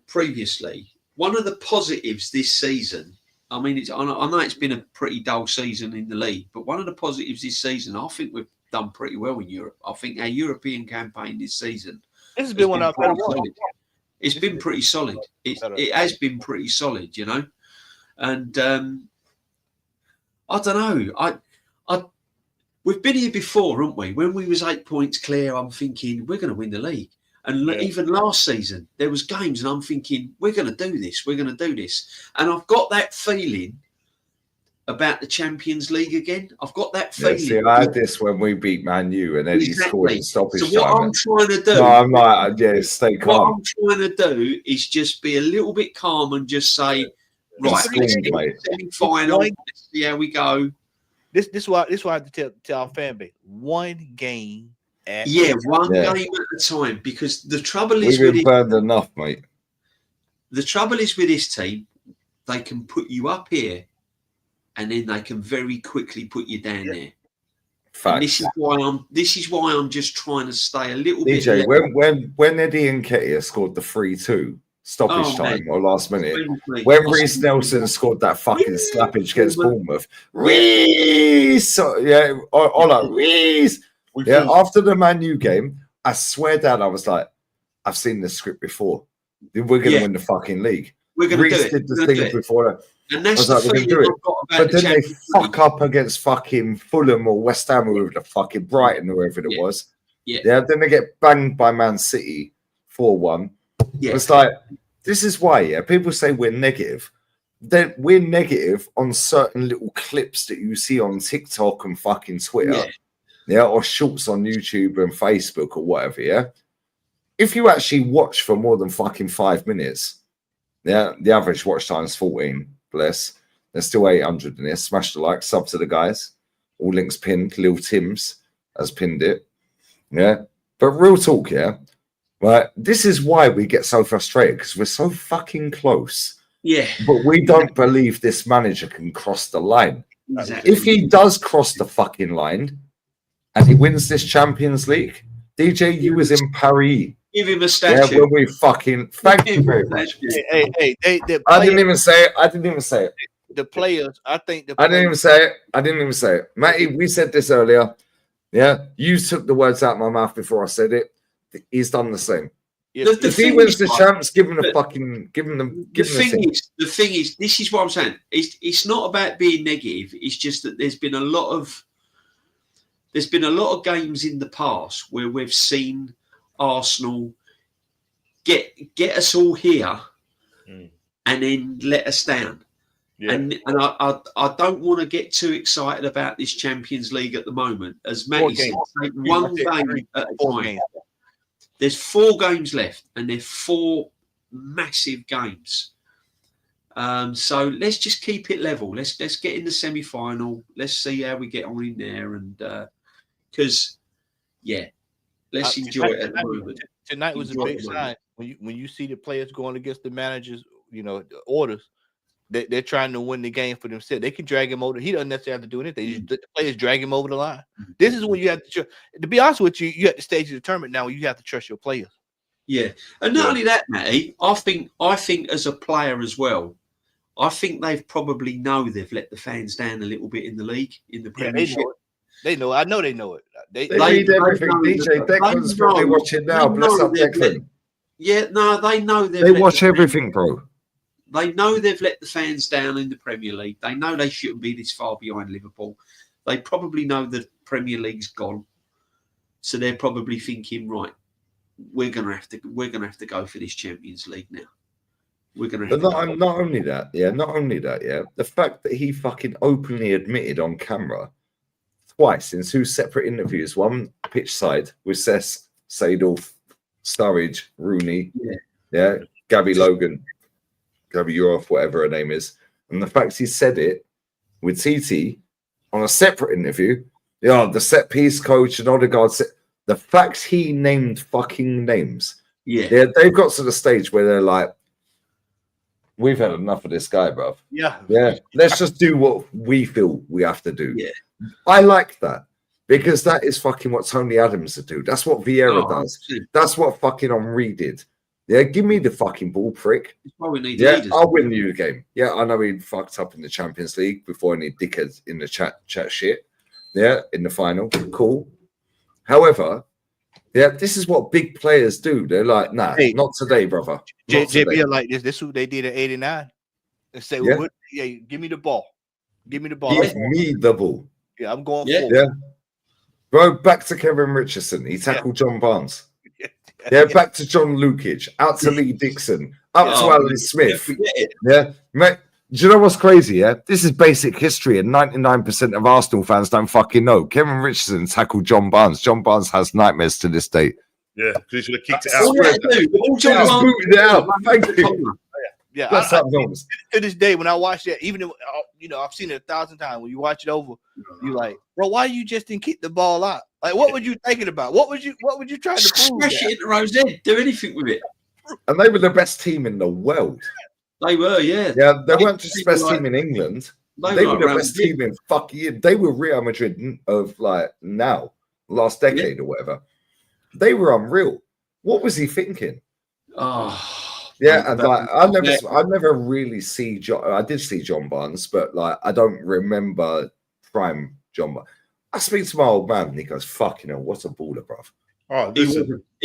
previously. One of the positives this season. I mean, I know it's been a pretty dull season in the league, but one of the positives this season, I think done pretty well in Europe. I think our European campaign this season has been one of our better ones. It's been pretty solid. It has been pretty solid, you know. And I don't know. We've been here before, haven't we? When we was 8 points clear, I'm thinking we're going to win the league. And even last season, there was games, and I'm thinking we're going to do this. We're going to do this. And I've got that feeling about the Champions League again. I've got that feeling. See, I had this when we beat Man U, and Eddie scored in stoppage time. So what I'm trying to do, no, I'm like, stay calm. What I'm trying to do is just be a little bit calm and just say, right, let's get the semi-final. Let's see how we go. This is why I have to tell our fan base: one game at one game at a time. Because the trouble is we've burned enough, mate. The trouble is with this team, they can put you up here, and then they can very quickly put you down there. And this is why I'm just trying to stay a little bit. DJ, when Eddie and Nketiah scored the 3-2 stoppage time or last minute, when Reece Nelson scored that fucking slappage against Bournemouth, Reece, Reece. After the Man U game, I swear down, I was like, I've seen this script before. We're going to win the fucking league. We're going to do it. Did the thing before that. And that's the feeling I've got about But then they fuck up against fucking Fulham or West Ham or the fucking Brighton or whoever it was. Yeah. Then they get banged by Man City 4-1. Yeah. It's like, this is why, people say we're negative. Then we're negative on certain little clips that you see on TikTok and fucking Twitter. Or shorts on YouTube and Facebook or whatever, If you actually watch for more than fucking 5 minutes, the average watch time is 14. Bless. There's still 800 in this. Smash the like, sub to the guys. All links pinned. Lil Tim's has pinned it. But real talk, right? This is why we get so frustrated, because we're so fucking close. But we don't believe this manager can cross the line. Exactly. If he does cross the fucking line and he wins this Champions League, DJ, you was in Paris. Give him a statue. When we fucking thank you very much. Hey, I didn't even say it. The players, I think. I didn't even say it. Matty, we said this earlier. You took the words out of my mouth before I said it. He's done the same. If he wins the champs, give him the fucking, The thing is, this is what I'm saying. It's not about being negative. It's just that there's been a lot of games in the past where we've seen Arsenal get us all here and then let us down. And I don't want to get too excited about this Champions League at the moment. As Matty said, take one game at a time. There's 4 games left, and they're 4 massive games. So let's just keep it level. Let's get in the semi-final. Let's see how we get on in there, and because let's enjoy it at the moment. Tonight was a big sign when you see the players going against the managers. The orders. They're trying to win the game for themselves. They can drag him over. He doesn't necessarily have to do anything. The players drag him over the line. This is when you have to be honest with you. You have to stage the tournament now. You have to trust your players. And not only that, Matty. I think as a player as well. I think they've probably know they've let the fans down a little bit in the league, in the Premiership. They know. I know they know it. They read everything. DJ Declan's probably watching now. Bless up Declan. They know they watch everything, bro. They know they've let the fans down in the Premier League. They know they shouldn't be this far behind Liverpool. They probably know the Premier League's gone, so they're probably thinking, right, we're gonna have to go for this Champions League now. We're gonna. But not only that, the fact that he fucking openly admitted on camera twice in 2 separate interviews, one pitch side with Cess, Seydorf, Sturridge, Rooney, Gabby Logan. Europe, whatever her name is, and the fact he said it with TT on a separate interview, the set piece coach and Odegaard said the fact he named fucking names, they've got to the stage where they're like, we've had enough of this guy, bruv. Let's just do what we feel we have to do. I like that because that is fucking what Tony Adams would do. That's what Vieira does. That's what fucking Henry did. Give me the fucking ball, prick. We need leaders. I'll win you the game. I know he fucked up in the Champions League before any dickheads in the chat shit. In the final. Cool. However, yeah, this is what big players do. They're like, nah, not today, brother. JB are like this. This is what they did in '89. They say, well, give me the ball. Give me the ball. Give me the ball. Yeah, I'm going forward. Yeah. Bro, back to Kevin Richardson. He tackled John Barnes. Yeah, back to John Lukic. Out to Lee Dixon. Up to Alan Smith. Yeah. Mate, do you know what's crazy? Yeah, this is basic history, and 99% of Arsenal fans don't fucking know. Kevin Richardson tackled John Barnes. John Barnes has nightmares to this day. Yeah, because he should have kicked it out. Thank you. Yeah, to this day, when I watch it, even if, I've seen it 1,000 times. When you watch it over, you like, bro, why you just didn't kick the ball out? Like, what were you thinking about? What would you trying to prove? Smash it into Rose End. Do anything with it. And they were the best team in the world. They were, yeah. Yeah, they weren't just the best team in England. They were the best team in fucking. They were Real Madrid of like now, last decade or whatever. They were unreal. What was he thinking? Oh, yeah, and like I never really see John. I did see John Barnes, but like I don't remember prime John Barnes. I speak to my old man, and he goes, "Fucking hell, what a baller, bruv." Oh, he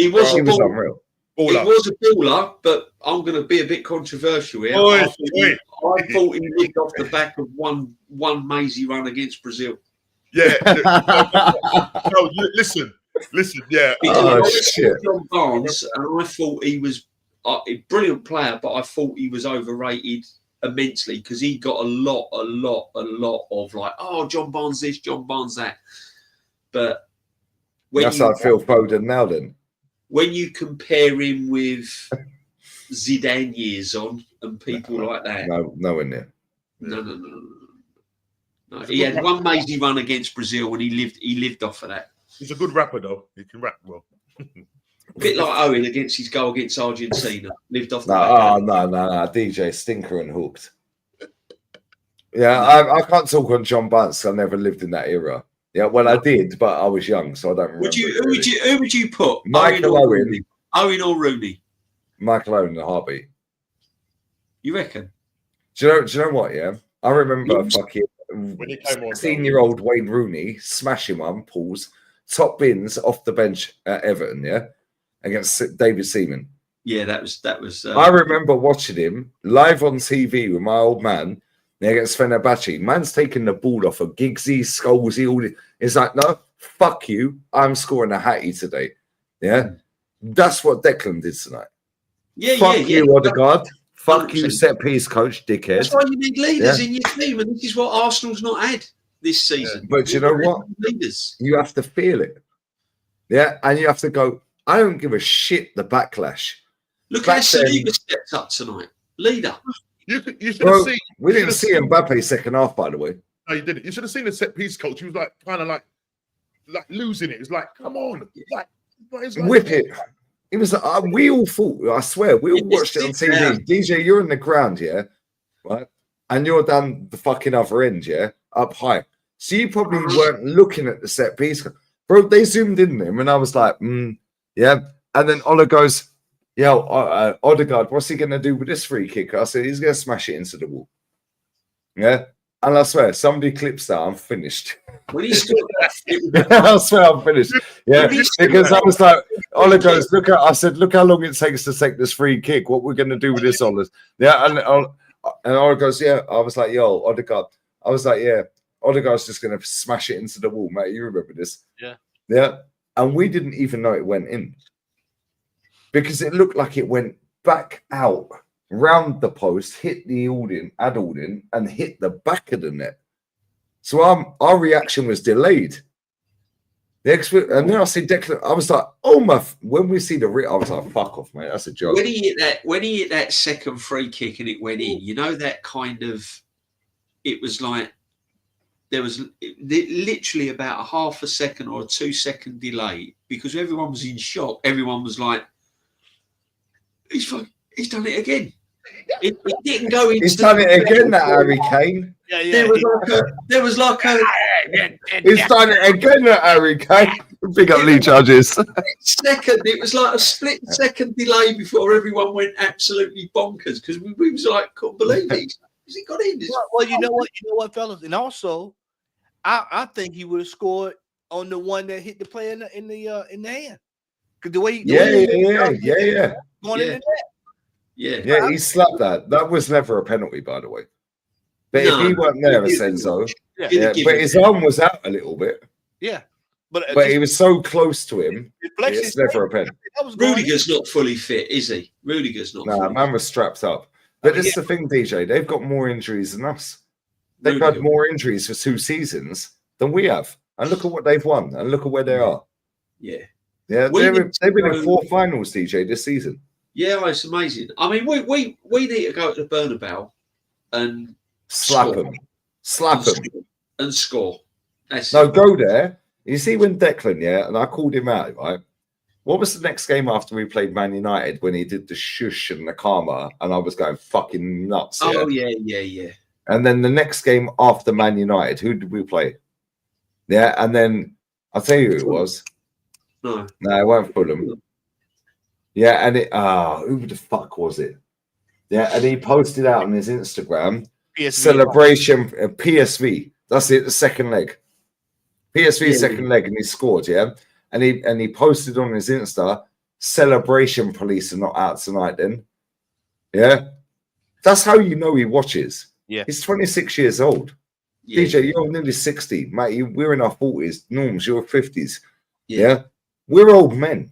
was unreal. He was a baller, but I'm going to be a bit controversial here. I thought he lived off the back of one mazy run against Brazil. Yeah. No, listen. Yeah. Shit. John Barnes, and I thought he was a brilliant player, but I thought he was overrated immensely because he got a lot of like, oh, John Barnes this, John Barnes that. But that's how I feel Foden now then. When you compare him with Zidane years on and people like that, nowhere near. No. He had one mazy run against Brazil, and he lived off of that. He's a good rapper, though. He can rap well. A bit like Owen against his goal against Argentina. Lived off. No, DJ Stinker and Hooked. Yeah, I can't talk on John Barnes. I never lived in that era. Yeah, well, I did, but I was young, so I don't remember. Who would you put? Michael Owen. Owen or Rooney? Michael Owen in a heartbeat. You reckon? Do you know what? Yeah, I remember fucking 16-year-old Wayne Rooney smashing one, top bins off the bench at Everton. Yeah, against David Seaman. Yeah, that was. I remember watching him live on TV with my old man. Against Fenerbahce, man's taking the ball off of Giggsy, Scholesy, all this. It's like, no, fuck you. I'm scoring a hattie today. Yeah, that's what Declan did tonight. Fuck you, Odegaard. Fuck you, set piece coach, dickhead. That's why you need leaders in your team, and this is what Arsenal's not had this season. But you know what? Leaders. You have to feel it. Yeah, and you have to go, I don't give a shit the backlash. Look how Saliba stepped up tonight. Leader. You should have seen. We didn't see Mbappe second half, by the way. No, you didn't. You should have seen the set piece coach. He was like kind of like losing it. It was like, come on, whip it. It was. We all thought. I swear, we all watched it on TV. Yeah. DJ, you're in the ground, yeah, right, and you're down the fucking other end, yeah, up high. So you probably weren't looking at the set piece, bro. They zoomed in them, and I was like, yeah. And then Ola goes, yo, Odegaard, what's he going to do with this free kick? I said, he's going to smash it into the wall. Yeah. And I swear, somebody clips that, I'm finished. When he scored I swear I'm finished. Yeah. Because I was like, Ola goes, I said, look how long it takes to take this free kick. What we're going to do with this, Ola? Yeah. And Ola goes, yeah. I was like, yo, Odegaard. I was like, yeah. Odegaard's just going to smash it into the wall, mate. You remember this? Yeah. Yeah. And we didn't even know it went in. Because it looked like it went back out, round the post, hit the Adaldin, and hit the back of the net. So our reaction was delayed. And then I see Declan. I was like, "Oh my!" When we see I was like, "Fuck off, mate. That's a joke." When he hit that second free kick and it went in, you know that kind of. It was like there was literally about a half a second or a 2-second delay because everyone was in shock. Everyone was like. He's done it again. It didn't go into. He's done it again, that Harry Kane. Yeah. There was like a. He's done it again, that Harry Kane. Big up Lee Judges. Second, it was like a split second delay before everyone went absolutely bonkers because we was like, couldn't believe it. Has he got in? Well, you know what, fellas, and also, I think he would have scored on the one that hit the player in the hand. Because the way Yeah. going in the net. Yeah, he slapped that. That was never a penalty, by the way. But if he weren't there, Asenzo, but his arm was out a little bit. Yeah. But he was so close to him, it's never a pen. Rudiger's not fully fit, is he? Rudiger's not. Nah, man was strapped up. But this is the thing, DJ. They've got more injuries than us. They've had more injuries for 2 seasons than we have. And look at what they've won. And look at where they are. Yeah. Yeah, they've been in 4 finals, DJ, this season. Yeah, it's amazing. I mean, we need to go to the Bernabeu and slap them. And score. Go there. You see when Declan, and I called him out, right? What was the next game after we played Man United when he did the shush and the karma and I was going fucking nuts? Oh, yeah. And then the next game after Man United, who did we play? Yeah, and then I'll tell you who it was. No, it weren't Fulham. Yeah, and who the fuck was it? Yeah, and he posted out on his Instagram celebration PSV. That's it, the second leg. PSV second leg, and he scored, and he posted on his Insta, celebration police are not out tonight then. Yeah. That's how you know he watches. Yeah. He's 26 years old. Yeah. DJ, you're nearly 60. Matty, we're in our 40s. Norms, you're 50s. Yeah. We're old men.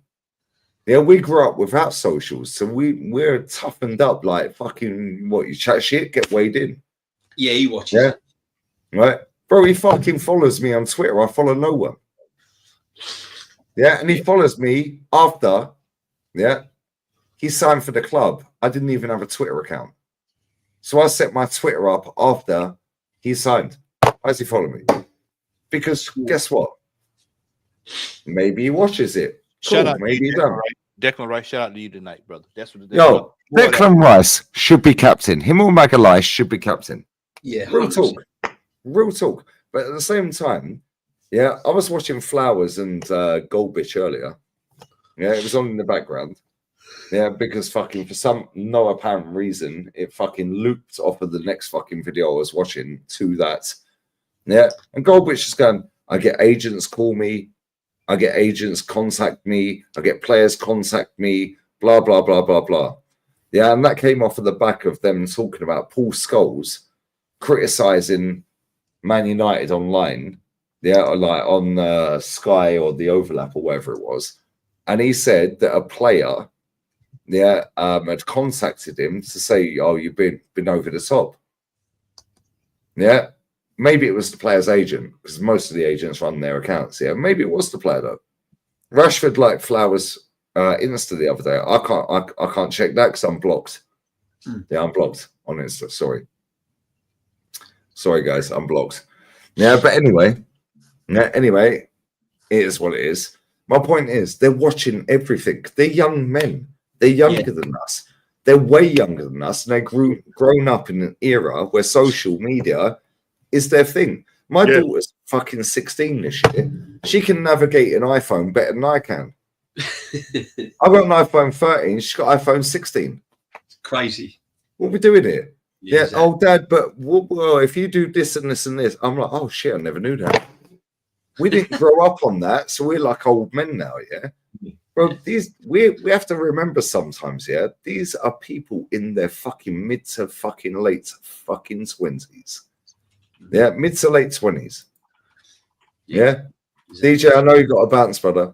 Yeah, we grew up without socials, so we're toughened up like fucking what, you chat shit, get weighed in. Yeah, he watches. Yeah. Right. Bro, he fucking follows me on Twitter. I follow no one. Yeah, and he follows me after, he signed for the club. I didn't even have a Twitter account. So I set my Twitter up after he signed. Why does he follow me? Because guess what? Maybe he watches it. Shout out maybe he doesn't. Declan Rice, shout out to you tonight, brother. That's what Declan Rice should be captain. Him or Magalhaes should be captain. Yeah. Real talk. But at the same time, I was watching Flowers and Goldbitch earlier. Yeah, it was on in the background. Yeah, because fucking for some no apparent reason, it fucking looped off of the next fucking video I was watching to that. Yeah, and Goldbitch is going, I get agents call me, I get agents contact me, I get players contact me, blah, blah, blah, blah, blah. Yeah, and that came off of the back of them talking about Paul Scholes criticizing Man United online, or like on Sky or the Overlap or whatever it was, and he said that a player, had contacted him to say, "Oh, you've been over the top." Yeah, maybe it was the player's agent because most of the agents run their accounts. Yeah, maybe it was the player though. Rashford liked Flowers Insta the other day. I can't check that because I'm blocked. Yeah, I'm blocked on Insta. Sorry, guys, I'm blocked. Yeah, but anyway, it is what it is. My point is, they're watching everything. They're young men. They're younger than us. They're way younger than us, and they've grown up in an era where social media is their thing. My daughter's fucking 16 this year. She can navigate an iPhone better than I can. I've got an iPhone 13. She's got iPhone 16. Crazy. What are we doing here? Yeah, exactly. Oh, Dad, but well, if you do this and this and this, I'm like, oh shit, I never knew that. We didn't grow up on that, so we're like old men now, Bro, we have to remember sometimes, these are people in their fucking mid to fucking late fucking 20s. Yeah, mid to late 20s. Yeah. DJ, I know you got a bounce, brother.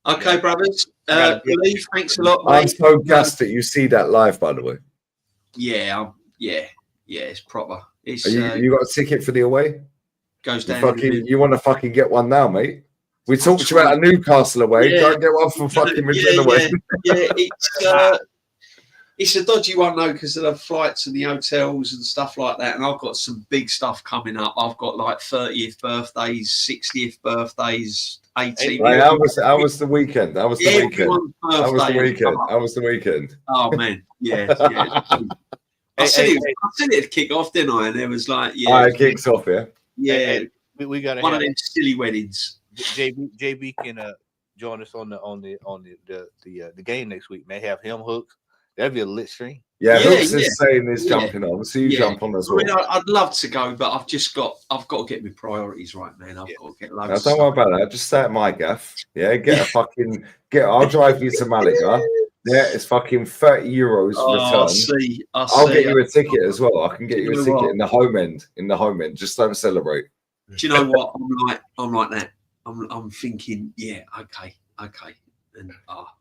Okay, brothers. Lee, thanks a lot, mate. I'm so gassed that you see that live, by the way. Yeah, it's proper. It's you got a ticket for the away? Goes down. You want to fucking get one now, mate? We talked about a Newcastle away. Go and get one for fucking Madrid away. It's a dodgy one though because of the flights and the hotels and stuff like that. And I've got some big stuff coming up. I've got like 30th birthdays, 60th birthdays, 18th. Right, how was the weekend? How was the weekend? Oh man, yeah. I said it kick off, didn't I? And it was like, it kicks off, yeah. We got one of them silly weddings. JB can join us on the game next week. May have him hooked. That'd be a lit stream. Yeah, Hooks is saying he's jumping on. So you jump on as well. I mean, I'd love to go, but I've got to get my priorities right, man. I've got to get loads. Don't worry about that. Just stay at my gaff. Yeah, I'll drive you to Malaga. Yeah, it's fucking €30 return. I'll get you a ticket as well. I can get you a ticket in the home end. Just don't celebrate. Do you know what? I'm like that. I'm thinking, yeah, okay. And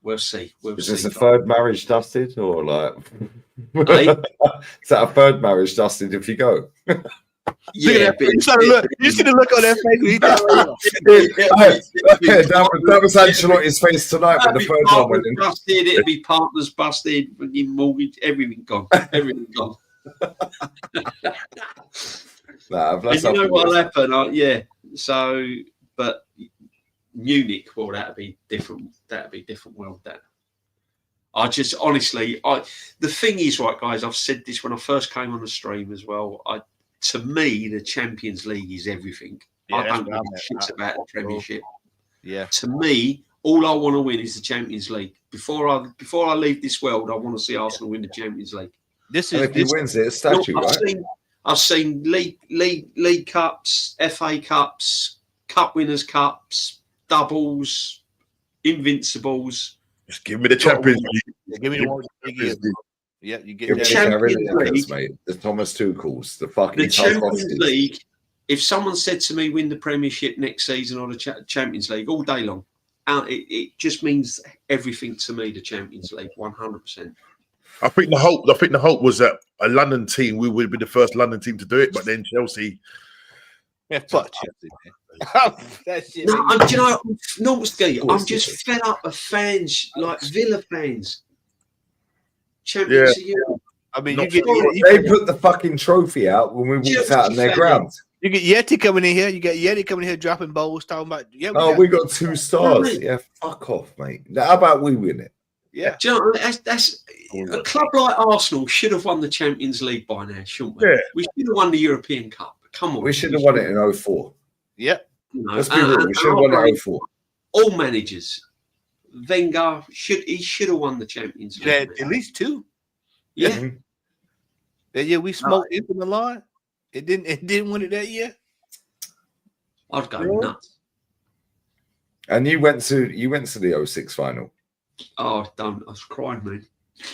we'll see. Is this a third marriage, Dusted, or like? Is that a third marriage, Dusted? If you go, yeah. You see the look on their face. That was Ancelotti's face tonight when the third one went in. Busted. It'd be partners busted. Mortgage. Everything gone. Everything gone. And you know what'll happen? Yeah. So, but. Munich, well, that'd be different. That'd be different world. That I just honestly, the thing is, right, guys. I've said this when I first came on the stream as well. To me, the Champions League is everything. I don't give a shit about the Premiership. Yeah. To me, all I want to win is the Champions League. Before I leave this world, I want to see Arsenal win the Champions League. If he wins it, it's a statue, right? I've seen league cups, FA Cups, Cup Winners' Cups. Doubles, invincibles. Just give me the Champions League. Give me the one. Yeah, you get the Champions League, mate. The Thomas Tuchel's, the Champions League. If someone said to me, "Win the Premiership next season or the Champions League," all day long, it just means everything to me. The Champions League, 100%. I think the hope was that a London team, we would be the first London team to do it, but then Chelsea. Yeah, fuck Chelsea, man. Normski, I'm just fed up of fans like Villa fans. Champions of Europe. I mean, they put the fucking trophy out when we walked out on their ground. You get Yeti coming in here. You get Yeti coming in here dropping bowls, talking about. Yeah, we got 2 stars. Yeah, fuck off, mate. How about we win it? Yeah. Do you know, that's a club like Arsenal should have won the Champions League by now, shouldn't we? Yeah. We should have won the European Cup. Come on. We should have won it in 04. Yeah. Let's be real. We should have won it in 04. All managers. Wenger should have won the Champions League. Yeah, at least 2. Yeah. Mm-hmm. That year we smoked into Milan. It didn't win it that year. I'd go nuts. And you went to the 06 final. Oh, I was crying, man.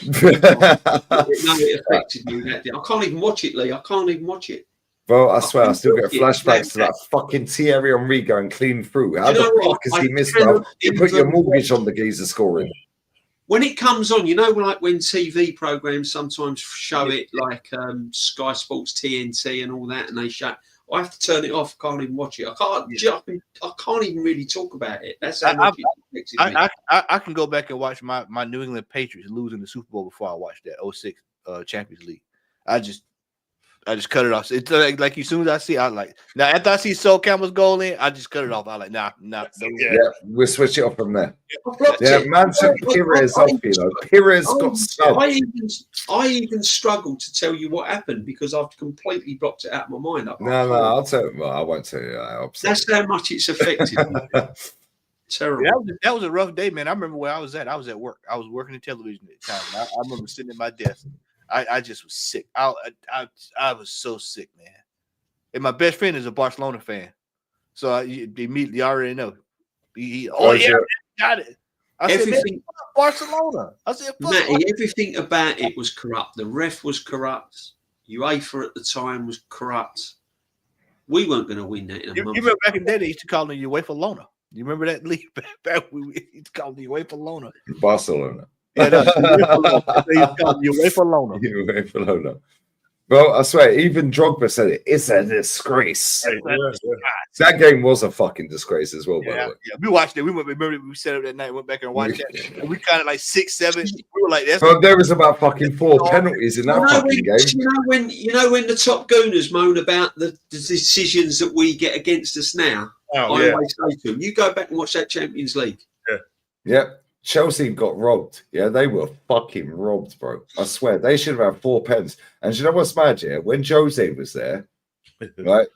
It affected me that day. I can't even watch it, Lee. I can't even watch it. Well, I swear, I still get flashbacks to that fucking Thierry Henry going clean through. How the fuck has he missed out? You put your mortgage on the geezer scoring. When it comes on, you know, like when TV programs sometimes show it, like Sky Sports, TNT, and all that, and they show. I have to turn it off. Can't even watch it. I can't even really talk about it. That's how much it affected me. I can go back and watch my New England Patriots losing the Super Bowl before I watch that 06 Champions League. I just cut it off. It's like as soon as I see, I like now after I see Sol Campbell's goal in, I just cut it off. I like nah. Yeah, we'll switch it off from there. Yeah, man took Pires off. You know, Pires got stuck. I even struggled to tell you what happened because I've completely blocked it out of my mind. No, I'll tell you. Well, I won't tell you. That's how much it's affected me. Terrible. Yeah, that was a rough day, man. I remember where I was at. I was at work. I was working in television at the time. I remember sitting at my desk. I just was sick. I was so sick, man. And my best friend is a Barcelona fan, so I immediately already know. Got it. Everything Barcelona. I said, Matty, everything about it was corrupt. The ref was corrupt. UEFA at the time was corrupt. We weren't going to win that in a month. You remember back in the day they used to call them UEFA Lona. You remember that league back when we used to call them UEFA Lona. Barcelona. Yeah, UEFA Lona. Well, I swear, even Drogba said it. It's a disgrace. That game was a fucking disgrace as well, by the way. Yeah, we watched it. Remember we set up that night, went back and watched it. And we kind of like 6, 7. We were like, well, there was about fucking 4 penalties in that fucking game. You know when the top gooners moan about the decisions that we get against us now? I always say to them, you go back and watch that Champions League. Yep. Chelsea got robbed. Yeah, they were fucking robbed, bro. I swear. They should have had 4 pens. And you know what's mad, yeah? When Jose was there, right,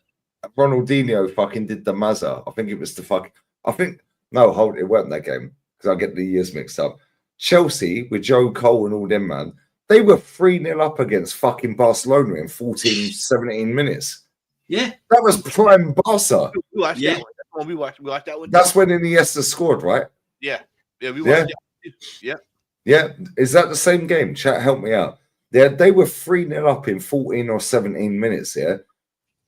Ronaldinho fucking did the Mazza. I think it was the fuck. It weren't that game because I get the years mixed up. Chelsea with Joe Cole and all them, man, they were 3-0 up against fucking Barcelona in 14, 17 minutes. Yeah. That was prime Barca. We watched that one. We watched that one. That's when Iniesta scored, right? Yeah. Yeah, we watched that. Yeah. Yeah. Is that the same game? Chat, help me out. They were 3-0 up in 14 or 17 minutes, yeah?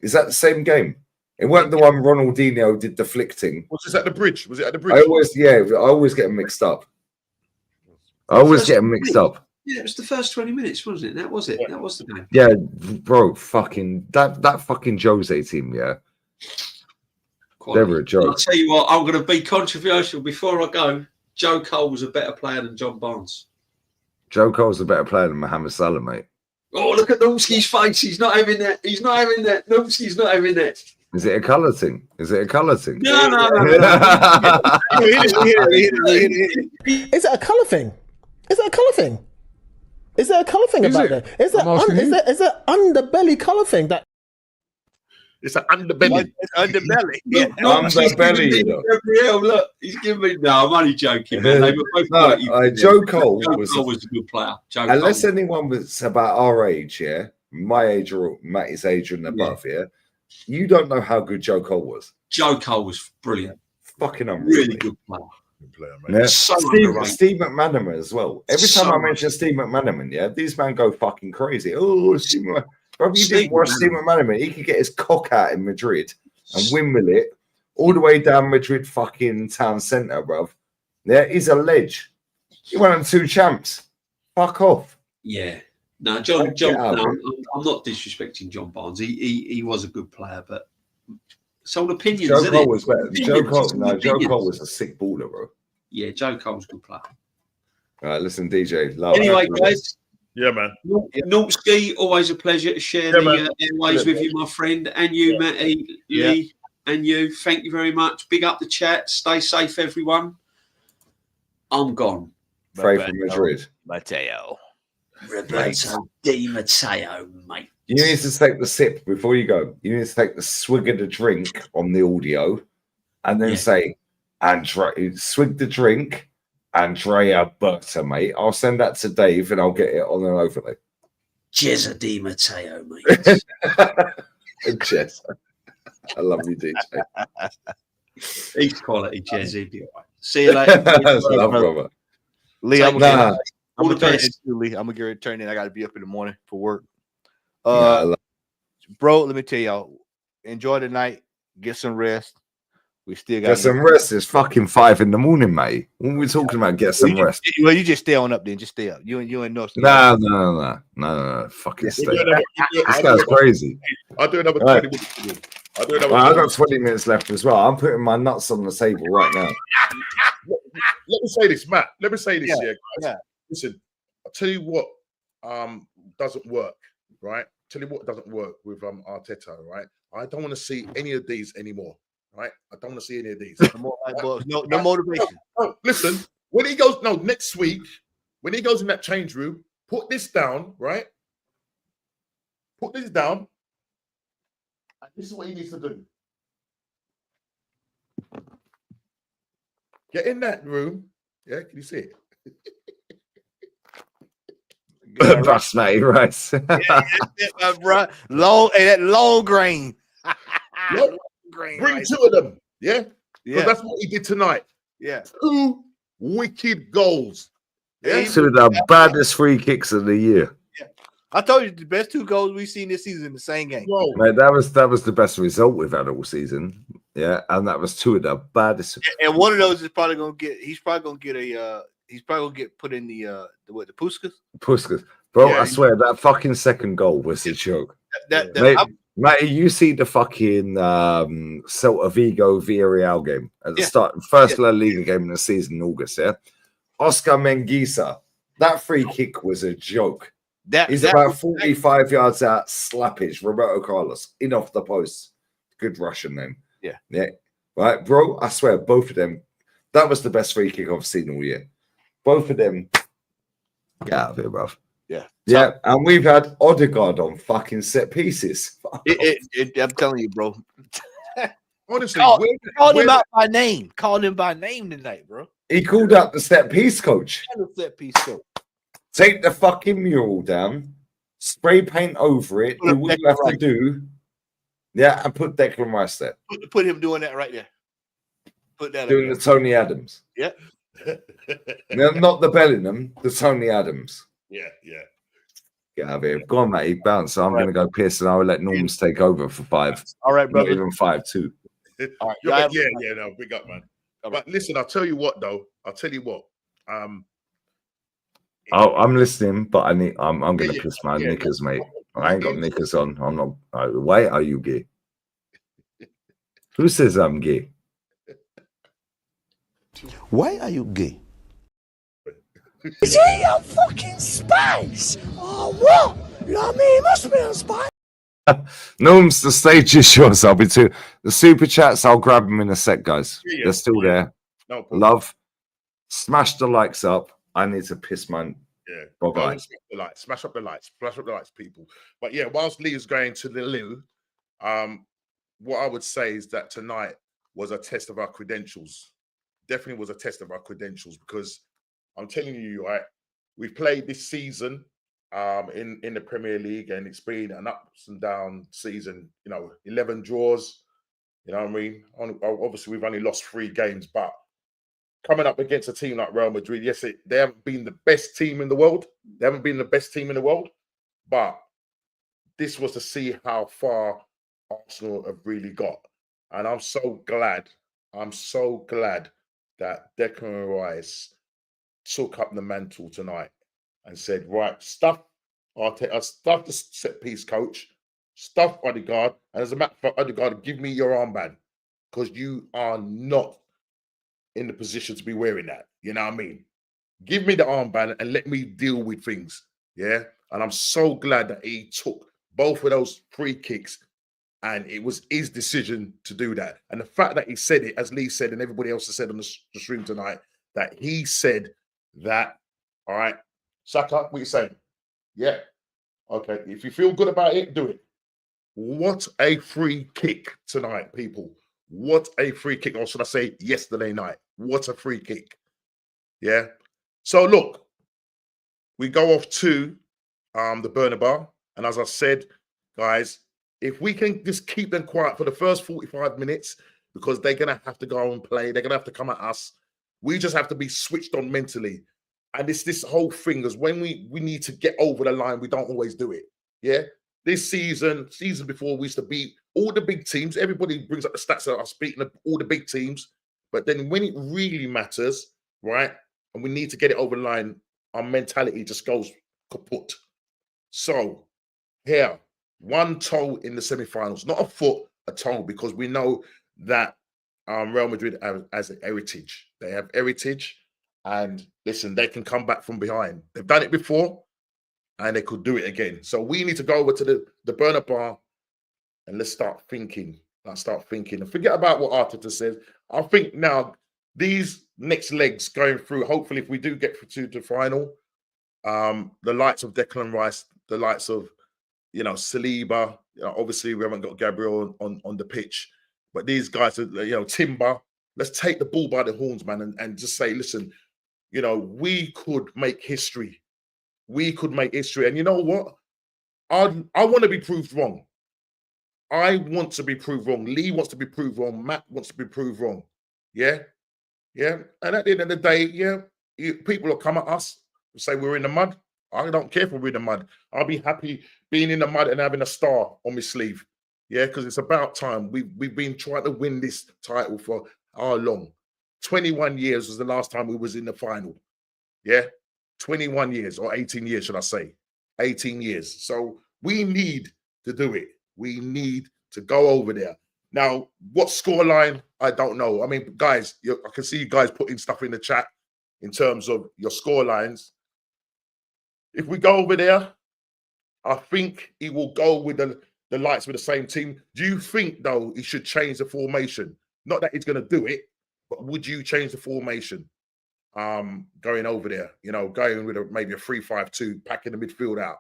Is that the same game? It wasn't the one Ronaldinho did deflecting. Was this at the bridge? Was it at the bridge? I always get them mixed up. Yeah, it was the first 20 minutes, wasn't it? That was it. That was the game. Yeah, bro, fucking that fucking Jose team, yeah. They were a joke. I'll tell you what, I'm going to be controversial before I go. Joe Cole was a better player than John Barnes. Joe Cole's a better player than Mohamed Salah, mate. Oh, look at Normski's face. He's not having that. Normski's not having that. Is it a colour thing? No. Is it a colour thing? Is there a colour thing about that? Is there underbelly colour thing that? It's an underbelly. It's underbelly. Yeah. Underbelly. Gabriel, look, he's giving me. No, I'm only joking, man. They were both Joe Cole was a good player. Unless anyone was about our age, yeah, my age or Matty's age and above, yeah, you don't know how good Joe Cole was. Joe Cole was brilliant. Fucking unreal. Really good player. Yeah. Steve McManaman as well. Every time I mention Steve McManaman, yeah, these men go fucking crazy. Oh, Steve McManaman. Bro, you didn't watch Steve McManaman. He could get his cock out in Madrid and windmill it all the way down Madrid fucking town centre, bro. Yeah, he's a ledge. He won on 2 champs. Fuck off. Yeah. No, John. No, I'm not disrespecting John Barnes. He was a good player, but it's all opinions. Joe Cole was better. Joe Cole was a sick baller, bro. Yeah, Joe Cole's a good player. All right, listen, DJ. Anyway, guys. Yeah, man. Normski, always a pleasure to share the airways with you, my friend, and you, Matty, Lee, and you. Thank you very much. Big up the chat. Stay safe, everyone. I'm gone. Pray for Madrid. Matteo. Roberto Di Matteo, mate. You need to take the sip before you go. You need to take the swig of the drink on the audio and then say, Andre, swig the drink. Andrea Berta, mate. I'll send that to Dave and I'll get it on an overlay. Jezza Di Matteo, mate. Jezza. I love you, DJ. He's quality, Jezza. See you later. Love, brother. Lee, I'm nah. gonna turn in, Lee. I'm gonna turn in. I gotta be up in the morning for work. Bro, let me tell y'all, enjoy the night, get some rest. We still got get some rest. It's fucking 5 in the morning, mate. When we're talking about get some rest. Well, you just stay on up then. Just stay up. You and Northside. No. Fucking stay up. This guy's crazy. I'll do another 20 minutes. I've got 20 minutes left as well. I'm putting my nuts on the table right now. Let me say this, Matt. Let me say this here, guys. Yeah. Listen, I'll tell you what doesn't work, right? Tell you what doesn't work with Arteta, right? I don't want to see any of these anymore. Right, I don't want to see any of these. No motivation. No, listen, when he goes, next week, when he goes in that change room, put this down, right? Put this down. And this is what he needs to do. Get in that room. Yeah, can you see it? Basmati rice. Bro. Long grain. Bring 2 of them, yeah? Because that's what he did tonight. Yeah. 2 wicked goals. Yeah? 2 of the baddest free kicks of the year. Yeah. I told you the best 2 goals we've seen this season in the same game. Whoa. Mate, that was the best result we've had all season. Yeah, and that was 2 of the baddest. And one of those is probably gonna get put in the Puskas. Puskas. Bro, I swear that fucking second goal was a joke. Matty, you see the fucking Celta Vigo Villarreal game at the start, first La Liga game in the season in August, yeah? Oscar Menguisa, that free kick was a joke. He's about 45 yards out, slappage, Roberto Carlos, in off the post. Good Russian name. Yeah. Right, bro, I swear, both of them, that was the best free kick I've seen all year. Both of them, get out of here, bro. Yeah, and we've had Odegaard on fucking set pieces. I'm telling you, bro. Honestly, call him out by name. Call him by name tonight, bro. He called up the set piece coach. And the set piece coach. Take the fucking mural down, spray paint over it, do what you have to do. Yeah, and put Declan Rice there. Put him doing that right there. Put that doing the Tony Adams. Yeah. No, not the Bellingham, the Tony Adams. Yeah. Get out of here. Go on, mate. Bounce. I'm going to go piss and I will let Norms take over for 5. All right, brother. Not even 5, 2. Right, no, big up, man. But listen, I'll tell you what, though. I'm listening, but I'm going to piss my knickers, mate. I ain't got knickers on. I'm not. Why are you gay? Who says I'm gay? Why are you gay? Is he on fucking space? Oh, what? You know what I mean? He must be on space. Norms, the stage is yours. I'll be too. The super chats, I'll grab them in a sec, guys. They're still there. No problem. Love. Smash the likes up. I need to piss my. Yeah. Bye-bye. Smash up the lights. Smash up the lights, people. But yeah, whilst Lee is going to the Lille, what I would say is that tonight was a test of our credentials. Definitely was a test of our credentials, because I'm telling you, right, we've played this season in the Premier League, and it's been an ups and down season. 11 draws. You know what I mean? Obviously, we've only lost 3 games, but coming up against a team like Real Madrid, yes, they haven't been the best team in the world. They haven't been the best team in the world, but this was to see how far Arsenal have really got. And I'm so glad that Declan Rice took up the mantle tonight and said, right, stuff the set piece coach, stuff Odegaard, and as a matter of fact, Odegaard, give me your armband, because you are not in the position to be wearing that. You know what I mean? Give me the armband and let me deal with things. Yeah. And I'm so glad that he took both of those free kicks, and it was his decision to do that. And the fact that he said it, as Lee said, and everybody else has said on the stream tonight, that he said that, all right, Saka, what are you saying? Yeah. Okay. If you feel good about it, do it. What a free kick tonight, people. What a free kick, or should I say yesterday night? What a free kick. Yeah. So look, we go off to the burner bar. And as I said, guys, if we can just keep them quiet for the first 45 minutes, because they're going to have to go and play, they're going to have to come at us. We just have to be switched on mentally. And it's this whole thing is when we need to get over the line, we don't always do it. Yeah. This season before, we used to beat all the big teams. Everybody brings up the stats that are speaking of all the big teams. But then when it really matters, right, and we need to get it over the line, our mentality just goes kaput. So here, one toe in the semi-finals, not a foot, a toe, because we know that Real Madrid has a heritage. They have heritage, and listen, they can come back from behind. They've done it before, and they could do it again. So we need to go over to the burner bar, and let's start thinking. And forget about what Arteta says. I think now these next legs going through, hopefully if we do get to the final, the likes of Declan Rice, the likes of, Saliba, obviously we haven't got Gabriel on the pitch, but these guys are, Timber, let's take the bull by the horns, man, and just say, listen, we could make history. We could make history. And you know what? I want to be proved wrong. I want to be proved wrong. Lee wants to be proved wrong. Matt wants to be proved wrong. Yeah? Yeah? And at the end of the day, people will come at us and say we're in the mud. I don't care if we're in the mud. I'll be happy being in the mud and having a star on my sleeve. Yeah? Because it's about time. We've been trying to win this title for how long? 21 years was the last time we was in the final. Yeah? 21 years, or 18 years, should I say. 18 years. So we need to do it. We need to go over there. Now, what scoreline? I don't know. I mean, guys, I can see you guys putting stuff in the chat in terms of your scorelines. If we go over there, I think he will go with the lights with the same team. Do you think, though, he should change the formation? Not that he's going to do it, but would you change the formation going over there? Going with maybe a 3-5-2, packing the midfield out.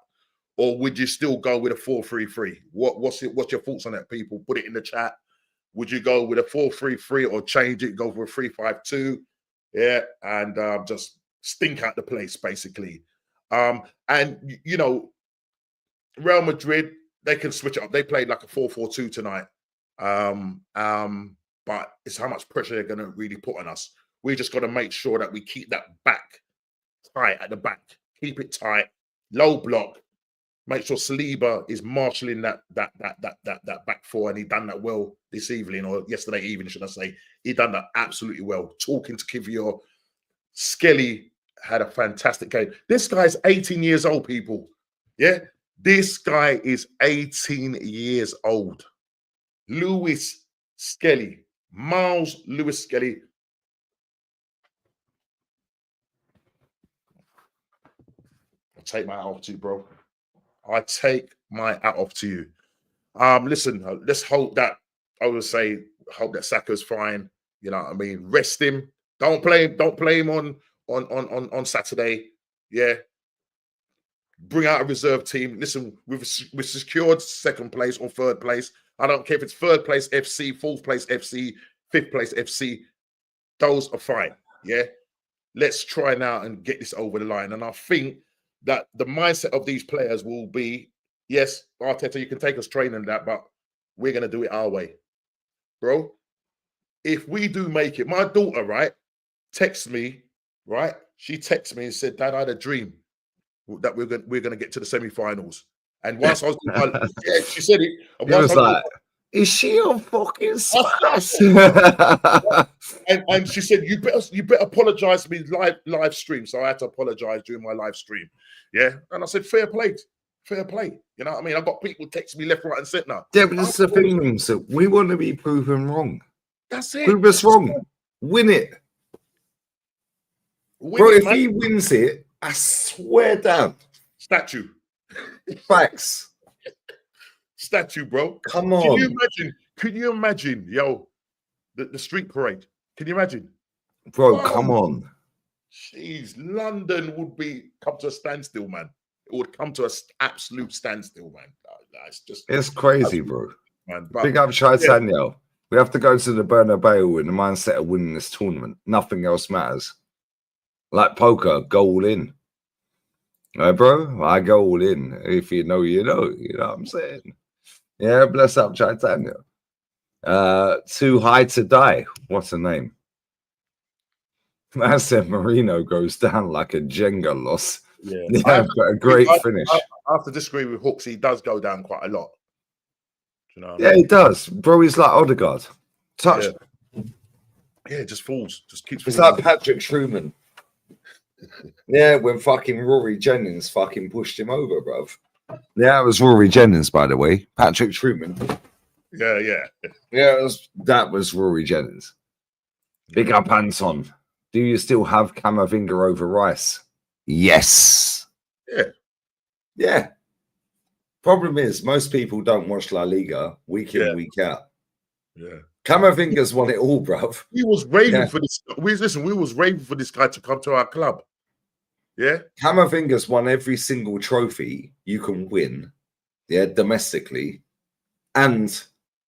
Or would you still go with a 4-3-3? What's your thoughts on that, people? Put it in the chat. Would you go with a 4-3-3 or change it, go for a 3-5-2? yeah, and just stink out the place basically. And you know, Real Madrid, they can switch it up. They played like a 4-4-2 tonight. But it's how much pressure they're going to really put on us. We just got to make sure that we keep that back tight at the back. Keep it tight, low block. Make sure Saliba is marshalling that back four, and he done that well this evening, or yesterday evening, should I say. He done that absolutely well. Talking to Kivior, Skelly had a fantastic game. This guy's 18 years old, people. Yeah, this guy is 18 years old. Lewis Skelly, Miles Lewis Skelly. I'll take my hat off to you, bro. I take my hat off to you. Listen, let's hope that, I would say, hope that Saka's fine. You know what I mean? Rest him. Don't play him on Saturday. Yeah. Bring out a reserve team. Listen, we've secured second place or third place. I don't care if it's third place FC, fourth place FC, fifth place FC. Those are fine. Yeah. Let's try now and get this over the line. And I think that the mindset of these players will be, yes, Arteta, you can take us training that, but we're going to do it our way. Bro, if we do make it, my daughter, right, texts me, right? She texted me and said, Dad, I had a dream that we're going to get to the semi-finals. And whilst I was doing my, yeah, she said it. And it was like, is she on fucking spice? and she said, you better apologize to me live stream. So I had to apologize during my live stream. Yeah. And I said, fair play. Fair play. You know what I mean? I've got people texting me left, right, and centre. Yeah, but it's the thing, so we want to be proven wrong. That's it. Prove us wrong. Win it. Bro, if he wins it, I swear down. Statue. Facts. Statue, bro. Come on. Can you imagine, yo, the street parade? Can you imagine? Bro, come on. Jeez, London would come to a standstill, man. It would come to an absolute standstill, man. It's crazy, bro. Man, big up Chaitanya. Yeah. We have to go to the Bernabeu in the mindset of winning this tournament. Nothing else matters. Like poker, go all in. Right, bro? I go all in. If you know, you know. You know what I'm saying? Yeah, bless up Chaitanya. Too high to die. What's her name? I said Marino goes down like a Jenga loss. Yeah, but a great finish. I have to disagree with Hooks. He does go down quite a lot. Do you know? Yeah, he does, bro. He's like Odegaard. Touch. Yeah, just falls. Just keeps. It's like Patrick Truman. Yeah, when fucking Rory Jennings fucking pushed him over, bruv. Yeah, it was Rory Jennings, by the way. Patrick Truman. Yeah. Yeah, that was Rory Jennings. Big up, Anton. Do you still have Camavinga over Rice? Yes. Yeah. Problem is, most people don't watch La Liga week in, week out. Yeah. Camavinga's won it all, bruv. We was raving for this. We was raving for this guy to come to our club. Yeah. Camavinga's won every single trophy you can win, domestically and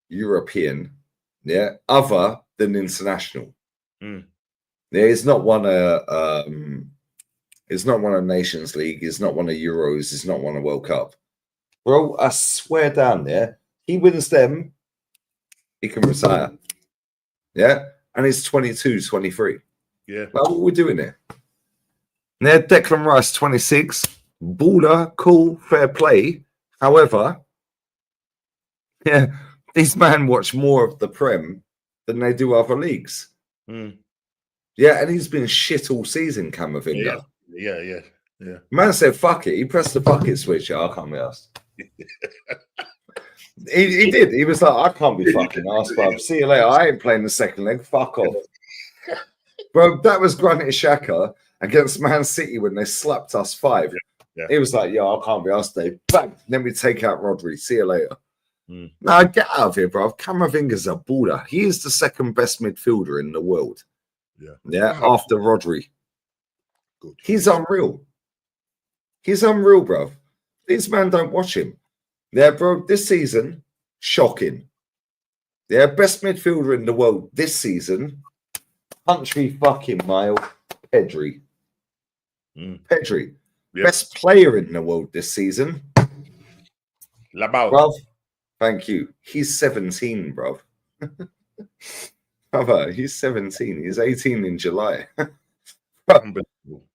European, other than international. Yeah, it's not won a Nations League, it's not won a Euros, it's not won a World Cup. Bro, I swear down there, he wins them, he can retire. Yeah, and he's 22, 23. Yeah. Well, what are we doing here? Yeah, Declan Rice, 26. Baller, cool, fair play. However, yeah, these men watch more of the Prem than they do other leagues. Yeah, and he's been shit all season, Camavinga. Yeah. Man said, fuck it. He pressed the bucket switch. I can't be asked. He did. He was like, I can't be fucking asked, bro. See you later. I ain't playing the second leg. Fuck off. Bro, that was Granit Xhaka against Man City when they slapped us 5. Yeah. He was like, yo, I can't be asked, Dave. Bang. Let me take out Rodri. See you later. Now, get out of here, bro. Camavinga's a baller. He is the second best midfielder in the world. Yeah, after Rodri. Good. He's unreal. He's unreal, bro. These men don't watch him. Yeah, bro, this season, shocking. Yeah, best midfielder in the world this season, country fucking mile, Pedri. Pedri, Yep. best player in the world this season. Labau. Bruv, thank you. He's 17, bruv. Brother, he's 17. He's 18 in July.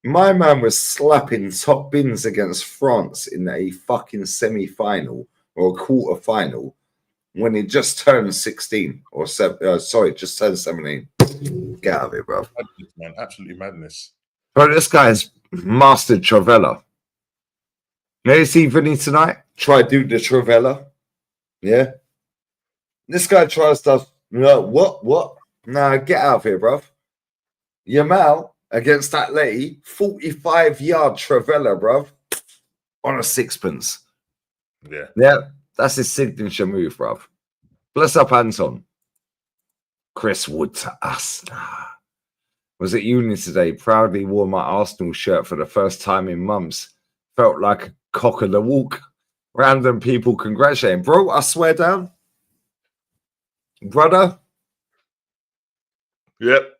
My man was slapping top bins against France in a fucking semi-final or a quarter-final when he just turned 16 or just turned 17. Get out of here, bro. Madness, man. Absolutely madness. Bro, this guy's mastered Travella. Now you see Vinny tonight? Try do the Travella. Yeah. This guy tries to what? Nah, get out of here, bro. Yamal against that lady, 45-yard Travella, bro. On a sixpence. Yeah, that's his signature move, bro. Bless up, Anton. Chris Wood to us. Was at uni today. Proudly wore my Arsenal shirt for the first time in months. Felt like a cock of the walk. Random people congratulating. Bro, I swear down. Brother. Yep.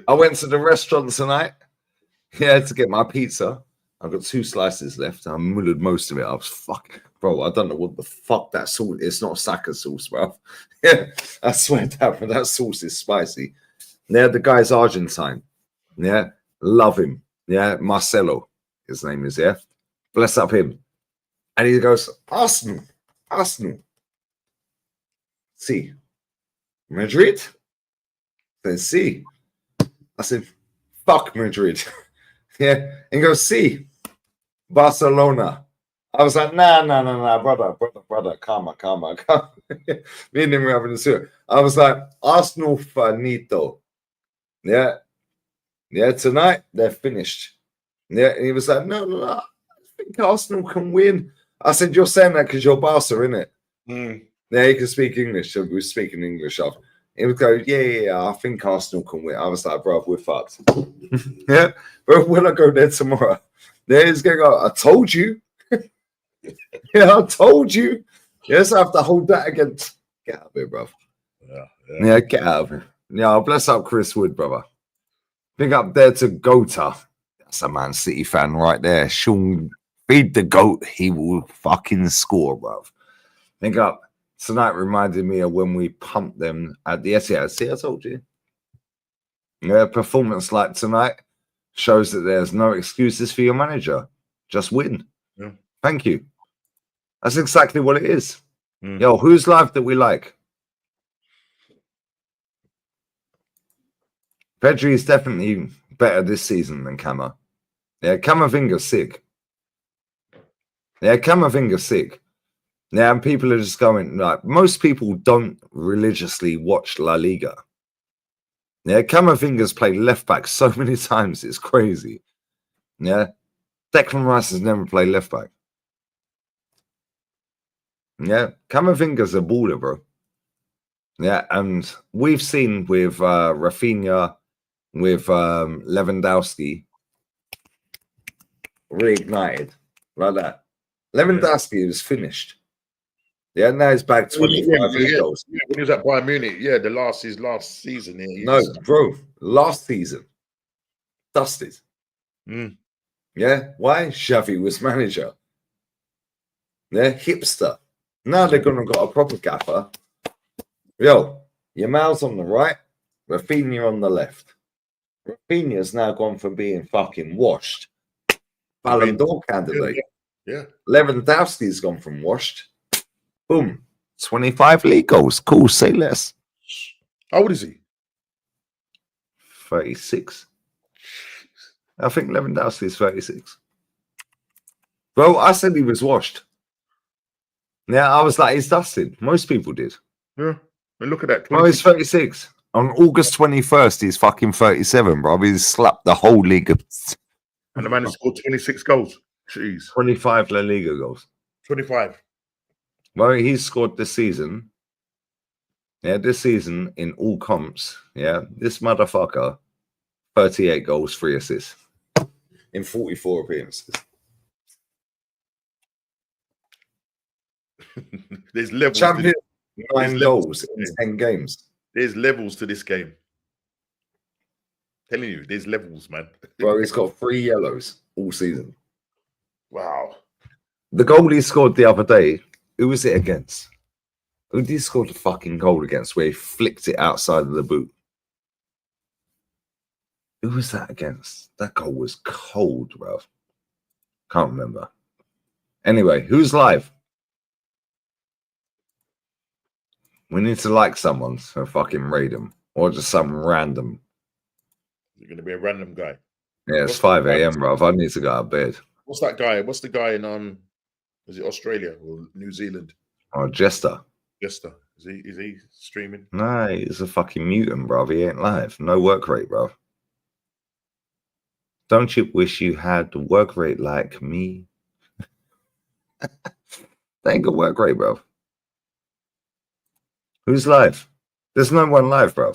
I went to the restaurant tonight. Yeah, to get my pizza. I've got 2 slices left. I mullered most of it. I was bro, I don't know what the fuck that sauce is. It's not Saka sauce, bro. Yeah, I swear down, but that sauce is spicy. Yeah, the guy's Argentine. Yeah, love him. Yeah, Marcelo, his name is, yeah. Bless up him. And he goes, Arsenal. See. Madrid? Then see. I said, fuck Madrid. Yeah. And he goes, see. Barcelona. I was like, nah, brother, calma. Me and him were having a suit. I was like, Arsenal finito. Yeah. Yeah, tonight they're finished. Yeah, and he was like, no, I think Arsenal can win. I said, you're saying that because you're Barca, innit? Yeah, you can speak English. So we were speaking English off. He would go, yeah, I think Arsenal can win. I was like, bro, we're fucked. Yeah, but when I go there tomorrow, he's going to go, I told you. Yeah, I told you. Yes, I have to hold that against. Get out of here, bro. Yeah, get out of here. Yeah, bless up Chris Wood, brother. Big up there to Gota. That's a Man City fan right there. Sean, feed the goat. He will fucking score, bro. Big up. Tonight reminded me of when we pumped them at the Etihad. See, I told you. Yeah, performance like tonight shows that there's no excuses for your manager. Just win. Yeah. Thank you. That's exactly what it is. Yo, whose life that we like? Pedri is definitely better this season than Kama. Yeah, Camavinga's sick. Yeah, Camavinga's sick. Yeah, and people are just going, like, most people don't religiously watch La Liga. Yeah, Camavinga's played left back so many times, it's crazy. Yeah, Declan Rice has never played left back. Yeah, Camavinga's a baller, bro. Yeah, and we've seen with Rafinha, with Lewandowski, reignited like that. Lewandowski was finished. Yeah, now he's back 25 goals. Yeah, when he was at Bayern Munich, his last season. No, bro, last season, dusted. Yeah, why? Xavi was manager. Yeah, hipster. Now they're gonna got a proper gaffer. Yo, Yamal's on the right, Rafinha on the left. Rafinha's now gone from being fucking washed. Ballon d'Or candidate. Yeah. Lewandowski's gone from washed. Boom. 25 league goals. Cool, say less. How old is he? 36. I think Lewandowski's 36. Bro, I said he was washed. Yeah, I was like, he's dusted. Most people did. Yeah. And look at that. Bro, he's 36. On August 21st, he's fucking 37, bro. He's slapped the whole league. And the man has scored 26 goals. Jeez. 25 La Liga goals. 25. Well, he's scored this season. Yeah, this season in all comps. Yeah, this motherfucker, 38 goals, 3 assists in 44 appearances. There's levels. Champion, 9 goals in 10 games. There's levels to this game. Telling you, there's levels, man. Bro, he's got 3 yellows all season. Wow. The goal he scored the other day, who was it against? Who did he score the fucking goal against where he flicked it outside of the boot? Who was that against? That goal was cold, bro. Can't remember. Anyway, who's live? We need to like someone, so fucking raid them. Or just some random. You're going to be a random guy. Yeah, it's 5 a.m., bro. I need to go out of bed. What's that guy? What's the guy in is it Australia or New Zealand? Oh, Jester. Jester. Is he streaming? No, he's a fucking mutant, bro. He ain't live. No work rate, bro. Don't you wish you had the work rate like me? They ain't got work rate, bro. Who's live? There's no one live, bro.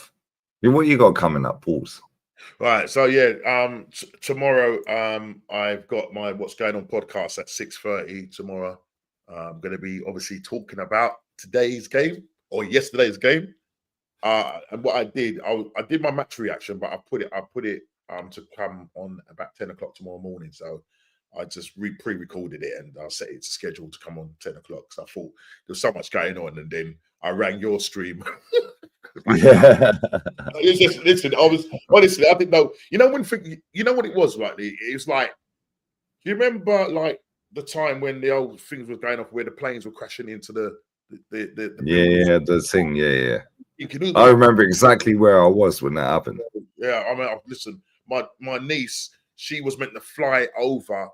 What you got coming up, Pauls? Right, so yeah, tomorrow I've got my What's Going On podcast at 6:30 tomorrow. I'm going to be obviously talking about today's game or yesterday's game. And what I did my match reaction, but I put it to come on about 10 o'clock tomorrow morning. So I just pre-recorded it and I set it to schedule to come on 10 o'clock. So I thought there was so much going on, and then I rang your stream. Yeah. Listen, I didn't know. You know what it was like? It was like, do you remember like the time when the old things were going off where the planes were crashing into the thing. I remember exactly where I was when that happened. Yeah, I mean, listen, my niece, she was meant to fly over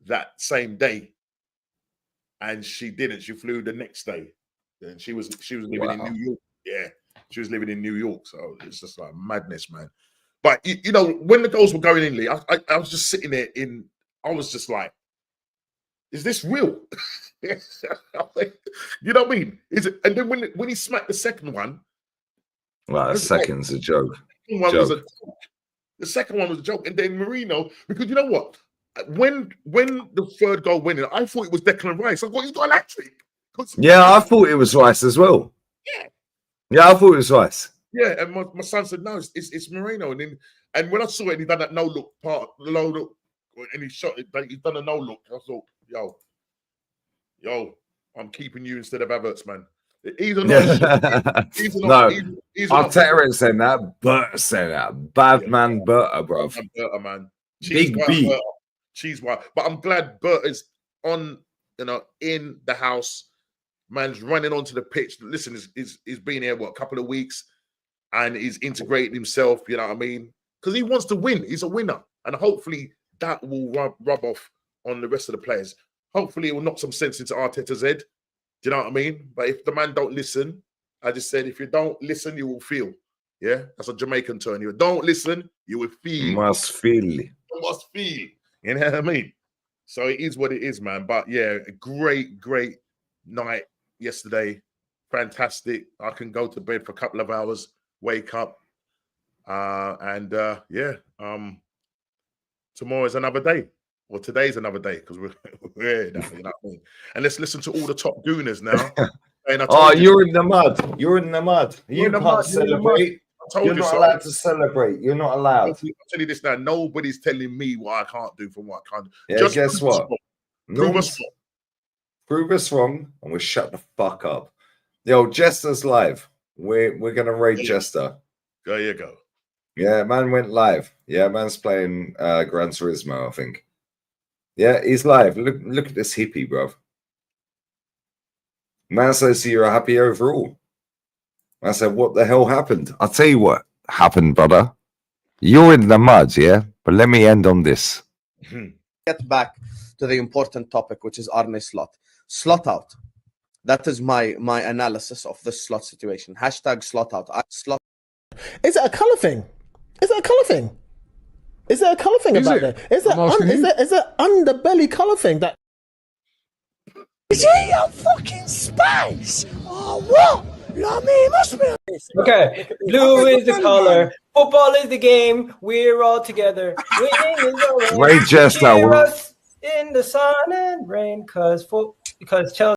that same day, and she didn't. She flew the next day, and she was living in New York. Yeah, she was living in New York, so it's just like madness, man. But you know, when the goals were going in, Lee, I was just sitting there I was just like, is this real? You know what I mean? Is it? And then when he smacked the second one, well, the second's a joke. The second one was a joke, and then Marino, because you know what? When the third goal went in, I thought it was Declan Rice. I thought he's got an hat-trick. Yeah, I thought it was Rice as well. Yeah, I thought it was Rice. Yeah, and my son said no, it's Marino, and when I saw it, he done that no look, and he shot it. He's done a no look. I thought, yo, I'm keeping you instead of Havertz, man. He's a Arteta saying that, Bert saying that. Bad man Berta, bro. Berta, man. Big B. Cheese wire. But I'm glad Bert is in the house. Man's running onto the pitch. Listen, he's been here, a couple of weeks, and he's integrated himself, you know what I mean? Because he wants to win. He's a winner. And hopefully that will rub off on the rest of the players. Hopefully it will knock some sense into Arteta's head. Do you know what I mean? But if the man don't listen, I just said, if you don't listen, you will feel. Yeah? That's a Jamaican term. You don't listen, you will feel. You must feel. You must feel. You know what I mean? So it is what it is, man. But yeah, a great night yesterday. Fantastic. I can go to bed for a couple of hours, wake up. Tomorrow is another day. Well, today's another day because we're here now, you know what I mean? And let's listen to all the top gooners now. You're in the mud. You're in the mud. You can't celebrate. You're not allowed to celebrate. You're not allowed. I'll tell you this now. Nobody's telling me what I can't do from what I can't do. Yeah, just guess what? Prove us wrong, and we'll shut the fuck up. Yo, Jester's live. We're gonna raid Jester. There you go. Yeah, man went live. Yeah, man's playing Gran Turismo, I think. Yeah, he's live. Look at this hippie, bro. Man says you're happy overall. I said, what the hell happened? I'll tell you what happened, brother. You're in the mud, yeah? But let me end on this. Get back to the important topic, which is Arne Slot. Slot out. That is my analysis of this slot situation. Hashtag slot out. Slot. Is it a colour thing? Is it a colour thing? Is there a colour thing about that? Is there underbelly colour thing that? Is he on fucking space? Oh, what? You know what I mean? It must be. Okay, blue is the color. Football is the game. We're all together. Winning is the way. Ray Jester. Cheer us in the sun and rain, because Chelsea.